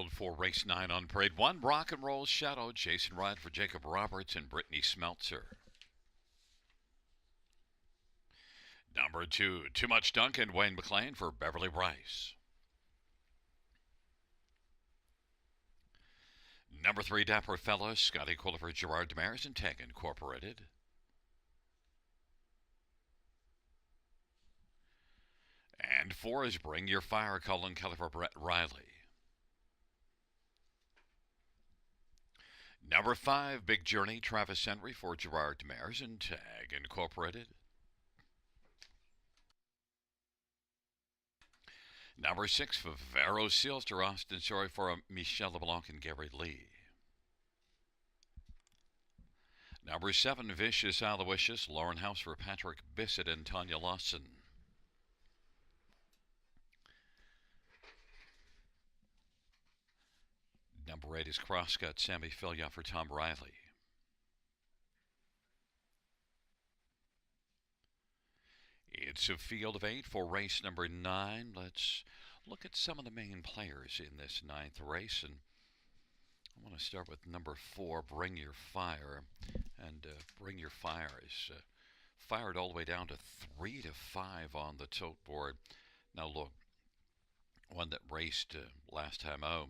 field for race 9 on parade 1. Rock and Roll Shadow. Jason Ride for Jacob Roberts and Brittany Smeltzer. Number 2, Too Much Duncan, Wayne McLean for Beverly Bryce. Number 3, Dapper Fella, Scotty Quiller for Gerard Demers and Tag Incorporated. And 4 is Bring Your Fire, Colin Kelly for Brett Riley. Number 5, Big Journey, Travis Henry for Gerard Demers and Tag Incorporated. Number 6, Favero Sealster, Austin Sorry for Michelle LeBlanc and Gary Lee. Number 7, Vicious Aloysius, Lauren House for Patrick Bissett and Tanya Lawson. Number 8 is Crosscut, Sammy Filia for Tom Riley. It's a field of 8 for race number 9. Let's look at some of the main players in this 9th race. And I want to start with number 4, Bring Your Fire. And Bring Your Fire is fired all the way down to 3 to 5 on the tote board. Now look, one that raced last time out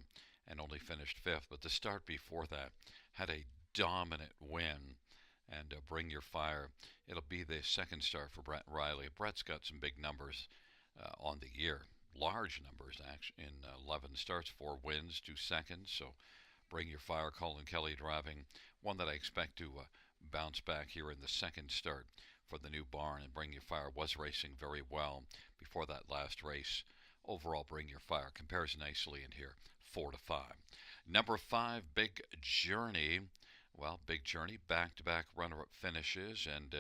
and only finished 5th, but the start before that had a dominant win. And Bring Your Fire, it'll be the second start for Brett Riley. Brett's got some big numbers on the year, large numbers actually, in 11 starts, 4 wins, 2 seconds. So Bring Your Fire, Colin Kelly driving, one that I expect to bounce back here in the second start for the new barn. And Bring Your Fire was racing very well before that last race. Overall, Bring Your Fire compares nicely in here, 4 to 5. Number 5, Big Journey. Well, Big Journey, back-to-back runner-up finishes and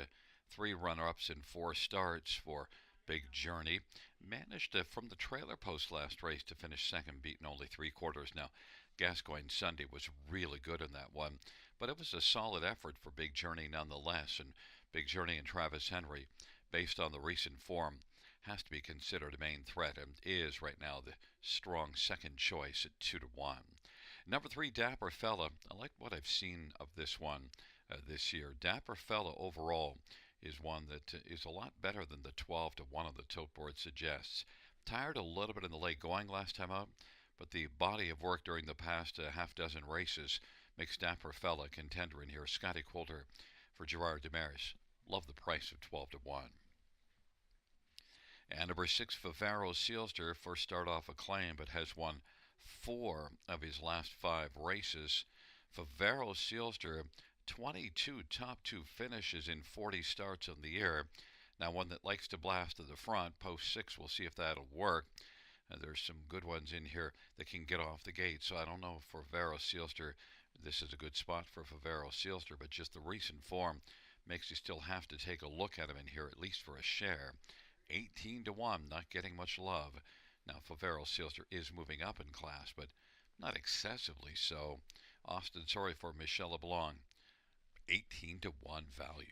3 runner-ups in 4 starts for Big Journey. Managed from the trailer post last race to finish second, beating only 3/4. Now, Gascoigne Sunday was really good in that one, but it was a solid effort for Big Journey nonetheless. And Big Journey and Travis Henry, based on the recent form, has to be considered a main threat and is right now the strong second choice at 2 to 1. Number 3, Dapper Fella. I like what I've seen of this one this year. Dapper Fella overall is one that is a lot better than the 12 to 1 on the tote board suggests. Tired a little bit in the late going last time out, but the body of work during the past half dozen races makes Dapper Fella a contender in here. Scotty Quiller for Gerard Demers. Love the price of 12 to 1. And number 6, Favero Sealster, first start off a claim, but has won 4 of his last 5 races. Favero Sealster, 22 top 2 finishes in 40 starts on the year. Now, one that likes to blast to the front, post 6, we'll see if that'll work. There's some good ones in here that can get off the gate, so I don't know if for Favero Sealster this is a good spot for Favero Sealster, but just the recent form makes you still have to take a look at him in here, at least for a share. 18 to 1, not getting much love. Now, Favero Sealster is moving up in class, but not excessively so. Austin Sorry for Michelle LeBlanc, 18 to 1 value.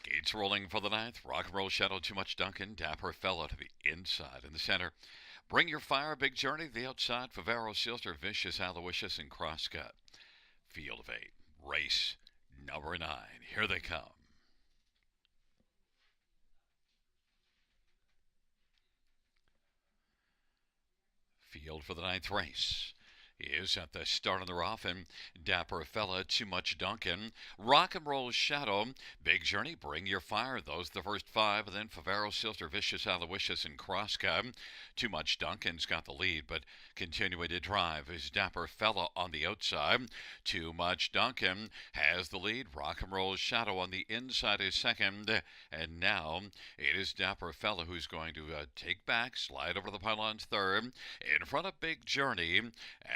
Gates rolling for the ninth. Rock and Roll Shadow, Too Much Duncan. Dapper Fella to the inside. In the center, Bring Your Fire, Big Journey. The outside, Favaro, Silster, Vicious, Aloysius, and Crosscut. Field of 8. Race number 9. Here they come. Field for the ninth race is at the start of the rough, and Dapper Fella, Too Much Duncan, Rock and Roll Shadow, Big Journey, Bring Your Fire. Those the first 5, and then Favaro, Silster, Vicious, Aloysius, and Crosscut. Too Much Duncan's got the lead, but continuing to drive is Dapper Fella on the outside. Too Much Duncan has the lead. Rock and Roll Shadow on the inside is second, and now it is Dapper Fella who's going to take back, slide over the pylons third, in front of Big Journey,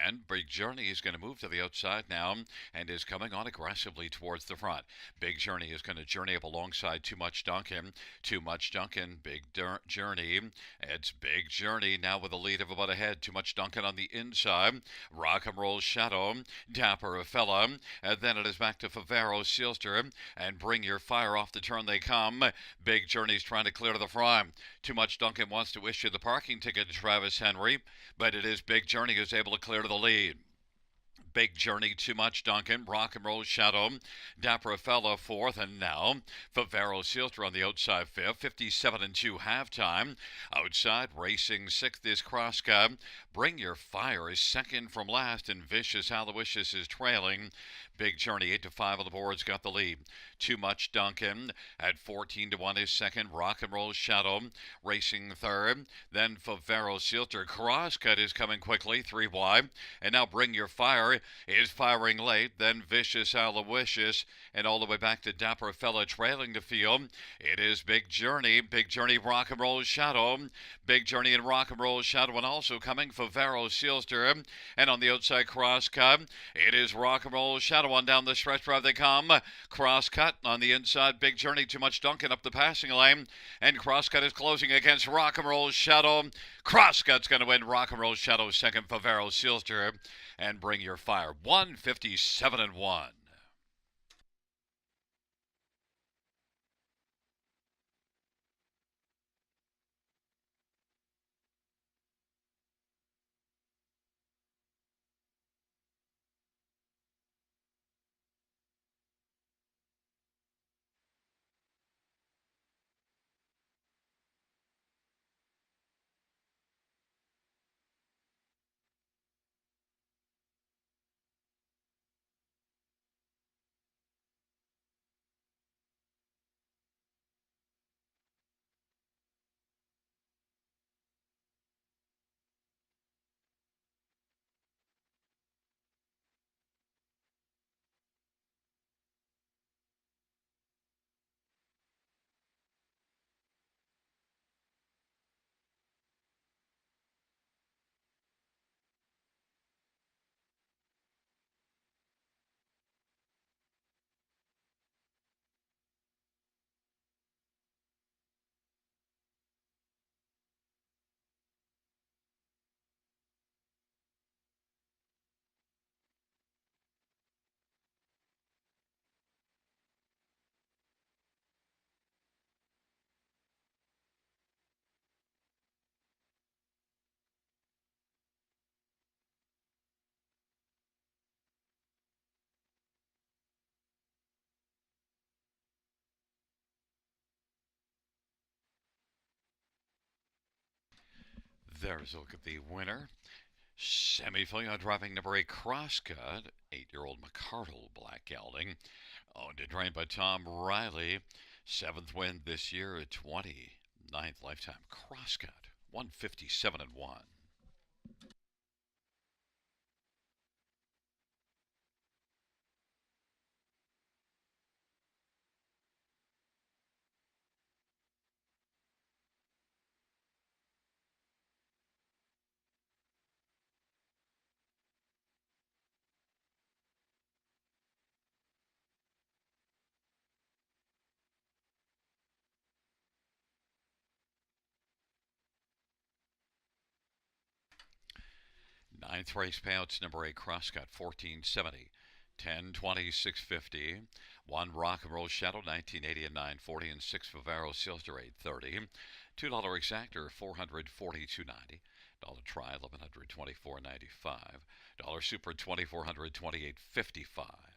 and Big Journey is going to move to the outside now and is coming on aggressively towards the front. Big Journey is going to journey up alongside Too Much Duncan. Too Much Duncan, Big Journey. It's Big Journey now with a lead of about ahead. Too Much Duncan on the inside. Rock and Roll Shadow, Dapper Fella, and then it is back to Favaro, Silster, and Bring Your Fire. Off the turn they come. Big Journey's trying to clear to the front. Too Much Duncan wants to issue the parking ticket to Travis Henry, but it is Big Journey who's able to clear to the lead. Big Journey, Too Much Duncan, Rock and Roll Shadow, Dapper Fella fourth, and now Favaro, Silster on the outside fifth. 57-2 halftime. Outside racing sixth is Crosscut. Bring Your Fire is second from last, and Vicious Aloysius is trailing. Big Journey 8-5 on the boards got the lead. Too Much Duncan at 14-1 is second. Rock and Roll Shadow racing third. Then Favaro, Silster. Crosscut is coming quickly, 3 wide. And now Bring Your Fire is firing late. Then Vicious Aloysius, and all the way back to Dapper Fella trailing the field. It is Big Journey. Big Journey, Rock and Roll Shadow. Big Journey and Rock and Roll Shadow, and also coming Favaro, Silster. And on the outside, Crosscut. It is Rock and Roll Shadow. On down the stretch drive they come. Crosscut on the inside. Big Journey, Too Much Duncan up the passing lane, and Crosscut is closing against Rock and Roll Shadow. Crosscut's going to win. Rock and Roll Shadow second. Favaro, Silster, and Bring Your Fire. 157-1. There's a look at the winner. Semi-final driving number 8, Crosscut, 8-year-old McCardle Black Gelding, owned and trained by Tom Riley. 7th win this year at 29th lifetime. Crosscut, 157-1. Ninth race payouts number 8, Crosscut, 1470. 1020 650. One Rock and Roll Shadow 1980 and 940, and six Vivaro Silster 830. $2 Exactor 442.90. Dollar Try 1124.95. Dollar Super 2428.55.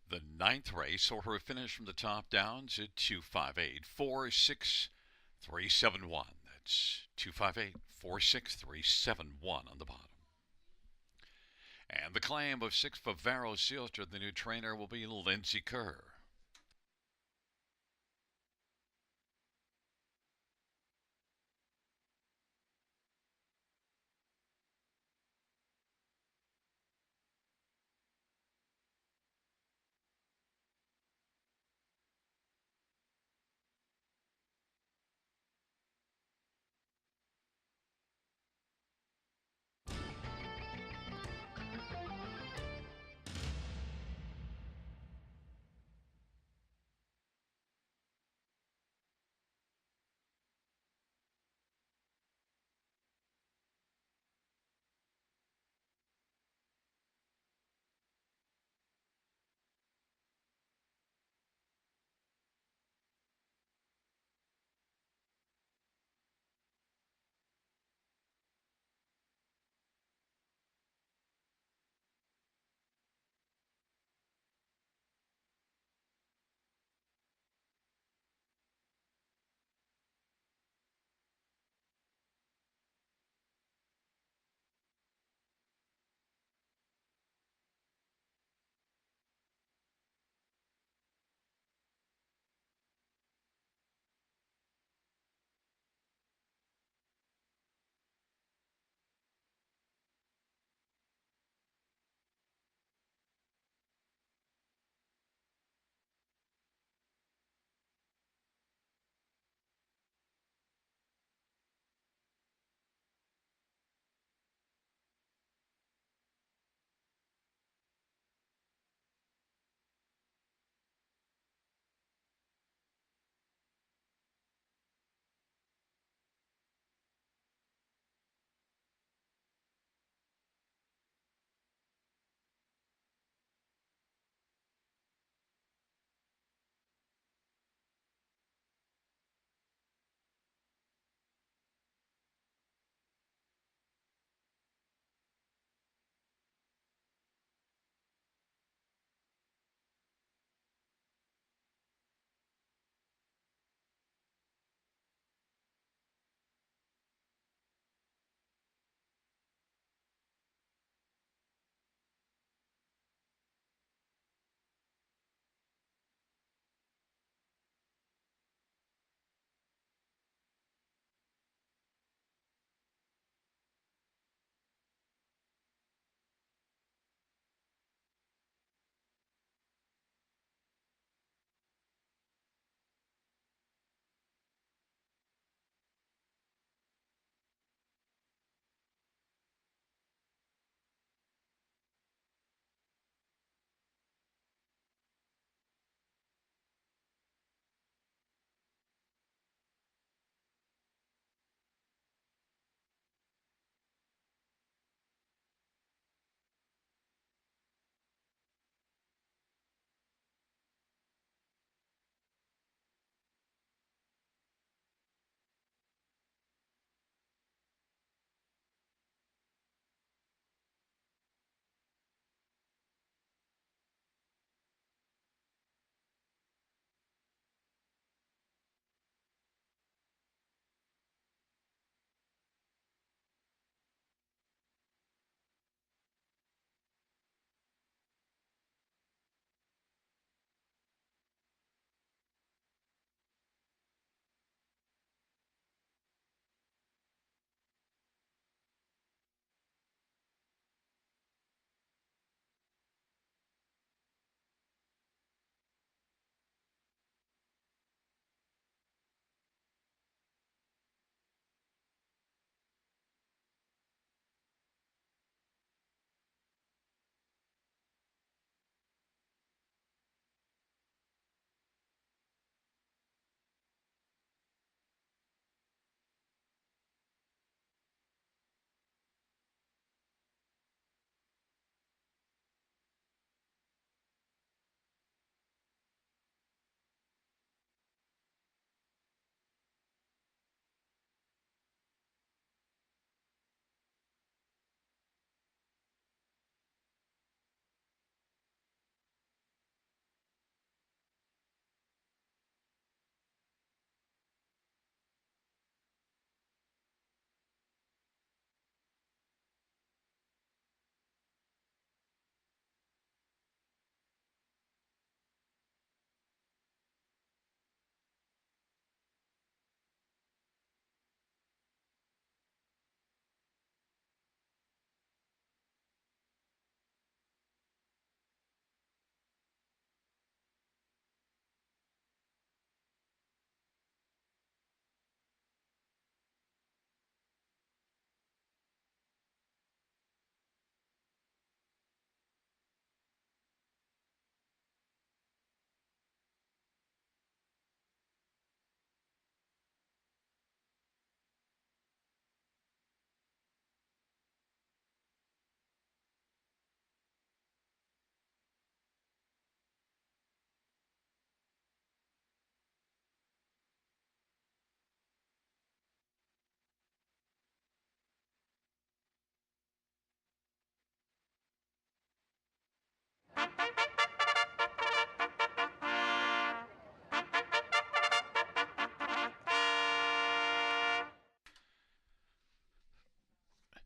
The ninth race saw her finish from the top downs at 258.46371. That's 258.46371 on the bottom. And the claim of six Favaro Sealster, the new trainer, will be Lindsay Kerr.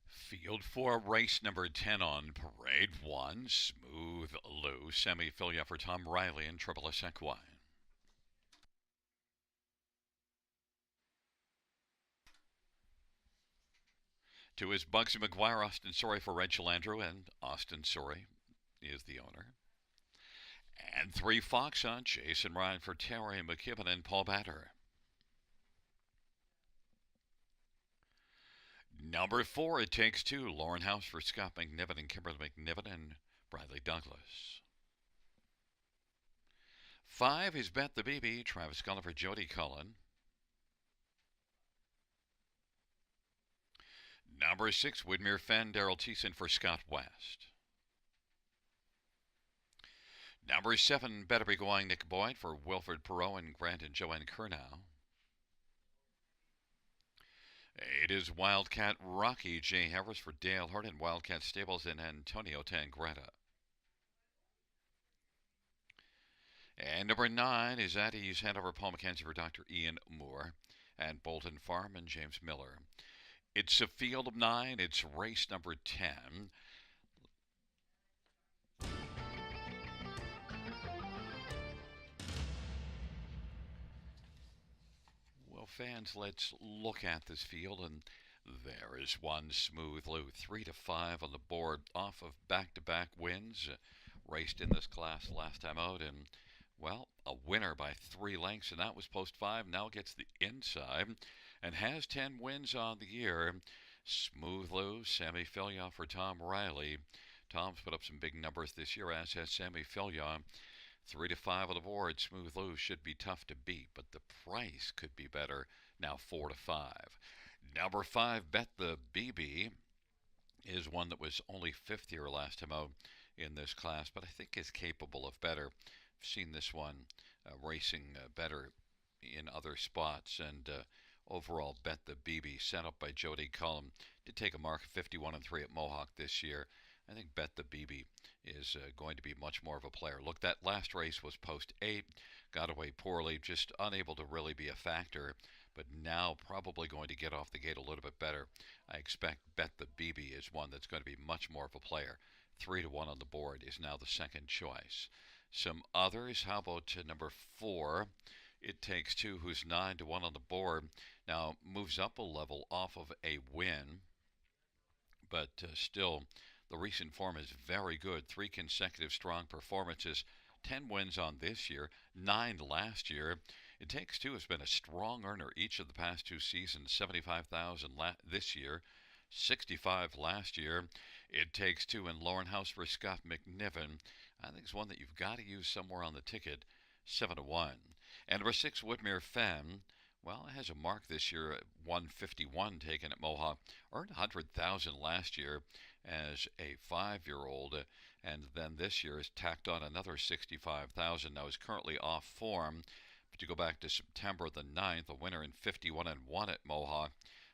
Field 4, race number 10 on parade 1, Smooth Lou, semi-filia for Tom Riley and Triple S Equine. Two is Bugsy McGuire, Austin Sorry for Rachel Andrew, and Austin Sorry is the owner. And 3, Fox Hunt, Jason Ryan for Terry McKibben and Paul Batter. Number 4, It Takes Two, Lauren House for Scott McNiven and Kimberly McNiven and Bradley Douglas. 5 is Bet the BB, Travis Cullen for Jody Cullen. Number 6, Widmer Fenn, Daryl Thiessen for Scott West. Number 7, Better Be Going, Nick Boyd for Wilfred Perot and Grant and Joanne Curnow. 8 is Wildcat Rocky, Jay Harris for Dale Hurt and Wildcat Stables and Antonio Tangretta. And number 9 is Addie's Hanover Paul McKenzie for Dr. Ian Moore and Bolton Farm and James Miller. It's a field of 9. It's race number 10. Well, fans, let's look at this field, and there is one Smooth Lou, 3 to 5 on the board, off of back-to-back wins. Raced in this class last time out, and well, a winner by 3 lengths, and that was post 5. Now gets the inside, and has 10 wins on the year. Smooth Lou, Sammy Fillion for Tom Riley. Tom's put up some big numbers this year, as has Sammy Fillion. 3 to 5 on the board. Smooth Lou should be tough to beat, but the price could be better. Now 4 to 5. Number 5, Bet the BB, is one that was only 5th here last time out in this class, but I think is capable of better. I've seen this one racing better in other spots, and overall Bet the BB, set up by Jody Cullum, did take a mark of 51-3 at Mohawk this year. I think Bet the BB is going to be much more of a player. Look, that last race was post 8, got away poorly, just unable to really be a factor, but now probably going to get off the gate a little bit better. I expect Bet the BB is one that's going to be much more of a player. 3 to 1 on the board is now the second choice. Some others, how about number 4, It Takes Two, who's 9 to 1 on the board. Now moves up a level off of a win, but still the recent form is very good. 3 consecutive strong performances, 10 wins on this year, 9 last year. It Takes Two has been a strong earner each of the past 2 seasons. 75,000 this year, 65 last year. It Takes Two and Lauren House for Scott McNiven, I think it's one that you've got to use somewhere on the ticket. 7 to 1. And number 6, Widmer Fenn. Well, it has a mark this year at 151 taken at Mohawk. Earned 100,000 last year as a 5-year-old, and then this year has tacked on another 65,000. Now is currently off form. But you go back to September the 9th, a winner in 51-1 at Mohawk.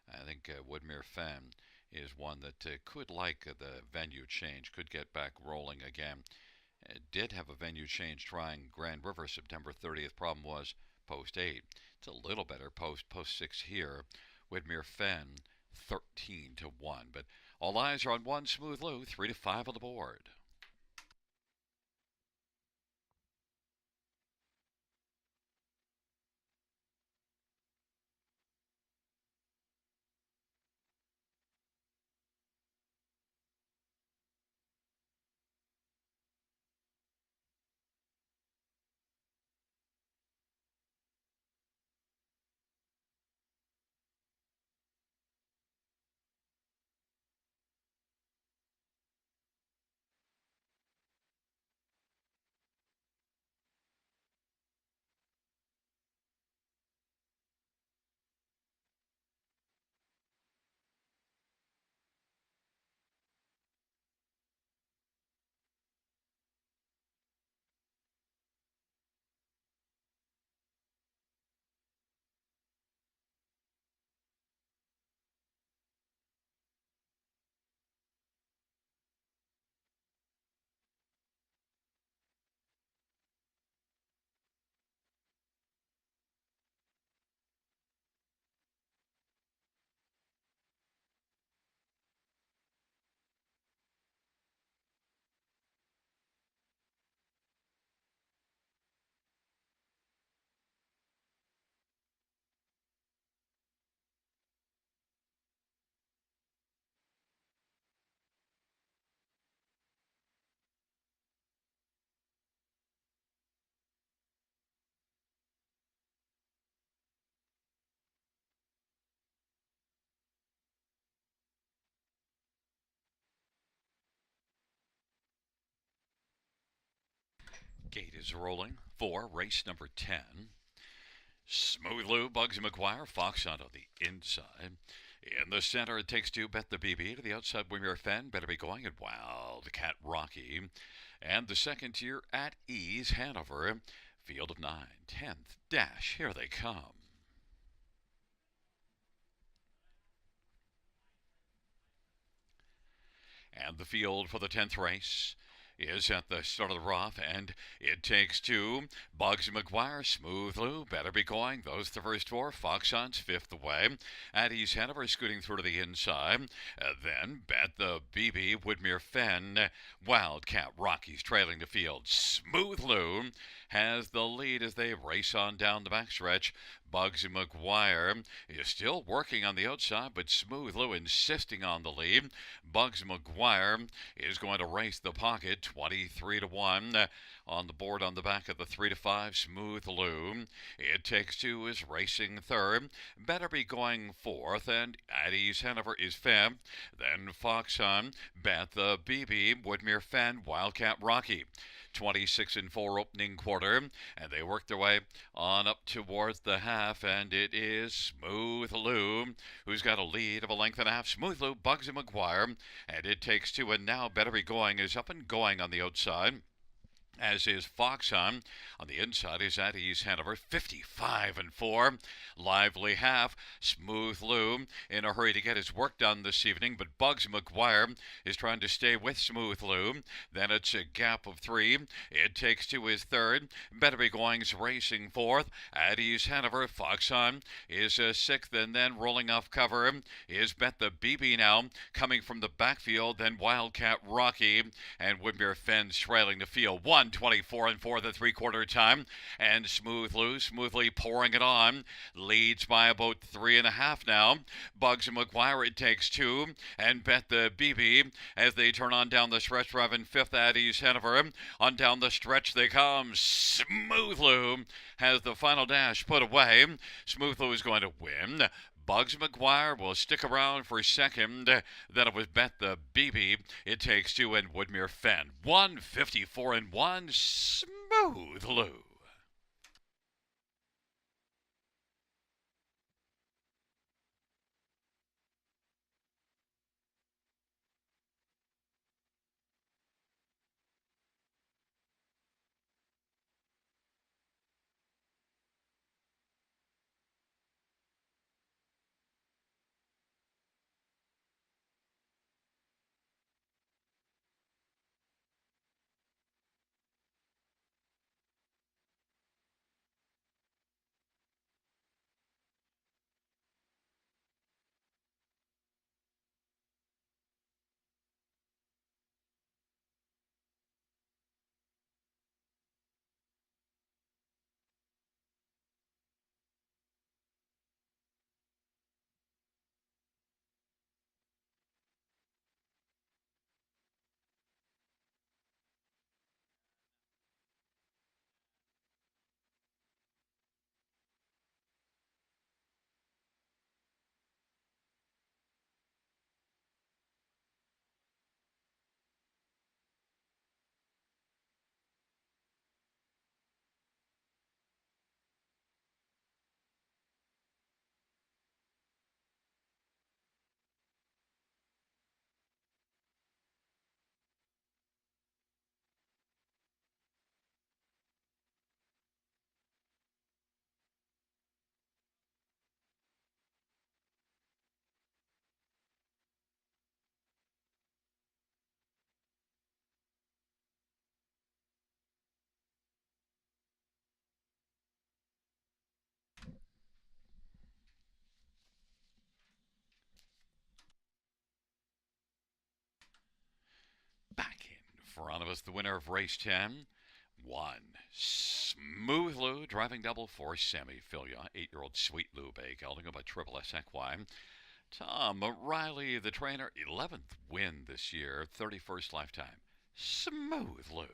I think Widmer Fenn is one that could like the venue change, could get back rolling again. It did have a venue change trying Grand River September 30th. Problem was post 8. It's a little better post 6 here. Widmer Fenn 13 to 1. But all eyes are on one Smooth Lou, 3 to 5 on the board. Gate is rolling for race number 10. Smooth Lou, Bugsy McGuire, Fox on the inside. In the center, it takes two, Bet the BB. To the outside, Wimir Fenn, better be going, and Wildcat Rocky. And the second tier at ease, Hanover. Field of 9, 10th dash, here they come. And the field for the 10th race is at the start of the rough, and it takes two. Bugsy McGuire, Smooth Lou, better be going. Those the first four. Foxon's fifth away. At East Hanover, scooting through to the inside. Then Bet the BB, Woodmere Fenn, Wildcat Rockies trailing the field. Smooth Lou has the lead as they race on down the backstretch. Bugsy McGuire is still working on the outside, but Smooth Lou insisting on the lead. Bugsy McGuire is going to race the pocket, 23-1 on the board on the back of the 3-5. Smooth Lou. It takes two is racing third. Better be going fourth, and at East Hanover is fifth. Then Foxon, Bet the BB, Woodmere Fenn, Wildcat Rocky. 26-4 opening quarter, and they work their way on up towards the half, and it is Smooth Lou who's got a lead of a length and a half. Smooth Lou, Bugsy McGuire, and it takes two, and now Better Be Going is up and going on the outside, as is Foxon. On the inside is at East Hanover, 55-4. Lively half. Smooth Lou in a hurry to get his work done this evening, but Bugsy McGuire is trying to stay with Smooth Lou. Then it's a gap of three. It takes two is third. Better Be Going's racing fourth. At East Hanover, Foxon is sixth, and then rolling off cover is Bet the BB now, coming from the backfield. Then Wildcat Rocky and Woodmere Fenn trailing the field. 1:24-4 the three-quarter time, and Smooth Lou smoothly pouring it on, leads by about 3.5 now. Bugsy McGuire, it takes two, and Bet the BB as they turn on down the stretch, driving fifth at East Hanover. On down the stretch they come. Smooth Lou has the final dash put away. Smooth Lou is going to win. Bugsy McGuire will stick around for second. Then it was Bet the BB. It takes two, and Woodmere Fenn. 1:54-1. Smooth Lou. Back in front of us, the winner of race 10. One. Smooth Lou driving double for Sammy Filia, 8-year-old Sweet Lou Bay, gelding about Triple SXY. Tom Riley, the trainer, 11th win this year, 31st lifetime. Smooth Lou.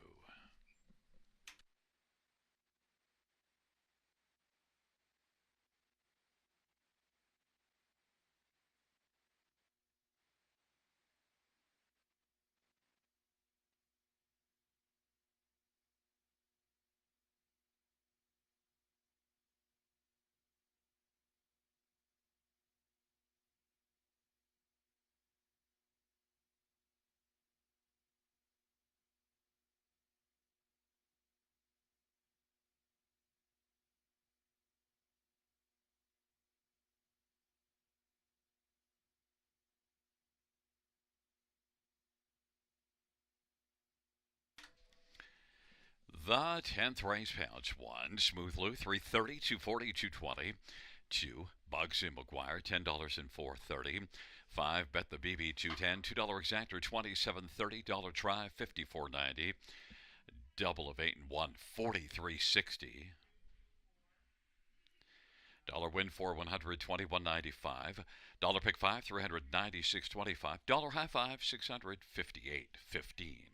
The 10th race pouch. 1, Smooth Lou, 330, 240, 220. 2, Bugsy McGuire, $10 and 430. 5, Bet the BB, 210, $2 exactor, 27.30. Dollar try, 54.90. Double of 8 and 1, 43.60. Dollar win for 121.95. Dollar pick 5, 396.25. Dollar high 5, 658.15.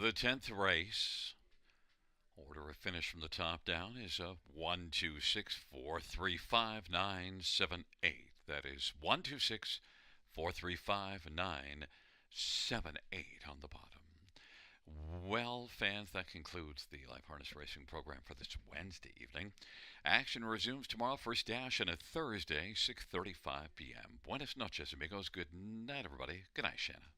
The 10th race, order of finish from the top down, is a 1, 2, 6, 4, 3, 5, 9, 7, 8. That is 1, 2, 6, 4, 3, 5, 9, 7, 8 on the bottom. Well, fans, that concludes the Live Harness Racing program for this Wednesday evening. Action resumes tomorrow, first dash, and a Thursday, 6:35 p.m. Buenas noches, amigos. Good night, everybody. Good night, Shanna.